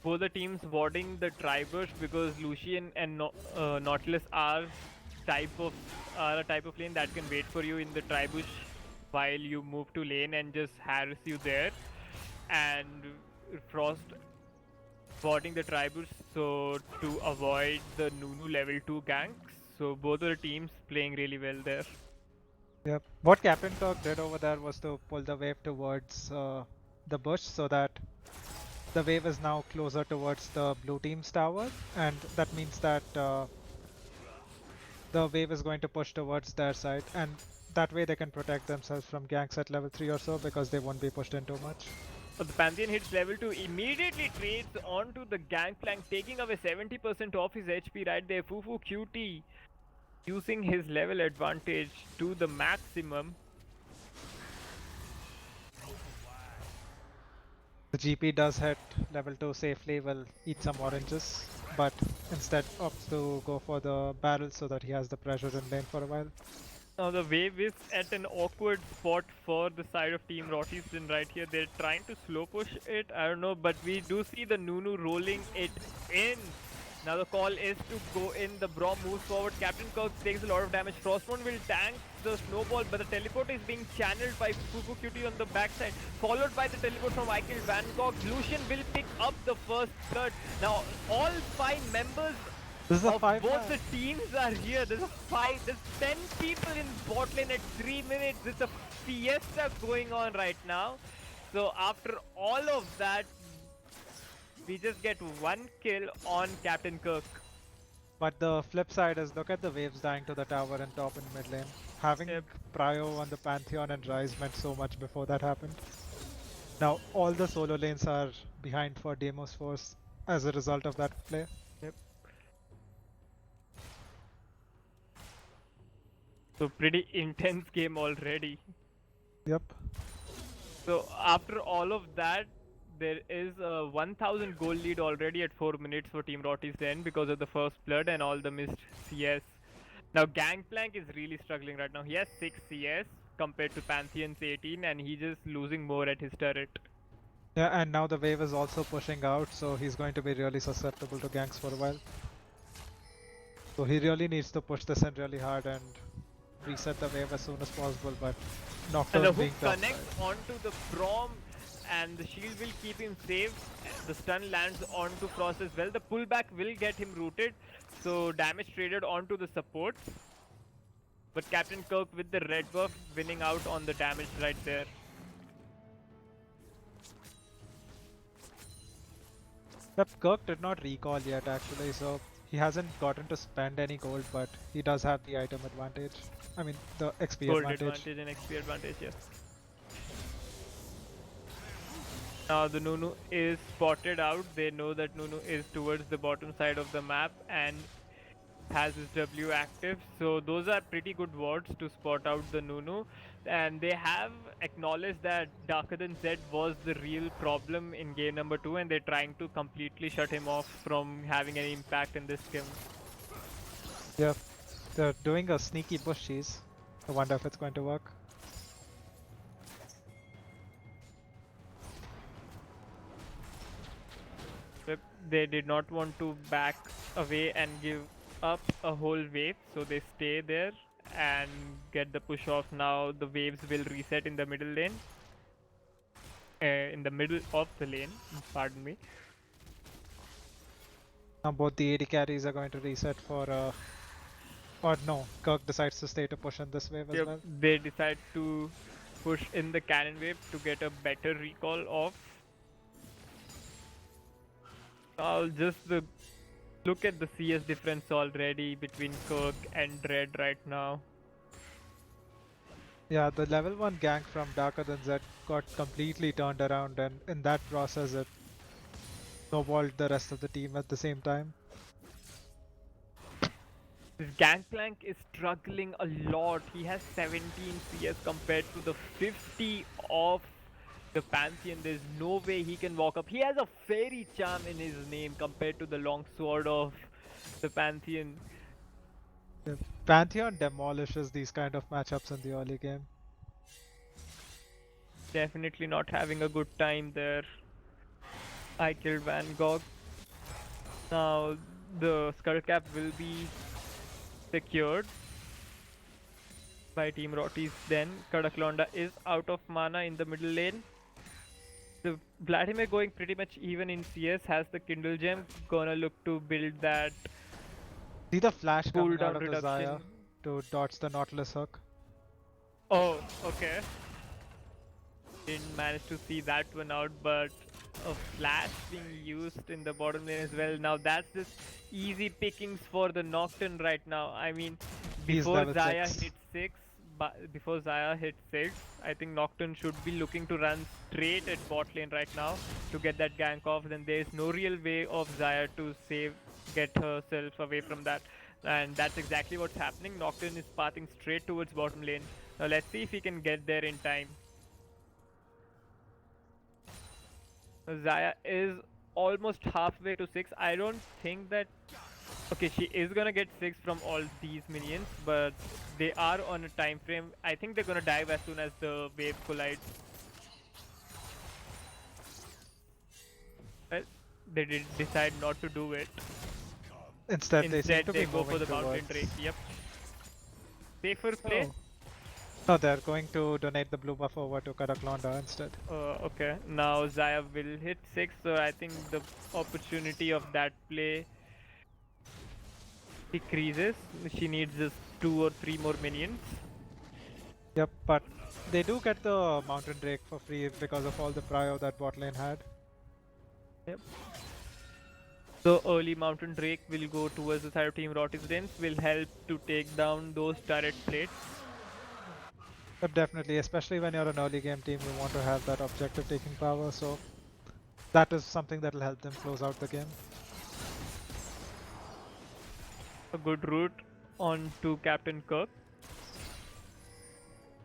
both the teams warding the Tribush because Lucian and Nautilus are a type of lane that can wait for you in the Tribush while you move to lane and just harass you there. And Frost warding the Tribush so to avoid the Nunu level 2 ganks. So both of the teams playing really well there. Yep. What Captain Kirk did over there was to pull the wave towards the bush so that the wave is now closer towards the blue team's tower, and that means that the wave is going to push towards their side, and that way they can protect themselves from ganks at level 3 or so because they won't be pushed in too much. So the Pantheon hits level 2, immediately trades onto the Gangplank, taking away 70% of his HP right there. Fufu QT using his level advantage to the maximum. The GP does hit level 2 safely, will eat some oranges, but instead opts to go for the barrel so that he has the pressure in lane for a while. Now the wave is at an awkward spot for the side of Team Roty's den right here. They're trying to slow push it, I don't know, but we do see the Nunu rolling it in. Now the call is to go in, the Braum moves forward, Captain Kirk takes a lot of damage, Frostmourne will tank the snowball, but the teleport is being channeled by Fufu QT on the backside, followed by the teleport from Michael Van Gogh. Lucian will pick up the first blood. Now all 5 members of both the teams are here. There's 10 people in bot lane at 3 minutes. It's a fiesta going on right now. So after all of that, we just get 1 kill on Captain Kirk. But the flip side is, look at the waves dying to the tower and top and mid lane. Having Prio on the Pantheon and Rise meant so much before that happened. Now all the solo lanes are behind for Deimos Force as a result of that play. Yep. So pretty intense game already. Yep. So after all of that, there is a 1000 goal lead already at 4 minutes for Team Roty's den because of the first blood and all the missed CS. Now Gangplank is really struggling right now. He has 6 CS compared to Pantheon's 18 and he's just losing more at his turret. Yeah, and now the wave is also pushing out, so he's going to be really susceptible to ganks for a while. So he really needs to push this in really hard and reset the wave as soon as possible, but And the Nocturne hook being top connects side. onto the Prom, and the shield will keep him safe. The stun lands onto Frost as well. The pullback will get him rooted, so damage traded onto the support. But Captain Kirk with the red buff winning out on the damage right there. Yep, Kirk did not recall yet actually, so he hasn't gotten to spend any gold, but he does have the item advantage. I mean, the XP Gold advantage. advantage and XP advantage, yes. Now the Nunu is spotted out. They know that Nunu is towards the bottom side of the map and has his W active. So those are pretty good wards to spot out the Nunu. And they have acknowledged that Darker Than Z was the real problem in game number 2, and they're trying to completely shut him off from having any impact in this game. Yep, they're doing a sneaky bush cheese. I wonder if it's going to work. They did not want to back away and give up a whole wave, so they stay there and get the push off. Now the waves will reset in the middle lane. In the middle of the lane, pardon me. Now both the AD carries are going to reset for or no, Kirk decides to stay to push in this wave as well. They decide to push in the cannon wave to get a better recall off. I'll just look at the CS difference already between Kirk and Dread right now. Yeah, the level 1 gank from Darker Than Z got completely turned around, and in that process it snowballed the rest of the team at the same time. This Gangplank is struggling a lot. He has 17 CS compared to the 50 of the Pantheon. There's no way he can walk up. He has a fairy charm in his name compared to the longsword of the Pantheon. The Pantheon demolishes these kind of matchups in the early game. Definitely not having a good time there. I killed Van Gogh. Now the Skullcap will be secured by Team Roty's then. Kadaklonda is out of mana in the middle lane. The Vladimir going pretty much even in CS, has the Kindle Gem, gonna look to build that See the flash coming cooldown out of the reduction. Zaya to dodge the Nautilus hook. Oh, okay. Didn't manage to see that one out, but a flash being used in the bottom lane as well. Now that's just easy pickings for the Nocturne right now. I mean, He's before level Zaya 6. hit 6, before Zaya hit 6, I think Nocturne should be looking to run straight at bot lane right now to get that gank off. Then there's no real way of Zaya to get herself away from that. And that's exactly what's happening. Nocturne is pathing straight towards bottom lane. Now let's see if he can get there in time. Zaya is almost halfway to 6. I don't think that... Okay, she is gonna get 6 from all these minions, but they are on a time frame. I think they're gonna dive as soon as the wave collides. Well, they did decide not to do it. Instead, they seem to they be go for moving the mountain towards... drake. Yep. Safer play. Oh. No, they're going to donate the blue buff over to Kadaklonda instead. Okay, now Zaya will hit 6, so I think the opportunity of that play decreases. She needs just 2 or 3 more minions. Yep, but they do get the Mountain Drake for free because of all the prio that bot lane had. Yep. So early Mountain Drake will go towards the side of Team Roty's lanes, will help to take down those turret plates. But definitely, especially when you're an early game team, you want to have that objective taking power, so that is something that will help them close out the game. A good route on to Captain Kirk.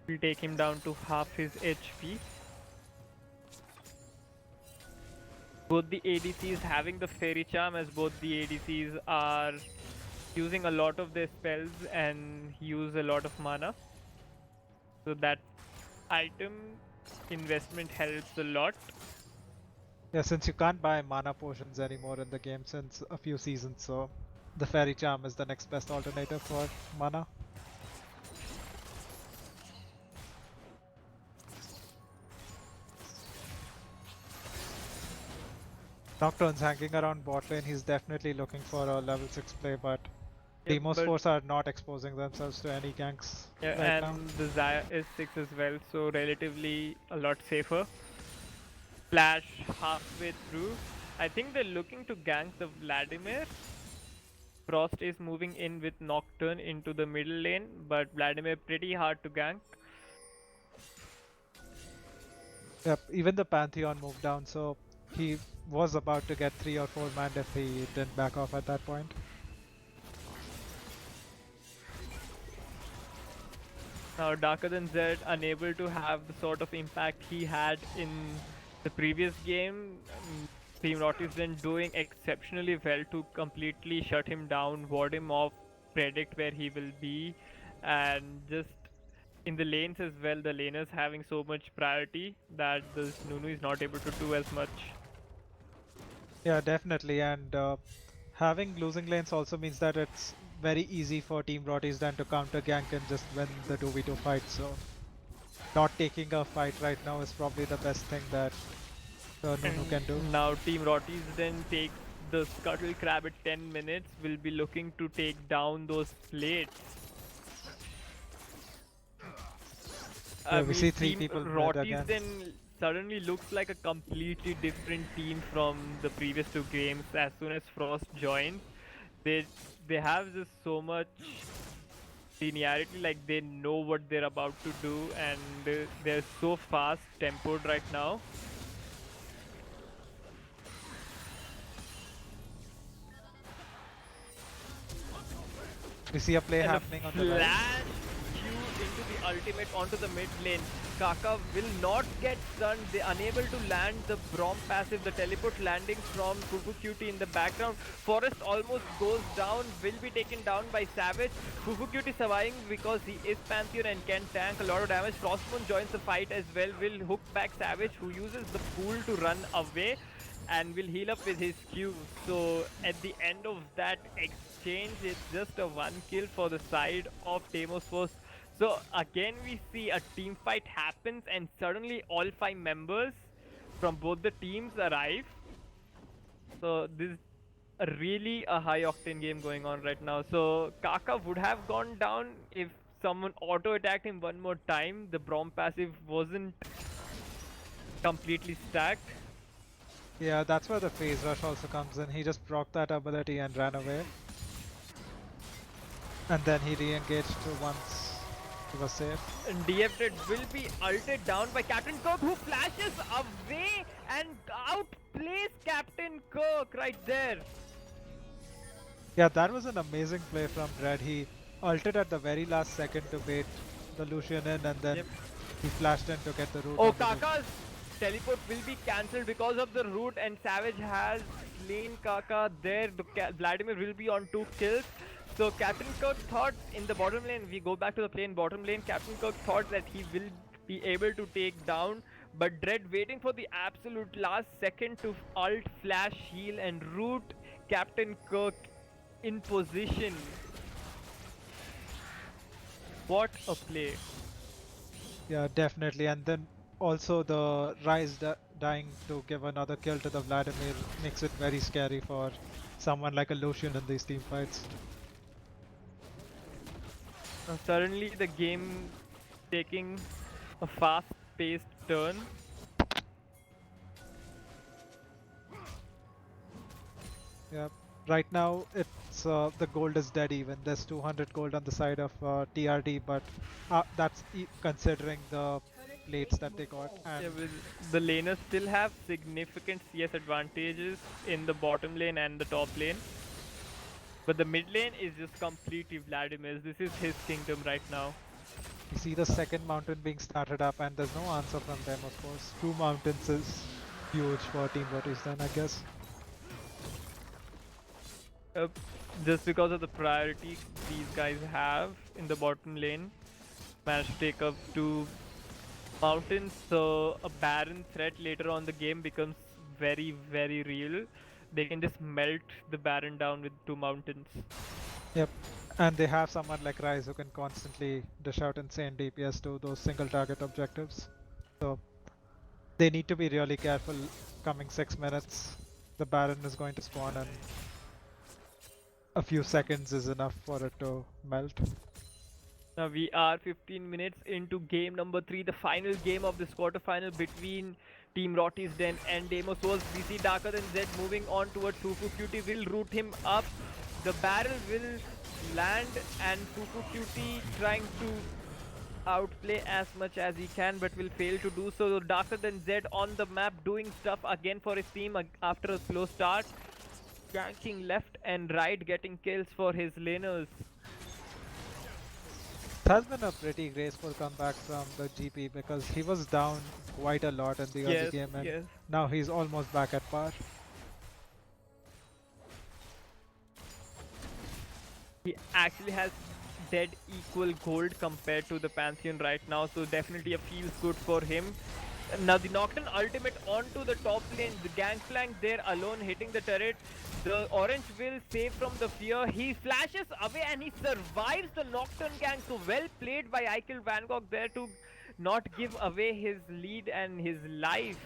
Will take him down to half his HP. Both the ADCs having the Fairy Charm, as both the ADCs are using a lot of their spells and use a lot of mana. So that item investment helps a lot. Yeah, since you can't buy mana potions anymore in the game since a few seasons, so the Fairy Charm is the next best alternative for mana. Nocturne's hanging around bot lane, he's definitely looking for a level 6 play, but Deimos Force are not exposing themselves to any ganks yeah, right now. and the Zaya is 6 as well, so relatively a lot safer. Flash halfway through. I think they're looking to gank the Vladimir. Frost is moving in with Nocturne into the middle lane, but Vladimir pretty hard to gank. Yep, even the Pantheon moved down, so he was about to get 3 or 4 man if he didn't back off at that point. Now Darker Than Zed unable to have the sort of impact he had in the previous game. Team Roty's been doing exceptionally well to completely shut him down, ward him off, predict where he will be, and just in the lanes as well, the laners having so much priority that the Nunu is not able to do as much. Yeah, definitely, and having losing lanes also means that it's very easy for Team Roty's then to counter gank and just win the 2v2 fight, so not taking a fight right now is probably the best thing that Nunu can do. Now Team Roty's then takes the Scuttle Crab at 10 minutes, will be looking to take down those plates. Yeah, we see 3 people Roty's again. then suddenly looks like a completely different team from the previous 2 games. As soon as Frost joins, they have just so much linearity, like they know what they're about to do, and they're so fast tempoed right now. We see a play happening on the right. Flash Q into the ultimate onto the mid lane. Kaka will not get stunned. They're unable to land the Braum passive. The teleport landing from Fufucuti in the background. Forest almost goes down, will be taken down by Savage. Fufucuti surviving because he is Pantheon and can tank a lot of damage. Frostmoon joins the fight as well, will hook back Savage, who uses the pool to run away and will heal up with his Q. So at the end of that exchange, it's just a 1 kill for the side of Deimos Force. So again we see a team fight happens and suddenly all 5 members from both the teams arrive. So this is really a high octane game going on right now. So Kaka would have gone down if someone auto attacked him one more time. The Braum passive wasn't completely stacked. Yeah, that's where the phase rush also comes in. He just proc that ability and ran away. And then he re-engaged once he was safe. And DF will be ulted down by Captain Kirk, who flashes away and outplays Captain Kirk right there. Yeah, that was an amazing play from Dread. He ulted at the very last second to bait the Lucian in, and then he flashed in to get the root. Oh, Kaka's teleport will be cancelled because of the root, and Savage has slain Kaka there. Vladimir will be on 2 kills. So Captain Kirk thought in the bottom lane, we go back to the plane bottom lane, Captain Kirk thought that he will be able to take down, but Dread waiting for the absolute last second to ult, flash, heal and root Captain Kirk in position. What a play. Yeah, definitely. And then also the Rise dying to give another kill to the Vladimir makes it very scary for someone like a Lucian in these team fights. Suddenly the game taking a fast-paced turn. Yeah, right now it's the gold is dead even. There's 200 gold on the side of TRD, but that's considering the plates that they got. And Yeah, the laners still have significant CS advantages in the bottom lane and the top lane. But the mid lane is just completely Vladimir's. This is his kingdom right now. you see the second mountain being started up, and there's no answer from them, of course. 2 mountains is huge for Team Roty's then, I guess. Just because of the priority these guys have in the bottom lane, managed to take up 2 mountains, so a Baron threat later on the game becomes very, very real. they can just melt the Baron down with 2 mountains. Yep. And they have someone like Ryze who can constantly dish out insane DPS to those single target objectives. So they need to be really careful coming 6 minutes. The Baron is going to spawn and a few seconds is enough for it to melt. Now we are 15 minutes into game number 3, the final game of this quarterfinal between Team Roty's Den and Deimos. We see Darker Than Z moving on towards Fufu Cutie, will root him up. The barrel will land and Fufu Cutie trying to outplay as much as he can but will fail to do so. Darker Than Z on the map doing stuff again for his team after a slow start. Ganking left and right, getting kills for his laners. It has been a pretty graceful comeback from the GP because he was down quite a lot in the early game and now he's almost back at par. He actually has dead equal gold compared to the Pantheon right now, so definitely a feels good for him. Now the Nocturne ultimate onto the top lane, the Gangplank there alone hitting the turret. The Orange will save from the fear. He flashes away and he survives the Nocturne gang. So well played by Eichel Van Gogh there to not give away his lead and his life.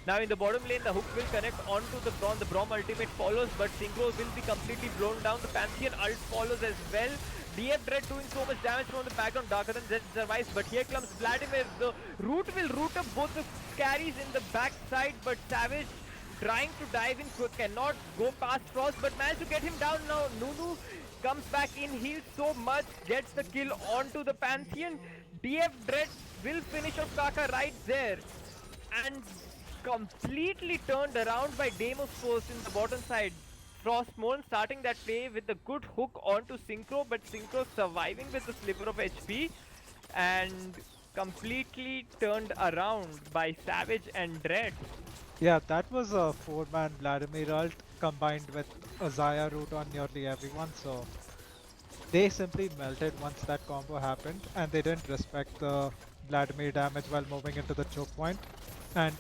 Now in the bottom lane, the hook will connect onto the Braum. The Braum ultimate follows, but Synchro will be completely blown down. The Pantheon ult follows as well. DF Dread doing so much damage from the background. Darker Than Z survives, but here comes Vladimir. The root will root up both the carries in the backside, but Savage trying to dive in, cannot go past Frost, but managed to get him down. Now Nunu comes back in, heals so much, gets the kill onto the Pantheon. DF Dread will finish off Kaka right there, and completely turned around by Deimos Force in the bottom side. Frostmourne starting that play with a good hook onto Synchro, but Synchro surviving with a sliver of HP and completely turned around by Savage and Dread. Yeah, that was a 4-man Vladimir ult combined with a Xayah root on nearly everyone, so they simply melted once that combo happened and they didn't respect the Vladimir damage while moving into the choke point and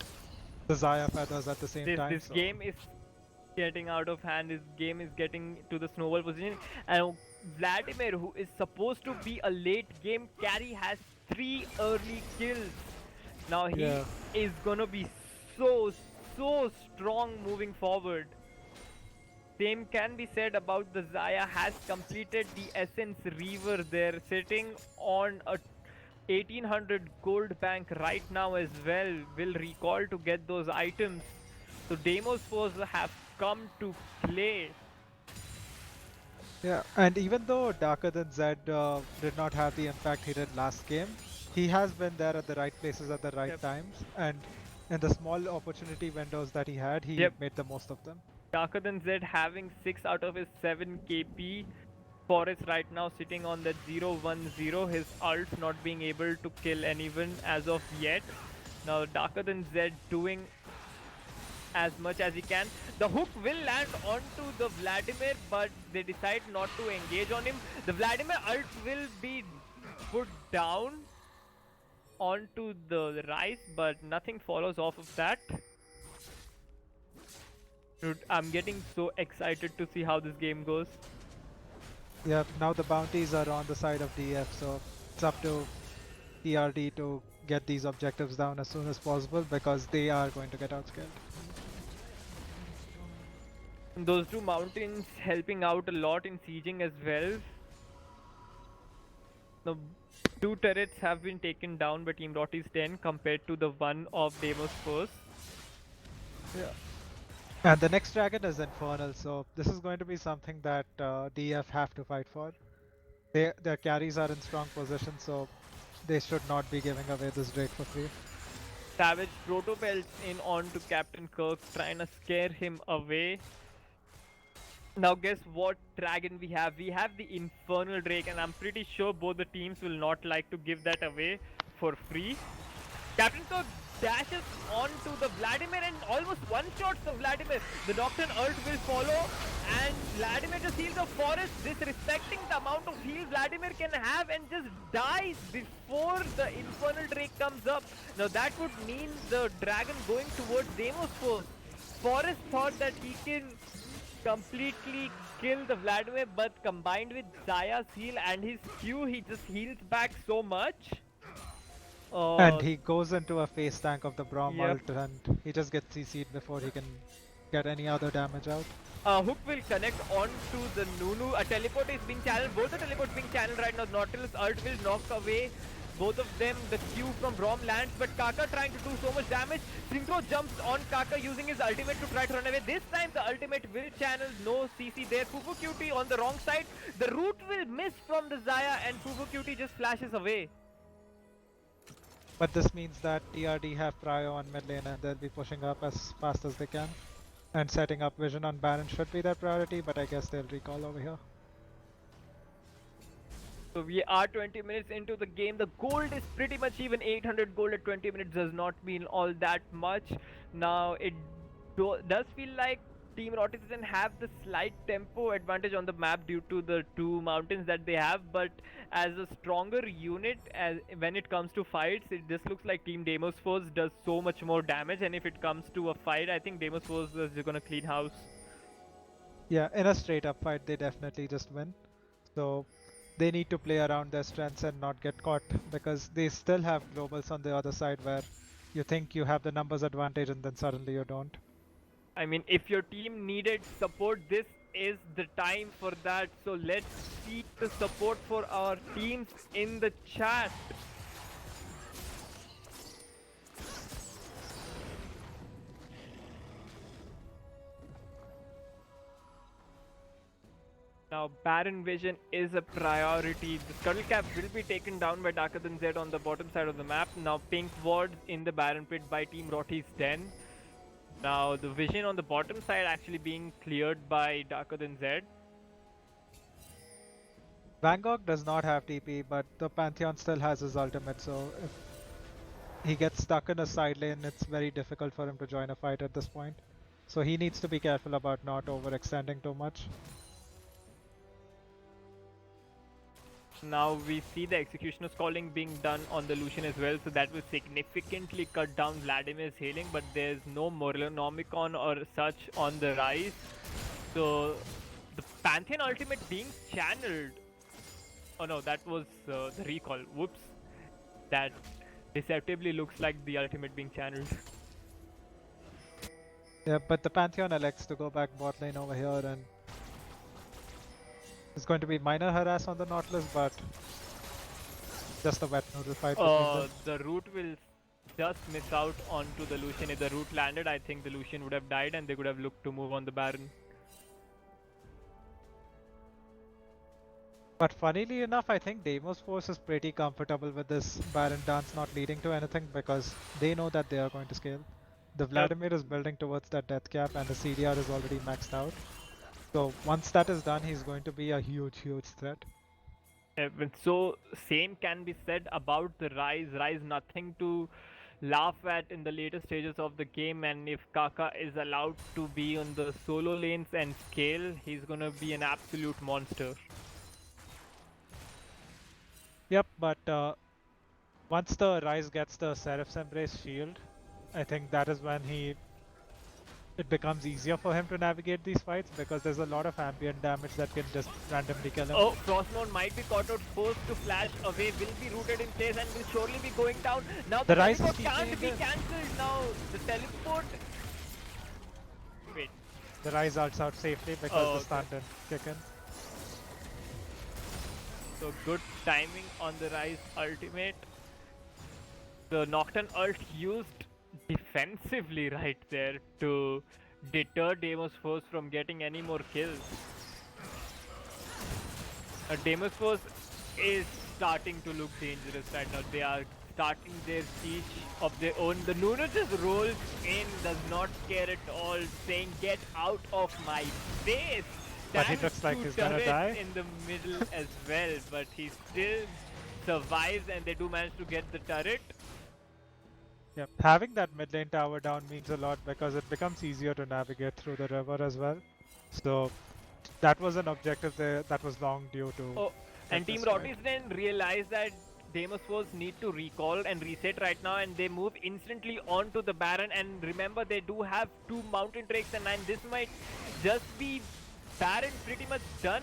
the Xayah feathers at the same time. This game is getting out of hand, this game is getting to the snowball position, and Vladimir, who is supposed to be a late game carry, has 3 early kills. Now he is gonna be so strong moving forward. Same can be said about the Xayah, has completed the Essence Reaver there, sitting on a 1800 gold bank right now as well. Will recall to get those items. So Deimos Force have come to play. Yeah, and even though Darker Than Z did not have the impact he did last game, he has been there at the right places at the right times, and in the small opportunity windows that he had, he made the most of them. Darker Than Z having 6 out of his 7 KP. Forest right now sitting on that 0-1-0, his ult not being able to kill anyone as of yet. Now Darker Than Z doing as much as he can. The hook will land onto the Vladimir, but they decide not to engage on him. The Vladimir ult will be put down onto the Ryze, but nothing follows off of that. Dude, I'm getting so excited to see how this game goes. Yeah, now the bounties are on the side of DF, so it's up to TRD to get these objectives down as soon as possible because they are going to get outscaled. Those 2 mountains helping out a lot in sieging as well. The 2 turrets have been taken down by Team Roty's 10 compared to the 1 of Deimos Force. Yeah. And the next dragon is Infernal, so this is going to be something that DF have to fight for. Their carries are in strong position, so they should not be giving away this Drake for free. Savage Proto Belts in onto Captain Kirk, trying to scare him away. Now guess what dragon we have? We have the Infernal Drake, and I'm pretty sure both the teams will not like to give that away for free. Captain Kirk dashes onto the Vladimir and almost one-shots the Vladimir. The Nocturne ult will follow, and Vladimir just heals the forest, disrespecting the amount of heal Vladimir can have, and just dies before the Infernal Drake comes up. Now that would mean the dragon going towards Deimos Force. Forrest thought that he can completely kill the Vladimir, but combined with Zaya's heal and his Q, he just heals back so much. And he goes into a face tank of the Braum Yep. ult and he just gets CC'd before he can get any other damage out. Hook will connect onto the Nunu. A teleport is being channeled. Both the teleports being channeled right now. Nautilus ult will knock away both of them. The Q from Braum lands, but Kaka trying to do so much damage. Synchro jumps on Kaka using his ultimate to try to run away. This time the ultimate will channel. No CC there. Fufu QT on the wrong side. The root will miss from the Zaya and Fufu QT just flashes away. But this means that TRD have prio on mid lane and they'll be pushing up as fast as they can. And setting up vision on Baron should be their priority, but I guess they'll recall over here. So we are 20 minutes into the game. The gold is pretty much even. 800 gold at 20 minutes does not mean all that much. Now it does feel like Team Roty doesn't have the slight tempo advantage on the map due to the two mountains that they have, but as a stronger unit, as when it comes to fights, it just looks like Team Deimos Force does so much more damage, and if it comes to a fight, I think Deimos Force is gonna clean house. Yeah, in a straight up fight they definitely just win. So they need to play around their strengths and not get caught, because they still have globals on the other side where you think you have the numbers advantage and then suddenly you don't. I mean, if your team needed support, this is the time for that. So let's see the support for our teams in the chat. Now, Baron Vision is a priority. The Scuttle Cap will be taken down by Darker Than Z on the bottom side of the map. Now, Pink Wards in the Baron Pit by Team Roty's Den. Now, the Vision on the bottom side actually being cleared by Darker Than Z. Vanguard does not have TP, but the Pantheon still has his ultimate, so if he gets stuck in a side lane, it's very difficult for him to join a fight at this point. So he needs to be careful about not overextending too much. Now we see the Executioner's Calling being done on the Lucian as well, so that will significantly cut down Vladimir's healing, but there's no Morellonomicon or such on the rise. So the Pantheon ultimate being channeled. Oh no, that was the recall. Whoops. That deceptively looks like the ultimate being channeled. Yeah, but the Pantheon elects to go back bot lane over here, and it's going to be minor harass on the Nautilus, but just a wet noodle fight between them. The root will just miss out onto the Lucian. If the root landed, I think the Lucian would have died and they could have looked to move on the Baron. But funnily enough, I think Deimos Force is pretty comfortable with this Baron dance not leading to anything, because they know that they are going to scale. The Vladimir is building towards that death cap and the CDR is already maxed out. So once that is done, he's going to be a huge threat. So same can be said about the Rise. Rise nothing to laugh at in the later stages of the game, and if Kaka is allowed to be on the solo lanes and scale, he's gonna be an absolute monster. Yep, but once the Rise gets the Seraph's Embrace shield, I think that is when it becomes easier for him to navigate these fights, because there's a lot of ambient damage that can just randomly kill him. Oh, Frostmourne might be caught out, forced to flash away, will be rooted in place and will surely be going down. Now the Rise teleport is can't be TPing cancelled now. The teleport... Wait. The Rise ults out safely because the stun didn't kick in. So good timing on the Rise ultimate. The Nocturne ult used defensively right there to deter Deimos Force from getting any more kills. Deimos Force is starting to look dangerous right now. They are starting their siege of their own. The Nunu just rolls in, does not care at all, saying get out of my face. But he looks like he's gonna die in the middle as well, but he still survives and they do manage to get the turret. Yep, having that mid lane tower down means a lot, because it becomes easier to navigate through the river as well. So that was an objective there that was long due to. Oh, and Team Roty's then realized that Deimos Force need to recall and reset right now, and they move instantly onto the Baron. And remember, they do have 2 Mountain Drakes, and this might just be Baron pretty much done.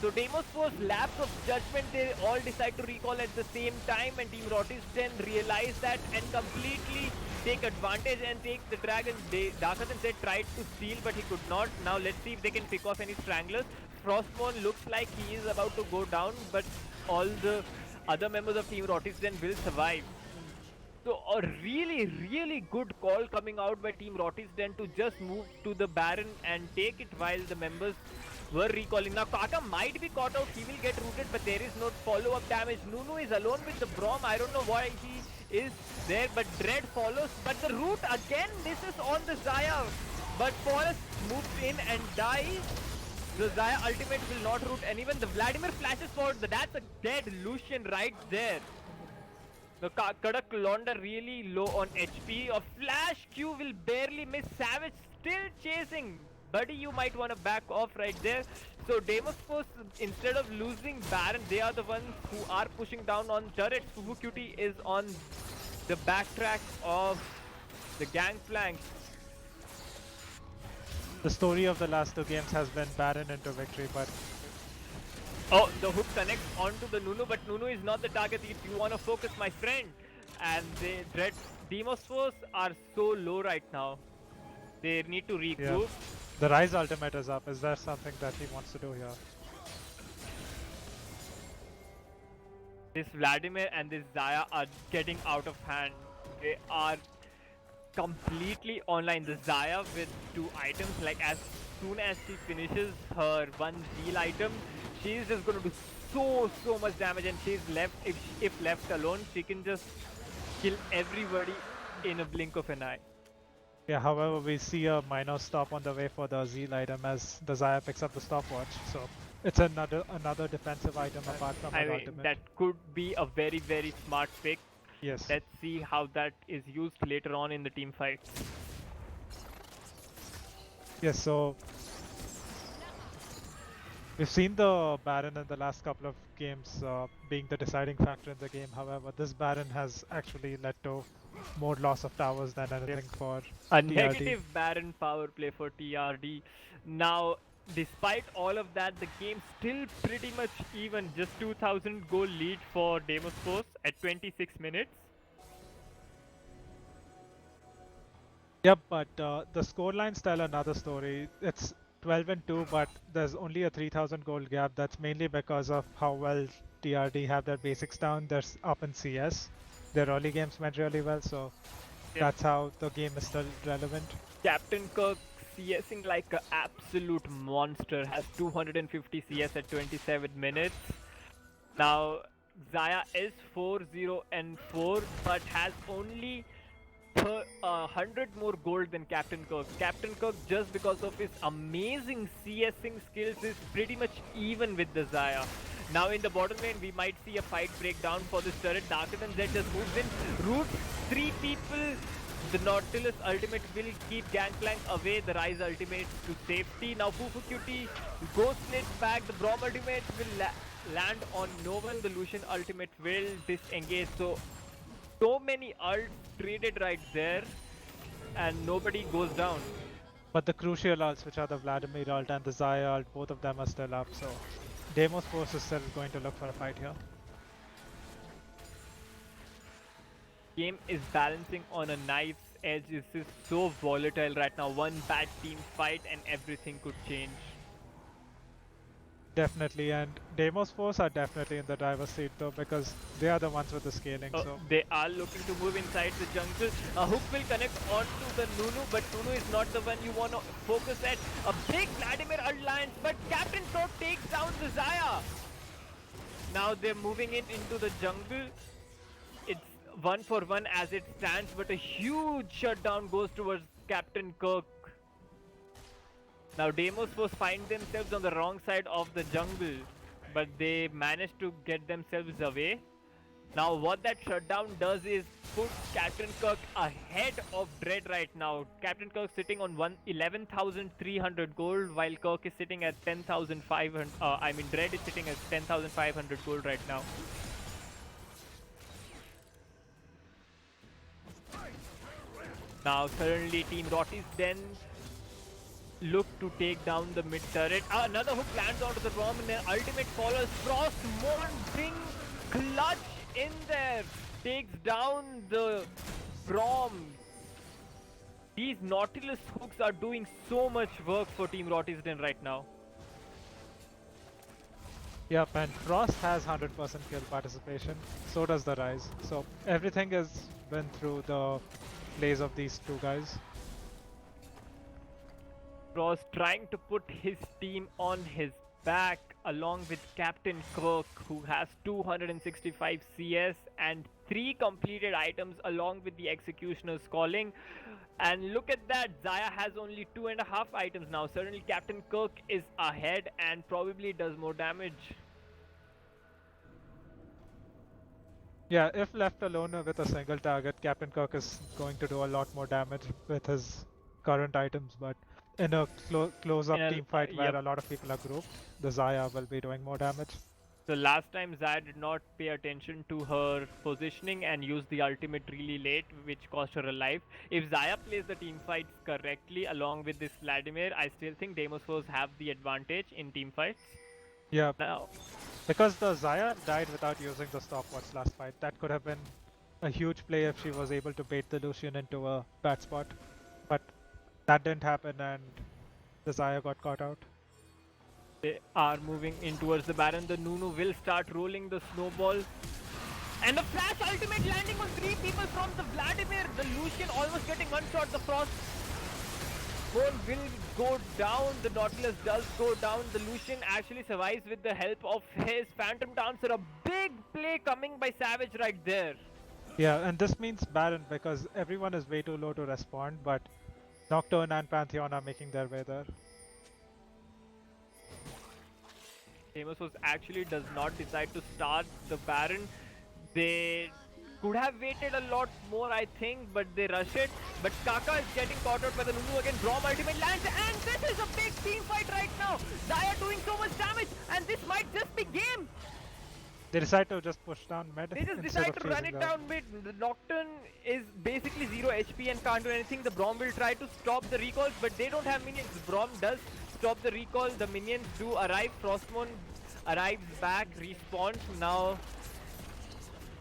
So Deimos Force, lapse of judgment, they all decide to recall at the same time, and Team Roty's then realize that and completely take advantage and take the dragon. Darker than said tried to steal, but he could not. Now let's see if they can pick off any stranglers. Frostmourne looks like he is about to go down, but all the other members of Team Roty's then will survive. So a really good call coming out by Team Roty's Den to just move to the Baron and take it while the members were recalling. Now Kaka might be caught out, he will get rooted, but there is no follow-up damage. Nunu is alone with the Braum, I don't know why he is there, but Dread follows. But the root again, this is on the Xayah, but Forest moves in and dies. The Xayah ultimate will not root anyone. The Vladimir flashes forward, that's a dead Lucian right there. The Kadak Londa really low on HP. A flash Q will barely miss. Savage still chasing. Buddy, you might want to back off right there. So Deimos Force, instead of losing Baron, they are the ones who are pushing down on turrets. Fufucuti is on the backtrack of the Gangplank. The story of the last 2 games has been Baron into victory, but oh, the hook connects onto the Nunu, but Nunu is not the target if you want to focus, my friend. And the Deimos Force are so low right now. They need to regroup. yeah. The Rise ultimate is up. Is there something that he wants to do here? This Vladimir and this Xayah are getting out of hand. They are completely online. The Xayah with 2 items, like as soon as she finishes her 1 Zeal item, she's just going to do so much damage, and she's left, if left alone, she can just kill everybody in a blink of an eye. Yeah, however, we see a minor stop on the way for the Zeal item as the Xayah picks up the stopwatch, so it's another defensive item apart from her ultimate. That could be a very smart pick. Yes. Let's see how that is used later on in the team fight. Yes, so we've seen the Baron in the last couple of games being the deciding factor in the game. However, this Baron has actually led to more loss of towers than anything for a TRD. Negative Baron power play for TRD. Now, despite all of that, the game still pretty much even. Just 2,000 goal lead for Deimos Force at 26 minutes. Yep, but the scorelines tell another story. It's 12-2, but there's only a 3,000 goal gap. That's mainly because of how well TRD have their basics down. They're up in CS. Their early games went really well, so that's how the game is still relevant. Captain Kirk CSing like an absolute monster, has 250 CS at 27 minutes. Now Xayah is 4-0-4, but has only 100 more gold than Captain Kirk. Captain Kirk, just because of his amazing CSing skills, is pretty much even with the Xayah. Now in the bottom lane, we might see a fight breakdown for this turret. Darker than Zed just moves in. Root 3 people. The Nautilus ultimate will keep Gangplank away. The Rise ultimate to safety. Now Fufucuti goes split back. The Braum ultimate will land on no one. The Lucian ultimate will disengage. So many ults traded right there, and nobody goes down. But the crucial ults, which are the Vladimir ult and the Xayah ult, both of them are still up, so Deimos Force is still going to look for a fight here. Game is balancing on a knife's edge. This is so volatile right now. One bad team fight and everything could change. Definitely, and Deimos Force are definitely in the driver's seat though, because they are the ones with the scaling. So they are looking to move inside the jungle. A hook will connect onto the Nunu, but Nunu is not the one you want to focus at. A big Vladimir alliance, but Captain Toad takes down the Xayah. Now they're moving it into the jungle. It's 1-for-1 as it stands, but a huge shutdown goes towards Captain Kirk. Now Deimos Force find themselves on the wrong side of the jungle, but they managed to get themselves away. Now what that shutdown does is put Captain Kirk ahead of Dread right now. Captain Kirk sitting on 11,300 gold, while Kirk is sitting at 10,500. Dread is sitting at 10,500 gold right now. Now suddenly Team Roty's then look to take down the mid turret. Another hook lands onto the bomb and then ultimate follows. Frostmourne being clutch in there. Takes down the Brom. These Nautilus hooks are doing so much work for Team Roty's Den right now. Yep, and Frost has 100% kill participation. So does the Rise. So everything has been through the plays of these two guys. Frost trying to put his team on his back along with Captain Kirk, who has 265 CS and 3 completed items along with the Executioner's Calling. And look at that, Xayah has only 2.5 items now. Certainly Captain Kirk is ahead and probably does more damage. Yeah, if left alone with a single target, Captain Kirk is going to do a lot more damage with his current items, but in a close-up team fight where a lot of people are grouped, the Xayah will be doing more damage. So last time Xayah did not pay attention to her positioning and used the ultimate really late, which cost her a life. If Xayah plays the team fights correctly along with this Vladimir, I still think Deimos have the advantage in team fights. Yeah, now, because the Xayah died without using the stopwatch last fight. That could have been a huge play if she was able to bait the Lucian into a bad spot. But that didn't happen and the Xayah got caught out. They are moving in towards the Baron. The Nunu will start rolling the snowball. And the flash ultimate landing on 3 people from the Vladimir. The Lucian almost getting one-shot. The Frost will go down. The Nautilus does go down. The Lucian actually survives with the help of his Phantom Dancer. A big play coming by Savage right there. Yeah, and this means Baron because everyone is way too low to respond, but Nocturne and Pantheon are making their way there. Deimos actually does not decide to start the Baron. They could have waited a lot more, I think, but they rush it. But Kaka is getting caught out by the Nunu again. Brom ultimate lands, and this is a big team fight right now. Xayah doing so much damage, and this might just be game. They decide to just push down mid. They just decide to run it down mid. The Nocturne is basically 0 HP and can't do anything. The Brom will try to stop the recalls, but they don't have minions. The Brom does stop the recall. The minions do arrive. Frostmourne arrives back, respawns. Now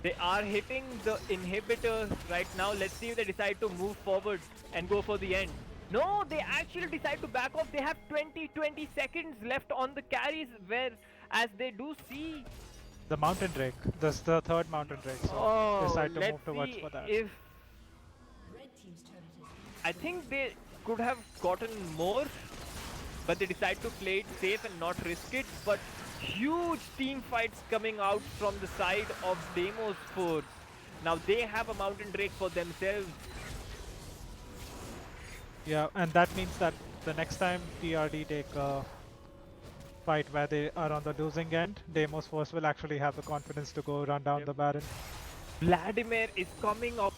they are hitting the inhibitor right now. Let's see if they decide to move forward and go for the end. No, they actually decide to back off. They have 20 seconds left on the carries, where as they do see the Mountain Drake. That's the third Mountain Drake, so they decide to move towards for that. If I think they could have gotten more, but they decide to play it safe and not risk it. But huge team fights coming out from the side of Deimos Force. Now they have a Mountain Drake for themselves. Yeah, and that means that the next time TRD take a fight where they are on the losing end, Deimos Force will actually have the confidence to go run down the Baron. Vladimir is coming up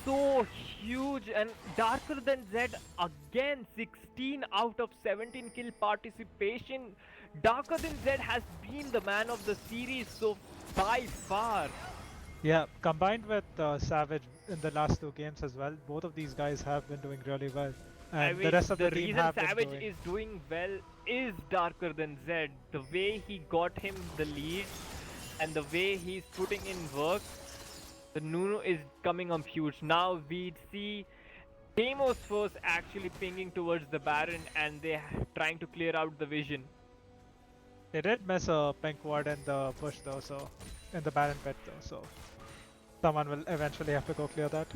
so huge and darker than Z again. 16 out of 17 kill participation. Darker than Z has been the man of the series so by far. Yeah, combined with Savage in the last 2 games as well, both of these guys have been doing really well. And the rest of the team have been Savage is doing well is darker than Z. The way he got him the lead and the way he's putting in work, the Nunu is coming up huge. Now we see Deimos first actually pinging towards the Baron and they're trying to clear out the vision. They did miss a pink ward in the bush though, so in the Baron pit though, so someone will eventually have to go clear that.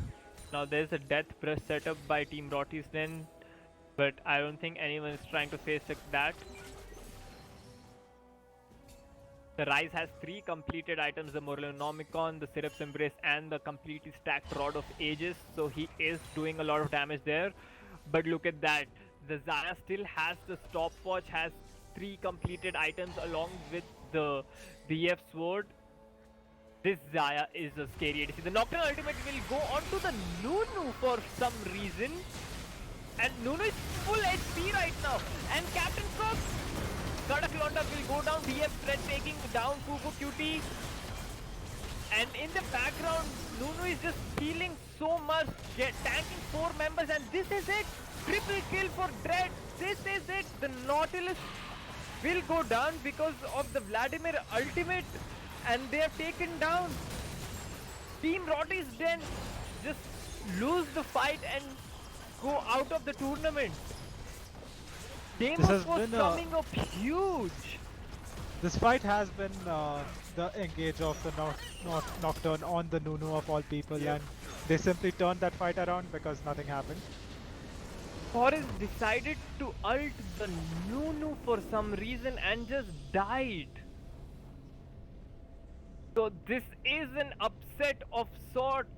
Now there's a death press set up by Team Roty's Den, but I don't think anyone is trying to face that. The Rise has 3 completed items, the Morlonomicon, the Syrup's Embrace and the completely stacked Rod of Ages, so he is doing a lot of damage there. But look at that, the Xayah still has the stopwatch, has 3 completed items along with the BF Sword. This Xayah is a scary ADC. The Nocturne ultimate will go onto the Nunu for some reason. And Nunu is full HP right now. And Captain Kirk, Kadaklonda will go down. BF threat taking down Fufu QT. And in the background, Nunu is just healing so much, tanking 4 members, and this is it! Triple kill for Dread! This is it! The Nautilus will go down because of the Vladimir ultimate, and they have taken down Team Roty's Den. Just lose the fight and go out of the tournament. Deimos was coming up huge. This fight has been the engage of the Nocturne on the Nunu of all people, and they simply turned that fight around because nothing happened. Forrest decided to ult the Nunu for some reason and just died. So this is an upset of sorts,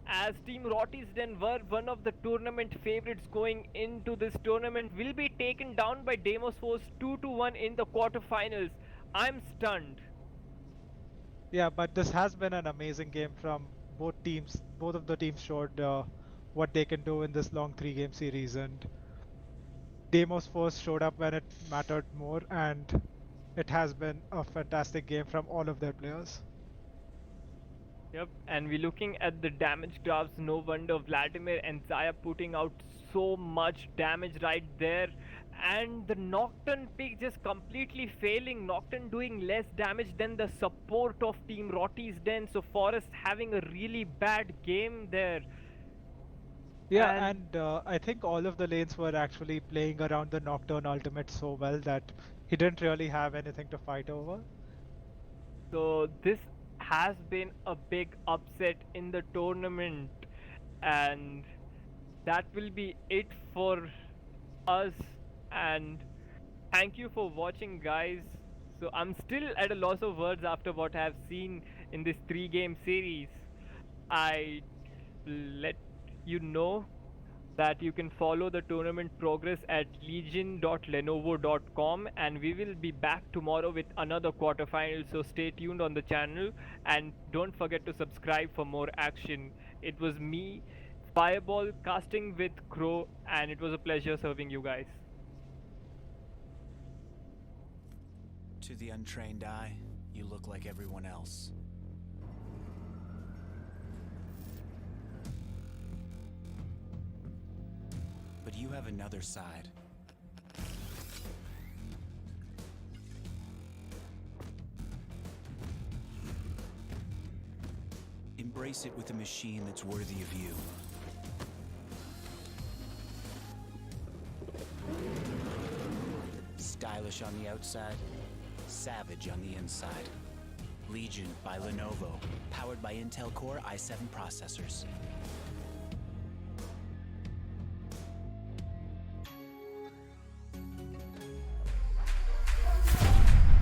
as Team Roty's Den were one of the tournament favorites going into this tournament, will be taken down by Deimos Force 2-1 in the quarterfinals. I'm stunned. Yeah, but this has been an amazing game from both teams. Both of the teams showed what they can do in this long 3-game series, and Deimos Force showed up when it mattered more, and it has been a fantastic game from all of their players. Yep, and we're looking at the damage graphs. No wonder Vladimir and Zaya putting out so much damage right there. And the Nocturne pick just completely failing. Nocturne doing less damage than the support of Team Roty's Den. So Forrest having a really bad game there. Yeah, and I think all of the lanes were actually playing around the Nocturne ultimate so well that he didn't really have anything to fight over. So this has been a big upset in the tournament, and that will be it for us. And thank you for watching, guys. So I'm still at a loss of words after what I've seen in this 3-game series. I let you know that you can follow the tournament progress at legion.lenovo.com, and we will be back tomorrow with another quarterfinal, so stay tuned on the channel and don't forget to subscribe for more action. It was me, Fireball, casting with Crow, and it was a pleasure serving you guys. To the untrained eye, you look like everyone else. But you have another side. Embrace it with a machine that's worthy of you. Stylish on the outside, savage on the inside. Legion by Lenovo, powered by Intel Core i7 processors.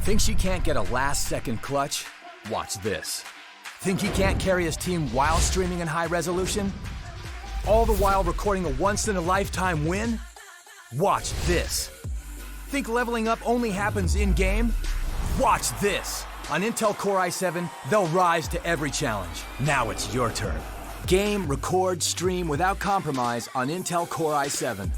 Think she can't get a last-second clutch? Watch this. Think he can't carry his team while streaming in high resolution? All the while recording a once-in-a-lifetime win? Watch this. Think leveling up only happens in-game? Watch this. On Intel Core i7, they'll rise to every challenge. Now it's your turn. Game, record, stream without compromise on Intel Core i7.